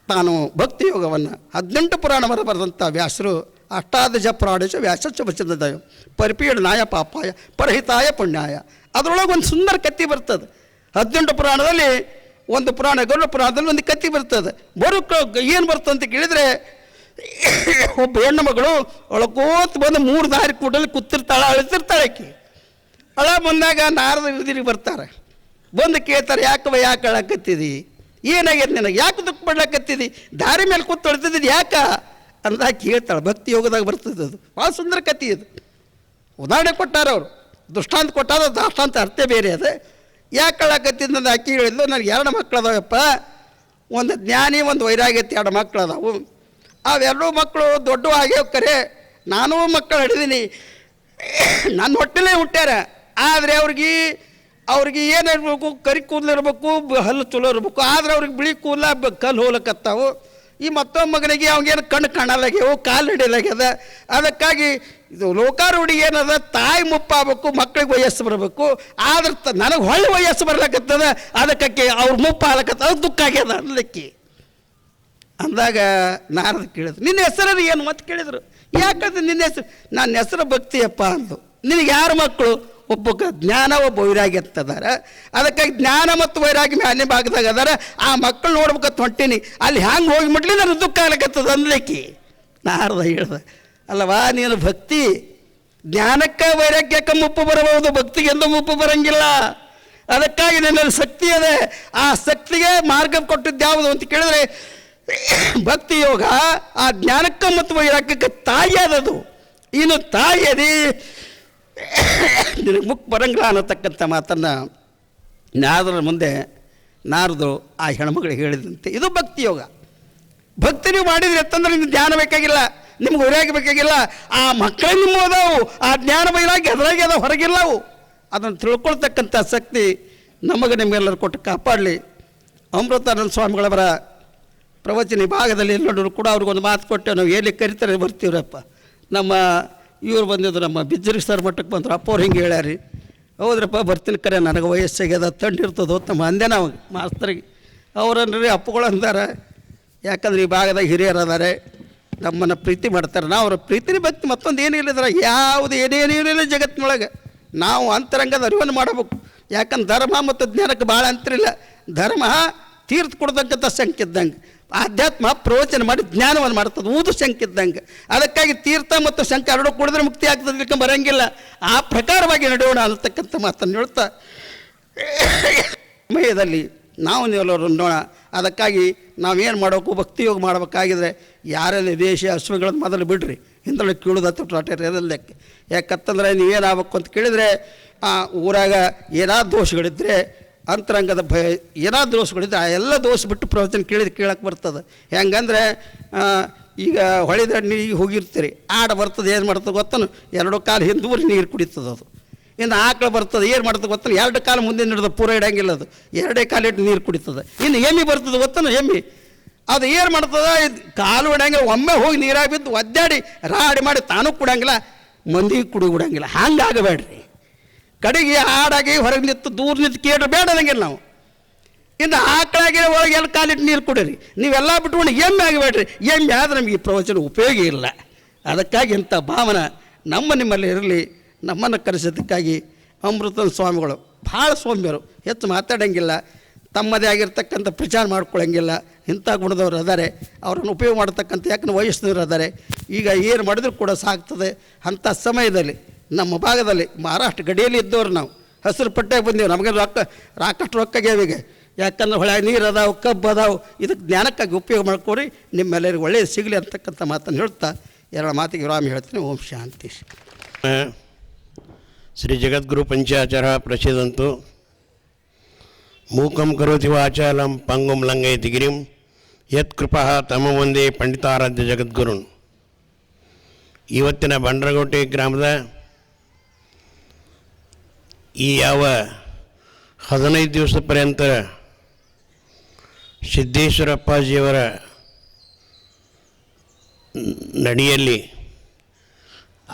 ತಾನು ಭಕ್ತಿ ಯೋಗವನ್ನು 18 ಪುರಾಣ ಬರೆದಂಥ ವ್ಯಾಸರು, ಅಷ್ಟಾದಶ ಪುರಾಣೇಶ ವ್ಯಾಸ ಬಚದ ಪರಿಪೀಡ ನಾಯ ಪಾಪಾಯ ಪರಹಿತಾಯ ಪುಣ್ಯಾಯ. ಅದರೊಳಗೆ ಒಂದು ಸುಂದರ ಕತ್ತಿ ಬರ್ತದೆ. 18 ಪುರಾಣದಲ್ಲಿ ಒಂದು ಪುರಾಣ, ಗರುಡ ಪುರಾಣದಲ್ಲಿ ಒಂದು ಕತ್ತಿ ಬರ್ತದೆ. ಏನು ಬರ್ತದೆ ಅಂತ ಕೇಳಿದರೆ, ಒಬ್ಬ ಹೆಣ್ಣು ಮಗಳು ಒಳಕೋತ್ ಬಂದು 3 ದಾರಿ ಕೂಡಲ್ಲಿ ಕೂತಿರ್ತಾಳೆ, ಅಳ್ತಿರ್ತಾಳೆ. ಆಕೆ ಅಳ ಬಂದಾಗ ನಾರದ ವಿಧಿಗೆ ಬರ್ತಾರೆ. ಬಂದು ಕೇಳ್ತಾರೆ, ಯಾಕೆ ಅಳಕತ್ತಿದಿ, ಏನಾಗ್ಯದ ನಿನಗೆ, ಯಾಕೆ ದುಃಖ ಪಡ್ಲಕತ್ತಿದಿ, ದಾರಿ ಮೇಲೆ ಕೂತು ಅಳ್ತಿದ್ದು ಯಾಕ ಅಂತ ಕೇಳ್ತಾಳೆ. ಭಕ್ತಿ ಯೋಗದಾಗ ಬರ್ತದೆ. ಅದು ಭಾಳ ಸುಂದರ ಕತ್ತಿ ಇದು. ಉದಾಹರಣೆ ಕೊಟ್ಟಾರ ಅವರು, ದೃಷ್ಟಾಂತ ಕೊಟ್ಟಾರ. ದಾಷ್ಟಾಂತ ಅರ್ಥ ಬೇರೆ ಅದು. ಯಾಕೆ ಅಳಕತ್ತಿದ್ದು ಅಂತ ಅಕ್ಕಿ ಹೇಳಿದ್ಲು, ನನಗೆ 2 ಮಕ್ಕಳು ಅದಾವಪ್ಪ, ಒಂದು ಜ್ಞಾನಿ ಒಂದು ವೈರಾಗ್ಯತೆ 2 ಮಕ್ಕಳು ಅದಾವು. ಅವೆರಡೂ ಮಕ್ಕಳು ದೊಡ್ಡ ಆಗ್ಯಾವ. ಕರೆ ನಾನೂ ಮಕ್ಕಳು ಹಿಡಿದೀನಿ, ನನ್ನ ಹೊಟ್ಟೆಲೇ ಹುಟ್ಟ್ಯಾರ. ಆದರೆ ಅವ್ರಿಗೆ ಏನಿರ್ಬೇಕು, ಕರಿ ಕೂದಲಿರ್ಬೇಕು, ಹಲ್ಲು ಚಲೋ ಇರಬೇಕು. ಆದರೆ ಅವ್ರಿಗೆ ಬಿಳಿ ಕೂದಲ ಕಲ್ಲು ಹೋಲಕತ್ತಾವು. ಈ ಮತ್ತೊಬ್ಬ ಮಗನಿಗೆ ಅವಾಗೇನು ಕಣ್ಣು ಕಾಣಲಾಗ್ಯಾವು, ಕಾಲು ಹಿಡಿಯಲಾಗ್ಯದ. ಅದಕ್ಕಾಗಿ ಇದು ಲೋಕಾರೂಢಿ ಏನದ, ತಾಯಿ ಮುಪ್ಪಾಗಬೇಕು, ಮಕ್ಕಳಿಗೆ ವಯಸ್ಸು ಬರಬೇಕು. ಆದ್ರೆ ನನಗೆ ಹೊಳ್ಳಿ ವಯಸ್ಸು ಬರ್ಲಕತ್ತದ, ಅದಕ್ಕೆ ಅವ್ರ ಮುಪ್ಪ ಆಗ್ಲಕತ್ತದ, ದುಃಖ ಆಗ್ಯದ ಅನ್ಲಿಕ್ಕೆ. ಅಂದಾಗ ನಾರದ ಕೇಳಿದ್ರು, ನಿನ್ನ ಹೆಸರು ಏನು ಮತ್ತೆ ಕೇಳಿದರು. ಯಾಕಂದ್ರೆ ನಿನ್ನ ಹೆಸರು, ನನ್ನ ಹೆಸರು ಭಕ್ತಿಯಪ್ಪ ಅಂದು. ನಿನಗೆ ಯಾರು ಮಕ್ಕಳು? ಒಬ್ಬ ಜ್ಞಾನ, ಒಬ್ಬ ವೈರಾಗ್ಯ ಅಂತದಾರ. ಅದಕ್ಕಾಗಿ ಜ್ಞಾನ ಮತ್ತು ವೈರಾಗ್ಯ ಮ್ಯಾಲಿನ ಭಾಗದಾಗ ಅದಾರ. ಆ ಮಕ್ಕಳು ನೋಡ್ಬೇಕಂತ ಹೊಂಟೀನಿ, ಅಲ್ಲಿ ಹ್ಯಾಂಗೆ ಹೋಗಿ ಮುಟ್ಲಿ ನನಗೆ ದುಃಖ ಆಗ್ಲಕ್ಕತ್ತದ ಅಂದ್ಲಿಕ್ಕೆ. ನಾರದ ಹೇಳ್ದ, ಅಲ್ಲವಾ ನೀನು ಭಕ್ತಿ ಜ್ಞಾನಕ್ಕೆ ವೈರಾಗ್ಯಕ್ಕೆ ಮುಪ್ಪು ಬರಬಹುದು, ಭಕ್ತಿಗೆ ಎಂದೂ ಮುಪ್ಪು ಬರಂಗಿಲ್ಲ. ಅದಕ್ಕಾಗಿ ನನ್ನಲ್ಲಿ ಶಕ್ತಿ ಅದೇ. ಆ ಶಕ್ತಿಗೆ ಮಾರ್ಗ ಕೊಟ್ಟಿದ್ದು ಯಾವುದು ಅಂತ ಕೇಳಿದ್ರೆ ಭಕ್ತಿ ಯೋಗ. ಆ ಜ್ಞಾನಕ್ಕೆ ಮತ್ತು ವೈರಾಗ್ಯಕ್ಕೆ ತಾಯಿ ಅದದು. ಇನ್ನು ತಾಯಿ ಅದಿ ನಿನಗೆ ಮುಖ ಬರಂಗಿಲ್ಲ ಅನ್ನತಕ್ಕಂಥ ಮಾತನ್ನು ನಾರದರ ಮುಂದೆ ನಾರದರು ಆ ಹೆಣ್ಮಗಳಿಗೆ ಹೇಳಿದಂತೆ ಇದು ಭಕ್ತಿ ಯೋಗ. ಭಕ್ತಿ ನೀವು ಮಾಡಿದ್ರಿ ಅಂತಂದ್ರೆ ನಿಮ್ಗೆ ಜ್ಞಾನ ಬೇಕಾಗಿಲ್ಲ, ನಿಮ್ಗೆ ವೈರಾಗ್ಯ ಬೇಕಾಗಿಲ್ಲ. ಆ ಮಕ್ಕಳೇ ನಿಮ್ಮ ಅದಾವು, ಆ ಜ್ಞಾನ ವೈರಾಗ್ಯ ಅದರಾಗೆ ಅದಾವ, ಹೊರಗಿಲ್ಲವು. ಅದನ್ನು ತಿಳ್ಕೊಳ್ತಕ್ಕಂಥ ಶಕ್ತಿ ನಮಗೆ ನಿಮಗೆಲ್ಲರೂ ಕೊಟ್ಟು ಕಾಪಾಡಲಿ. ಅಮೃತಾನಂದ ಸ್ವಾಮಿಗಳವರ ಪ್ರವಚನ ಭಾಗದಲ್ಲಿ ಎಲ್ಲರೂ ಕೂಡ ಅವ್ರಿಗೊಂದು ಮಾತು ಕೊಟ್ಟೆ, ನಾವು ಎಲ್ಲಿ ಕರಿತಾರೆ ಬರ್ತೀವ್ರಪ್ಪ. ನಮ್ಮ ಇವ್ರು ಬಂದಿದ್ದು, ನಮ್ಮ ಬಿಜ್ಜರಿ ಸರ್ ಮಟ್ಟಕ್ಕೆ ಬಂದರು. ಅಪ್ಪ ಅವ್ರು ಹಿಂಗೆ ಹೇಳ್ಯಾರಿ. ಹೌದ್ರಪ್ಪ ಬರ್ತೀನಿ, ಕರೆ ನನಗೆ ವಯಸ್ಸಾಗ್ಯದ, ತಂಡಿರ್ತದೆ ನಮ್ಮ ಅಂದೆ ನಾವು ಮಾಸ್ತರಿಗೆ. ಅವರನ್ರಿ ಅಪ್ಪಗಳು ಅಂದಾರೆ, ಯಾಕಂದ್ರೆ ಈ ಭಾಗದಾಗ ಹಿರಿಯರು ಅದಾರೆ, ನಮ್ಮನ್ನು ಪ್ರೀತಿ ಮಾಡ್ತಾರೆ. ನಾವು ಅವ್ರ ಪ್ರೀತಿನೇ ಭಕ್ತಿ ಮತ್ತೊಂದು ಏನಿಲ್ಲದ್ರ ಯಾವುದು ಏನೇನಿಲ್ಲ ಜಗತ್ತಿನೊಳಗೆ. ನಾವು ಅಂತರಂಗದ ಅರಿವನ್ನು ಮಾಡಬೇಕು. ಯಾಕಂದ್ರೆ ಧರ್ಮ ಮತ್ತು ಜ್ಞಾನಕ್ಕೆ ಭಾಳ ಅಂತರಿಲ್ಲ. ಧರ್ಮ ತೀರ್ಥ ಕೊಡ್ತಕ್ಕಂಥ ಶಂಕೆ ಇದ್ದಂಗೆ, ಆಧ್ಯಾತ್ಮ ಪ್ರವಚನ ಮಾಡಿ ಜ್ಞಾನವನ್ನು ಮಾಡ್ತದೆ, ಊದು ಶಂಕೆ ಇದ್ದಂಗೆ. ಅದಕ್ಕಾಗಿ ತೀರ್ಥ ಮತ್ತು ಶಂಕೆ ಎರಡೂ ಕುಡಿದ್ರೆ ಮುಕ್ತಿ ಆಗ್ತದೆ, ಇದಕ್ಕೆ ಬರೋಂಗಿಲ್ಲ. ಆ ಪ್ರಕಾರವಾಗಿ ನಡೆಯೋಣ ಅನ್ನತಕ್ಕಂಥ ಮಾತನ್ನು ಹೇಳ್ತಾ ಸಮಯದಲ್ಲಿ ನಾವು ನೀವೆಲ್ಲರೂ ನೋಡೋಣ. ಅದಕ್ಕಾಗಿ ನಾವೇನು ಮಾಡಬೇಕು, ಭಕ್ತಿ ಯೋಗ ಮಾಡಬೇಕಾಗಿದ್ರೆ ಯಾರೆಲ್ಲ ದೇಶ ಅಶ್ವಗಳನ್ನು ಮೊದಲು ಬಿಡ್ರಿ, ಹಿಂದೊಳಗೆ ಕೀಳೋದತ್ತ ಲೆಕ್ಕ. ಯಾಕಂತಂದ್ರೆ ನೀವೇನಾಗಬೇಕು ಅಂತ ಕೇಳಿದರೆ, ಊರಾಗ ಏನಾದ್ರು ದೋಷಗಳಿದ್ದರೆ, ಅಂತರಂಗದ ಭಯ ಏನಾದ್ರು ದೋಷಗಳಿದ್ದರೆ ಆ ಎಲ್ಲ ದೋಷ ಬಿಟ್ಟು ಪ್ರವಚನ ಕೇಳಕ್ಕೆ ಬರ್ತದೆ. ಹೆಂಗಂದ್ರೆ ಈಗ ಹೊಳಿದ ನೀರಿಗೆ ಹೋಗಿರ್ತೀರಿ, ಆಡ ಬರ್ತದೆ, ಏನು ಮಾಡ್ತದೆ ಗೊತ್ತನು, ಎರಡು ಕಾಲು ಹಿಂದೂರಿ ನೀರು ಕುಡಿತದೆ. ಅದು ಇನ್ನು ಆಕಳು ಬರ್ತದೆ, ಏನು ಮಾಡ್ತದೆ ಗೊತ್ತನು, ಎರಡು ಕಾಲು ಮುಂದೆ ಹಿಡಿದು ಪೂರ ಇಡಂಗಿಲ್ಲ, ಅದು ಎರಡೇ ಕಾಲು ಇಟ್ಟು ನೀರು ಕುಡಿತದೆ. ಇನ್ನು ಎಮ್ಮೆ ಬರ್ತದೆ ಗೊತ್ತನು, ಎಮ್ಮೆ ಅದು ಏನು ಮಾಡ್ತದೆ, ಕಾಲು ಇಡಂಗಿಲ್ಲ, ಒಮ್ಮೆ ಹೋಗಿ ನೀರಾಗಿ ಬಿದ್ದು ಒದ್ದಾಡಿ ರಾಡಿ ಮಾಡಿ ತಾನೂ ಕುಡಂಗಿಲ್ಲ, ಮಂದಿಗೆ ಕುಡಿಬಿಡಂಗಿಲ್ಲ. ಹಂಗಾಗಬೇಡ್ರಿ. ಕಡೆಗೆ ಹಾಡಾಗಿ ಹೊರಗೆ ನಿಂತು ದೂರ ನಿಂತು ಕೇಳ್ರಿ ಬೇಡ ಅನ್ನಂಗಿಲ್ಲ ನಾವು. ಇನ್ನು ಆಕಳಾಗಿ ಒಳಗೆ ಎಲ್ಲ ಕಾಲಿಟ್ಟು ನೀರು ಕುಡೀರಿ. ನೀವೆಲ್ಲ ಬಿಟ್ಕೊಂಡು ಎಮ್ಮೆ ಆಗಬೇಡ್ರಿ. ಎಮ್ಮೆ ಆದರೆ ನಮಗೆ ಈ ಪ್ರವಚನ ಉಪಯೋಗ ಇಲ್ಲ. ಅದಕ್ಕಾಗಿ ಇಂಥ ಭಾವನೆ ನಿಮ್ಮಲ್ಲಿ ಇರಲಿ. ನಮ್ಮನ್ನು ಕರೆಸೋದಕ್ಕಾಗಿ ಅಮೃತ ಸ್ವಾಮಿಗಳು ಭಾಳ ಸೌಮ್ಯರು, ಹೆಚ್ಚು ಮಾತಾಡೋಂಗಿಲ್ಲ, ತಮ್ಮದೇ ಆಗಿರ್ತಕ್ಕಂಥ ಪ್ರಚಾರ ಮಾಡ್ಕೊಳ್ಳೋಂಗಿಲ್ಲ. ಇಂಥ ಗುಣದವ್ರು ಅದಾರೆ, ಅವ್ರನ್ನ ಉಪಯೋಗ ಮಾಡ್ತಕ್ಕಂಥ ಯಾಕಂದ್ರೆ ವಯಸ್ಸಿನವ್ರು ಅದಾರೆ. ಈಗ ಏನು ಮಾಡಿದ್ರು ಕೂಡ ಸಾಕ್ತದೆ. ಅಂಥ ಸಮಯದಲ್ಲಿ ನಮ್ಮ ಭಾಗದಲ್ಲಿ ಮಹಾರಾಷ್ಟ್ರ ಗಡಿಯಲ್ಲಿ ಇದ್ದವ್ರು ನಾವು ಹಸಿರು ಪಟ್ಟಾಗಿ ಬಂದೀವಿ. ನಮಗೆ ರಾಕಷ್ಟು ರೊಕ್ಕಾಗ್ಯಾವೀಗ. ಯಾಕಂದ್ರೆ ಹೊಳೆ ನೀರು ಅದಾವು, ಕಬ್ಬು ಅದಾವು. ಇದಕ್ಕೆ ಜ್ಞಾನಕ್ಕಾಗಿ ಉಪಯೋಗ ಮಾಡ್ಕೊರಿ, ನಿಮ್ಮೆಲ್ಲರಿಗೂ ಒಳ್ಳೆಯದು ಸಿಗಲಿ ಅಂತಕ್ಕಂಥ ಮಾತನ್ನು ಹೇಳ್ತಾ ಎರಡು ಮಾತಿಗೆ ವಿರಾಮ ಹೇಳ್ತೀನಿ. ಓಂ ಶಾಂತಿ. ಶ್ರೀ ಜಗದ್ಗುರು ಪಂಚಾಚಾರ್ಯ ಪ್ರಸಿದ್ಧಂತು ಮೂಕಂ ಕರೋತಿ ವಾಚಾಲಂ ಪಂಗುಂ ಲಂಘಯತಿ ಗಿರಿಂ ಯತ್ ಕೃಪಾ ತಮ ಒಂದೇ ಪಂಡಿತಾರಾಧ್ಯ ಜಗದ್ಗುರುನ್. ಇವತ್ತಿನ ಬಂಡ್ರಗೋಟೆ ಗ್ರಾಮದ ಈ ಯಾವ 15 ದಿವಸದ ಪರ್ಯಂತ ಸಿದ್ದೇಶ್ವರಪ್ಪಾಜಿಯವರ ನಡಿಯಲ್ಲಿ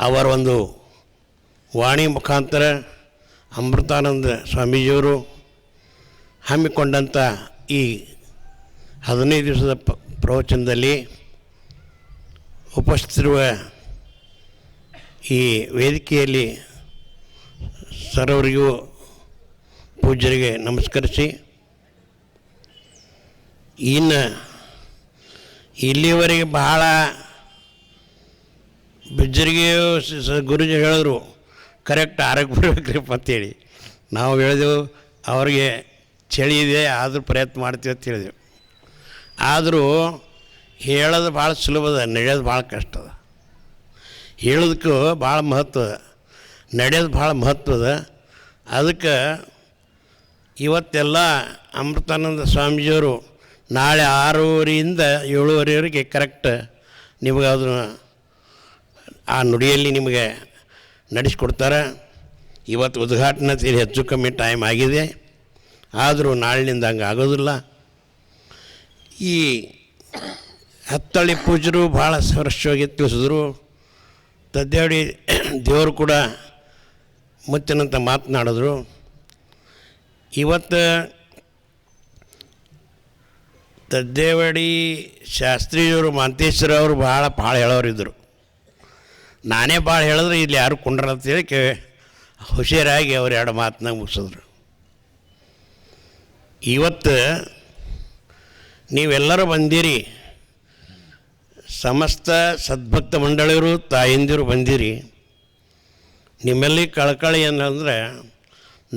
ಅವರ ಒಂದು ವಾಣಿ ಮುಖಾಂತರ ಅಮೃತಾನಂದ ಸ್ವಾಮೀಜಿಯವರು ಹಮ್ಮಿಕೊಂಡಂಥ ಈ 15 ದಿವಸದ ಪ್ರವಚನದಲ್ಲಿ ಉಪಸ್ಥಿತಿರುವ ಈ ವೇದಿಕೆಯಲ್ಲಿ ಸರ್ವರಿಗೂ ಪೂಜ್ಯರಿಗೆ ನಮಸ್ಕರಿಸಿ, ಇನ್ನು ಇಲ್ಲಿವರೆಗೆ ಬಹಳ ಬಿಜ್ಜರಿಗೆ ಗುರುಜಿ ಹೇಳಿದ್ರು ಕರೆಕ್ಟ್ ಆರೋಗ್ಯ ಬರ್ಬೇಕ್ರಿಪ್ಪ ಅಂತೇಳಿ. ನಾವು ಹೇಳಿದೆವು ಅವ್ರಿಗೆ ಚಳಿ ಇದೆ ಆದರೂ ಪ್ರಯತ್ನ ಮಾಡ್ತೀವಿ ಅಂತ ಹೇಳಿದೆವು. ಆದರೂ ಹೇಳೋದು ಭಾಳ ಸುಲಭದ, ನಡೆಯೋದು ಭಾಳ ಕಷ್ಟದ. ಹೇಳೋದಕ್ಕೂ ಭಾಳ ಮಹತ್ವದ, ನಡೆಯೋದು ಭಾಳ ಮಹತ್ವದ. ಅದಕ್ಕೆ ಇವತ್ತೆಲ್ಲ ಅಮೃತಾನಂದ ಸ್ವಾಮೀಜಿಯವರು ನಾಳೆ 6:30ಯಿಂದ 7:30ವರೆಗೆ ಕರೆಕ್ಟ್ ನಿಮಗೆ ಅದನ್ನು ಆ ನುಡಿಯಲ್ಲಿ ನಿಮಗೆ ನಡೆಸಿಕೊಡ್ತಾರೆ. ಇವತ್ತು ಉದ್ಘಾಟನೆ ಹೆಚ್ಚು ಕಮ್ಮಿ ಟೈಮ್ ಆಗಿದೆ, ಆದರೂ ನಾಳಿನಿಂದ ಹಂಗೆ ಆಗೋದಿಲ್ಲ. ಈ ಹತ್ತಳ್ಳಿ ಪೂಜರು ಭಾಳ ವರ್ಷವಾಗಿ ತಿಳಿಸಿದ್ರು. ತದ್ದೇಡಿ ದೇವರು ಕೂಡ ಮುತ್ತಿನಂತ ಮಾತನಾಡಿದ್ರು. ಇವತ್ತು ತದ್ದೇವಡಿ ಶಾಸ್ತ್ರಿಯವರು ಮಾಂತೇಶ್ವರವರು ಭಾಳ ಹೇಳೋರಿದ್ದರು. ನಾನೇ ಭಾಳ ಹೇಳಿದ್ರೆ ಇಲ್ಲಿ ಯಾರು ಕುಂಡ್ರ ಅಂತೇಳಿ ಹುಷಾರಾಗಿ ಅವ್ರು ಎರಡು ಮಾತನಾಗ ಮುಗಿಸಿದ್ರು. ಇವತ್ತು ನೀವೆಲ್ಲರೂ ಬಂದಿರಿ, ಸಮಸ್ತ ಸದ್ಭಕ್ತ ಮಂಡಳಿಯರು ತಾಯಂದಿರು ಬಂದಿರಿ. ನಿಮ್ಮಲ್ಲಿ ಕಳಕಳಿ ಏನಂದರೆ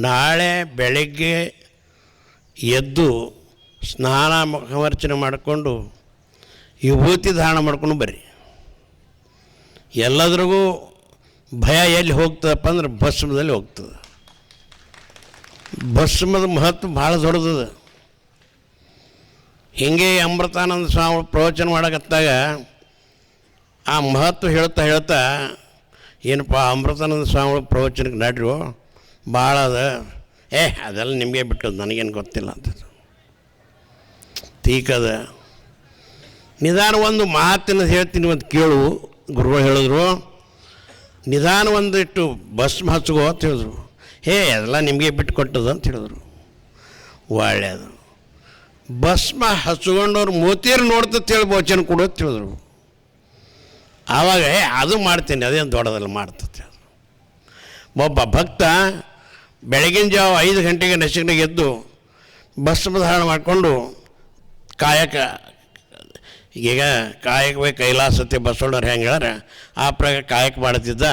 ನಾಳೆ ಬೆಳಗ್ಗೆ ಎದ್ದು ಸ್ನಾನ ಮುಖಮರ್ಚನೆ ಮಾಡಿಕೊಂಡು ವಿಭೂತಿ ಧಾರಣ ಮಾಡ್ಕೊಂಡು ಬರ್ರಿ. ಎಲ್ಲದ್ರಿಗೂ ಭಯ ಎಲ್ಲಿ ಹೋಗ್ತದಪ್ಪ ಅಂದ್ರೆ ಭಸ್ಮದಲ್ಲಿ ಹೋಗ್ತದೆ. ಭಸ್ಮದ ಮಹತ್ವ ಭಾಳ ದೊಡ್ಡದು. ಹೀಗೆ ಅಮೃತಾನಂದ ಸ್ವಾಮಿ ಪ್ರವಚನ ಮಾಡಕತ್ತಾಗ ಆ ಮಹತ್ವ ಹೇಳ್ತಾ ಏನಪ್ಪ ಅಮೃತಾನಂದ ಸ್ವಾಮಿ ಪ್ರವಚನಕ್ಕೆ ನಡ್ರು ಭಾಳ ಅದ, ಅದೆಲ್ಲ ನಿಮಗೆ ಬಿಟ್ಟದ್ದು, ನನಗೇನು ಗೊತ್ತಿಲ್ಲ ಅಂತ ತೀಕದ. ನಿಧಾನ ಒಂದು ಮಾತಿನ ಹೇಳ್ತೀನಿ, ಒಂದು ಕೇಳು. ಗುರುಗಳು ಹೇಳಿದ್ರು, ನಿಧಾನ ಒಂದಿಟ್ಟು ಭಸ್ಮ ಹಚ್ಕೋ ಅಂತ ಹೇಳಿದ್ರು. ಅದೆಲ್ಲ ನಿಮಗೆ ಬಿಟ್ಟು ಕೊಟ್ಟದು ಅಂತ ಹೇಳಿದ್ರು. ಒಳ್ಳೆಯದು. ಭಸ್ಮ ಹಚ್ಕೊಂಡವ್ರು ಮೋತಿಯರು ನೋಡ್ತಂತ ಹೇಳಿ ವಚನ ಕೊಡು ಅಂತ ಹೇಳಿದ್ರು. ಆವಾಗ ಅದು ಮಾಡ್ತೀನಿ, ಅದೇನು ದೊಡ್ಡದಲ್ಲ ಮಾಡ್ತದೆ. ಒಬ್ಬ ಭಕ್ತ ಬೆಳಗಿನ ಜಾವ 5 ಗಂಟೆಗೆ ನಶಿಕನಿಗೆ ಎದ್ದು ಭಸ್ಮ ಧಾರಣ ಮಾಡಿಕೊಂಡು ಕಾಯಕ, ಈಗ ಕಾಯಕವೇ ಕೈಲಾಸತೆ ಬಸವಣ್ಣವ್ರು ಹೆಂಗೆ ಹೇಳ್ಯಾರ ಆ ಪ್ರಕಾರ ಕಾಯಕ ಮಾಡ್ತಿದ್ದ.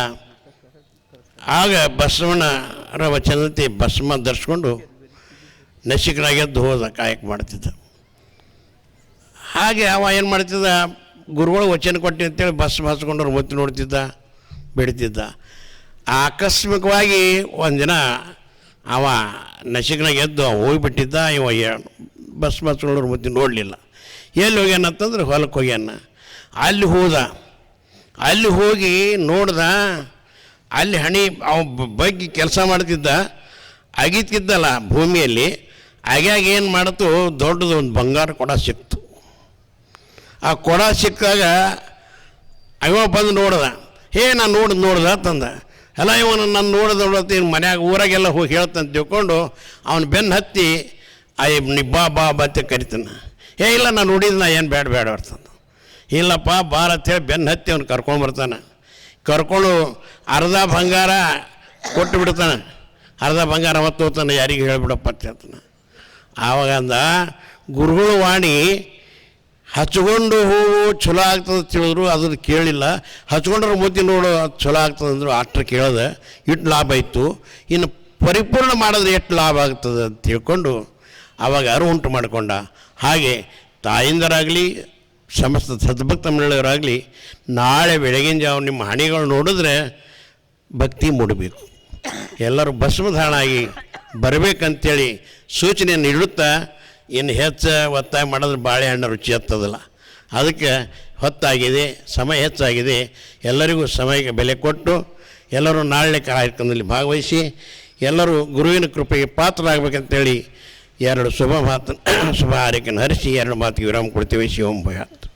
ಆಗ ಬಸವಣ್ಣರ ವಚನಂತೆ ಭಸ್ಮ ಧರಿಸ್ಕೊಂಡು ನಶಿಕನಾಗೆದ್ದು ಹೋದ, ಕಾಯಕ ಮಾಡ್ತಿದ್ದ. ಹಾಗೆ ಅವ ಏನು ಮಾಡ್ತಿದ್ದ, ಗುರುಗಳು ವಚನ ಕೊಟ್ಟಿ ಅಂತೇಳಿ ಭಸ್ಮ ಹಚ್ಕೊಂಡವ್ರು ಮುತ್ತಿ ನೋಡ್ತಿದ್ದ, ಬಿಡ್ತಿದ್ದ. ಆಕಸ್ಮಿಕವಾಗಿ ಒಂದಿನ ಅವ ನಶಿಕನಾಗ ಎದ್ದು ಹೋಗಿಬಿಟ್ಟಿದ್ದ. ಇವ ಭಸ್ಮ ಹಚ್ಕೊಂಡವ್ರು ಮುತ್ತಿ ನೋಡಲಿಲ್ಲ. ಎಲ್ಲಿ ಹೋಗ್ಯಾನಂತಂದ್ರೆ ಹೊಲಕ್ಕೆ ಹೋಗ್ಯಾನ. ಅಲ್ಲಿ ಹೋಗಿ ನೋಡ್ದ, ಅಲ್ಲಿ ಹಣಿ ಅವ ಬಗ್ಗೆ ಕೆಲಸ ಮಾಡ್ತಿದ್ದ, ಅಗಿತಿದ್ದಲ್ಲ ಭೂಮಿಯಲ್ಲಿ. ಆಗ್ಯಾಗ ಏನು ಮಾಡಿತು, ದೊಡ್ಡದು ಒಂದು ಬಂಗಾರ ಕೊಡ ಸಿಕ್ತು. ಆ ಕೊಡ ಸಿಕ್ಕಾಗ ಅವ ಬಂದು ನೋಡ್ದ. ನಾನು ನೋಡ್ದ ತಂದ. ಎಲ್ಲ ಇವನು ನಾನು ನೋಡ್ದು ಮನ್ಯಾಗ ಊರಾಗೆಲ್ಲ ಹೋಗಿ ಹೇಳ್ತಂತ ತಿಳ್ಕೊಂಡು ಅವನು ಬೆನ್ನು ಹತ್ತಿ ನೀ ಬಾ ಬತ್ತೆ ಕರಿತಾನೆ. ಇಲ್ಲ ನಾನು ನೋಡಿದ್ನ, ಏನು ಬೇಡ ಬರ್ತಂದು. ಇಲ್ಲಪ್ಪ ಬಾರ ಅಂತೇಳಿ ಬೆನ್ನು ಹತ್ತಿ ಅವ್ನು ಕರ್ಕೊಂಡ್ಬರ್ತಾನೆ. ಕರ್ಕೊಂಡು ಅರ್ಧ ಬಂಗಾರ ಕೊಟ್ಟು ಬಿಡ್ತಾನೆ, ಅರ್ಧ ಬಂಗಾರ ಹೊತ್ತು ಹೋಗ್ತಾನೆ, ಯಾರಿಗೆ ಹೇಳಿಬಿಡಪ್ಪ ಅಂತ ಹೇಳ್ತಾನೆ. ಆವಾಗ ಅಂದ, ಗುರುಗಳು ವಾಣಿ ಹಚ್ಕೊಂಡು ಹೂವು ಚಲೋ ಆಗ್ತದೆ ತಿಳಿದ್ರು, ಅದನ್ನು ಕೇಳಿಲ್ಲ. ಹಚ್ಕೊಂಡ್ರೆ ಮುದ್ದೆ ನೋಡು ಚಲೋ ಆಗ್ತದೆ ಅಂದರು, ಅಷ್ಟು ಕೇಳಿದೆ, ಇಟ್ಟು ಲಾಭ ಇತ್ತು. ಇನ್ನು ಪರಿಪೂರ್ಣ ಮಾಡಿದ್ರೆ ಎಷ್ಟು ಲಾಭ ಆಗ್ತದೆ ಅಂತ ತಿಳ್ಕೊಂಡು ಆವಾಗ ಅರಿವು ಉಂಟು ಮಾಡಿಕೊಂಡ. ಹಾಗೆ ತಾಯಿಂದರಾಗಲಿ ಸಮಸ್ತ ಸದ್ಭಕ್ತ ಮಂಡಳಿಯವರಾಗಲಿ ನಾಳೆ ಬೆಳಗಿನ ಜಾವ ನಿಮ್ಮ ಹಣಿಗಳು ನೋಡಿದ್ರೆ ಭಕ್ತಿ ಮೂಡಬೇಕು. ಎಲ್ಲರೂ ಭಸ್ಮಧಾರಣ ಆಗಿ ಬರಬೇಕಂತೇಳಿ ಸೂಚನೆಯನ್ನು ನೀಡುತ್ತಾ, ಇನ್ನು ಹೆಚ್ಚು ಒತ್ತಾಯ ಮಾಡಿದ್ರೆ ಬಾಳೆಹಣ್ಣು ರುಚಿ ಹತ್ತದಲ್ಲ. ಅದಕ್ಕೆ ಹೊತ್ತಾಗಿದೆ, ಸಮಯ ಹೆಚ್ಚಾಗಿದೆ. ಎಲ್ಲರಿಗೂ ಸಮಯಕ್ಕೆ ಬೆಲೆ ಕೊಟ್ಟು ಎಲ್ಲರೂ ನಾಳೆ ಕಾರ್ಯಕ್ರಮದಲ್ಲಿ ಭಾಗವಹಿಸಿ ಎಲ್ಲರೂ ಗುರುವಿನ ಕೃಪೆಗೆ ಪಾತ್ರರಾಗಬೇಕಂತೇಳಿ 2 ಶುಭ ಹಾರೈಕೆಯನ್ನು ಹರಿಸಿ 2 ಮಾತಿಗೆ ವಿರಾಮ ಕೊಡ್ತೀವಿ. ಶಿವಂ ಭಯಾತ್.